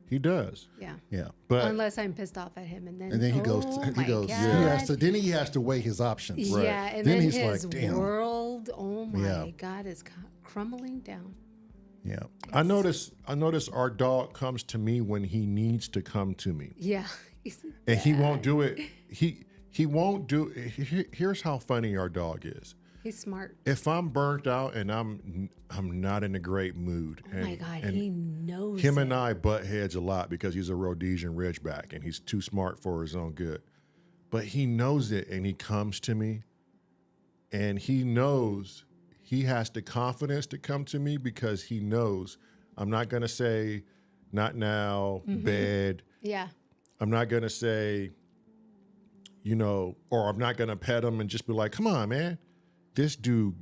He does. Yeah. Yeah. But Unless I'm pissed off at him, and then He oh goes, my he God. has to, then he has to weigh his options. Right. Yeah, and Then then he's his like, damn. world, oh my Yeah. God, is crumbling down. Yeah. I notice our dog comes to me when he needs to come to me. Yeah. And he won't do it. He won't do here's how funny our dog is. He's smart. If I'm burnt out and I'm not in a great mood, Oh my God, and he knows him it. and I butt heads a lot because he's a Rhodesian Ridgeback and he's too smart for his own good. But he knows it and he comes to me and he knows he has the confidence to come to me because he knows I'm not going to say, not now, bed. Yeah. I'm not going to say, you know, or I'm not going to pet him and just be like, come on, man. This dude,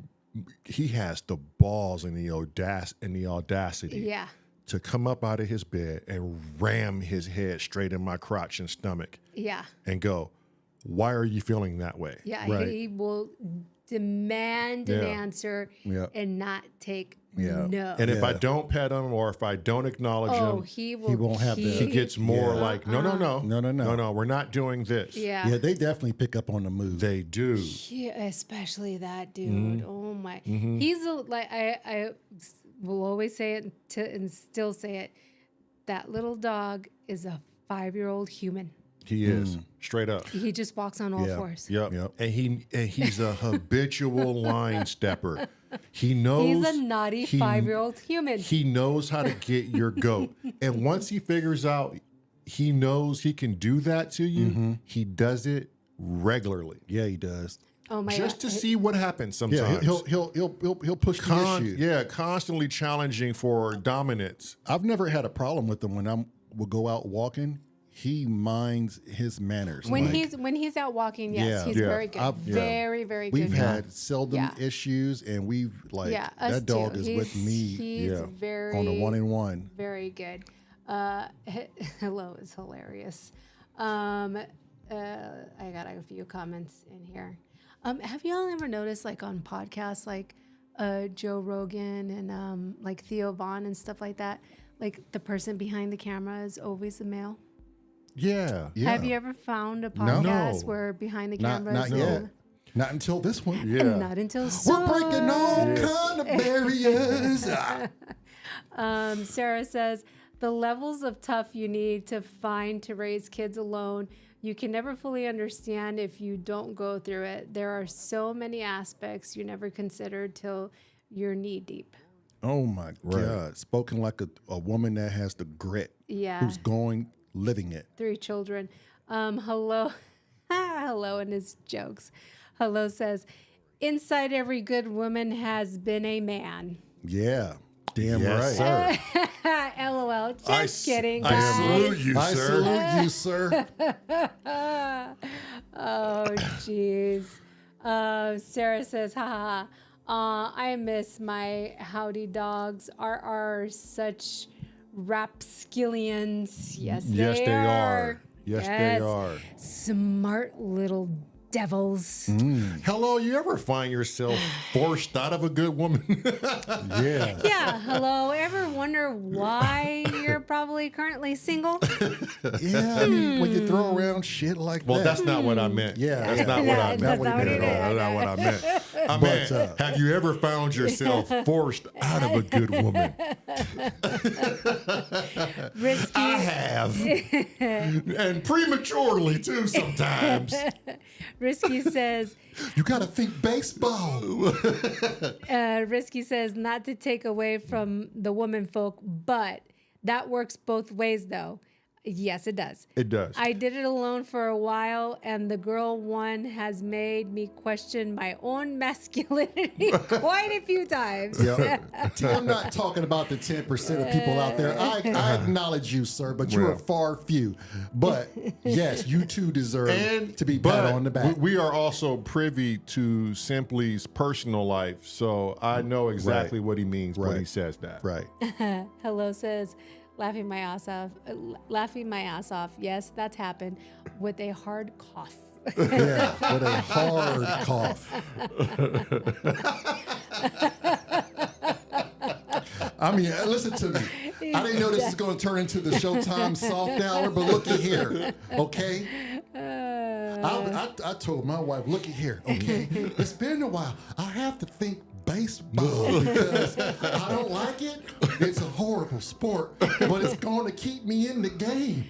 he has the balls and the audacity Yeah. to come up out of his bed and ram his head straight in my crotch and stomach Yeah. and go, why are you feeling that way? Yeah. Right. He will demand an Yeah. answer Yeah. and not take Yeah. no. And if I Yeah. don't pet him or if I don't acknowledge him, he will. won't have the- he gets more Yeah. like, no, No. we're not doing this. Yeah. Yeah, they definitely pick up on the move. They do. Yeah, especially that dude. Mm-hmm. Oh my. He's like I will always say it and still say it. That little dog is a 5-year-old human. He is straight up. He just walks on all Yeah. fours. Yep. And he's a habitual line stepper. He knows He's a naughty 5-year-old human. He knows how to get your goat. And once he figures out he knows he can do that to you, he does it regularly. Yeah, he does. Oh my Just God. to see what happens sometimes. Yeah, he'll push the issue. Constantly challenging for dominance. I've never had a problem with him when we'll go out walking. He minds his manners. When Like, he's out walking, yes, Yeah. he's Yeah. very good. Very, very good. we've had seldom Yeah. issues, and we've us that dog too. is with me He's very on a 1-on-1. Very good. Hello is hilarious. I got a few comments in here. Have y'all ever noticed, like on podcasts, like Joe Rogan and like Theo Vaughn and stuff like that, like the person behind the camera is always a male? Yeah. Have you ever found a podcast No. where behind the Not camera not is a yet. woman? Not until this one. Yeah. Not until We're breaking all Yeah. kind of barriers. Sarah says, the levels of tough you need to find to raise kids alone, you can never fully understand if you don't go through it. There are so many aspects you never considered till you're knee deep. Oh my God. Spoken like a woman that has the grit. Yeah. Who's living it. 3 children. Hello. Hello in his jokes. Hello says, inside every good woman has been a man. Yeah. Damn Yes, right. sir. LOL. Just kidding, I guys. salute you, I sir. salute you, sir. Oh, jeez. Sarah says, haha. I miss my howdy dogs. Are such rapskillions. Yes, they are. Yes, they are. Smart little devils. Hello, you ever find yourself forced out of a good woman? Yeah. Yeah, hello. Ever wonder why you're probably currently single? Yeah. I mean, when you throw around shit like Well, that. that's not what I meant. Yeah. That's not what I That's meant. not what he at all. meant. That's not what I meant. I meant, have you ever found yourself forced out of a good woman? Risky. I have. And prematurely, too, sometimes. Risky says, You got to think baseball. Risky says, not to take away from the woman folk, but that works both ways, though. Yes, it does. It does. I did it alone for a while, and the girl one has made me question my own masculinity quite a few times. I'm not talking about the 10% of people out there. I acknowledge you, sir, but you are far few. But yes, you too deserve to be pat on the back. We are also privy to Simply's personal life, so I know exactly what he means when he says that. Right. Hello says, laughing my ass off. Laughing my ass off. Yes, that's happened with a hard cough. Yeah, with a hard cough. I mean, listen to me. I didn't know this was going to turn into the Showtime soft hour, but looky here, okay? I told my wife, looky here, okay? It's been a while. I have to think baseball because I don't like it. It's a horrible sport, but it's going to keep me in the game.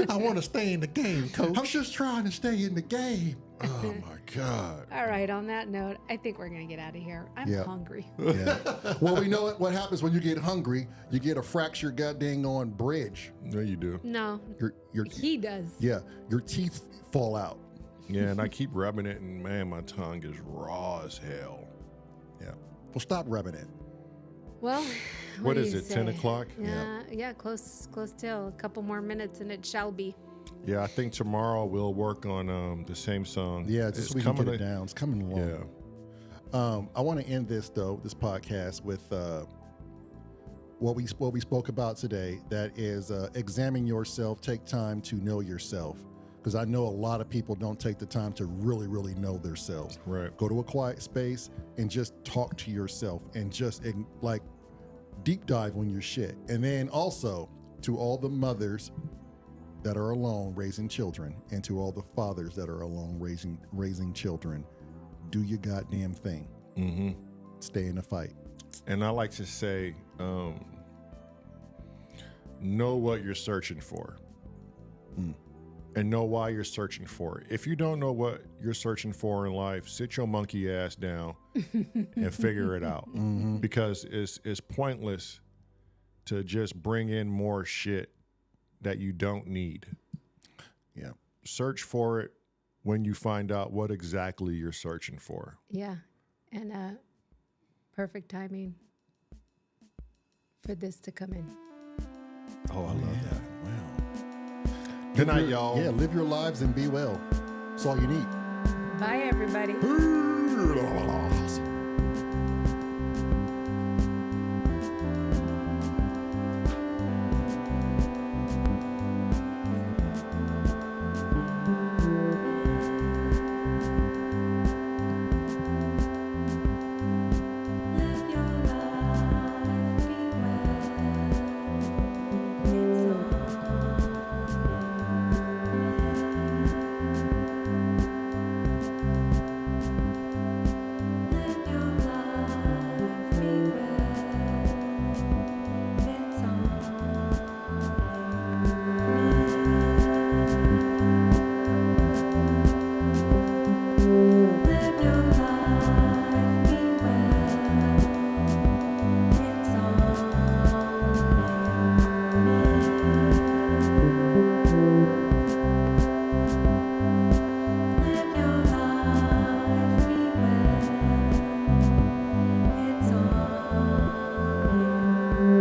I want to stay in the game, coach. I'm just trying to stay in the game. Oh, my God. All right, on that note, I think we're going to get out of here. I'm hungry. Yeah. Well, we know what happens when you get hungry. You get a fractured goddamn on bridge. No, you do. No, Your he does. Yeah, your teeth fall out. Yeah, and I keep rubbing it, and man, my tongue is raw as hell. Yeah. Well, stop rubbing it. Well, What do is you it, 10 say? o'clock? Yeah, close till. A couple more minutes and it shall be. Yeah, I think tomorrow we'll work on the same song. Yeah, just so we can get it down. It's coming along. Yeah. I want to end this podcast with what we spoke about today. That is, examine yourself. Take time to know yourself, because I know a lot of people don't take the time to really, really know themselves. Right. Go to a quiet space and just talk to yourself and just like deep dive on your shit. And then also to all the mothers that are alone raising children, and to all the fathers that are alone raising children, do your goddamn thing. Mm-hmm. Stay in the fight. And I like to say, know what you're searching for. And know why you're searching for it. If you don't know what you're searching for in life, sit your monkey ass down and figure it out. Because it's pointless to just bring in more shit that you don't need. Yeah. Search for it when you find out what exactly you're searching for. Yeah, and perfect timing for this to come in. Oh, I love that. Wow. Good night, y'all. Yeah, live your lives and be well. That's all you need. Bye, everybody. Awesome.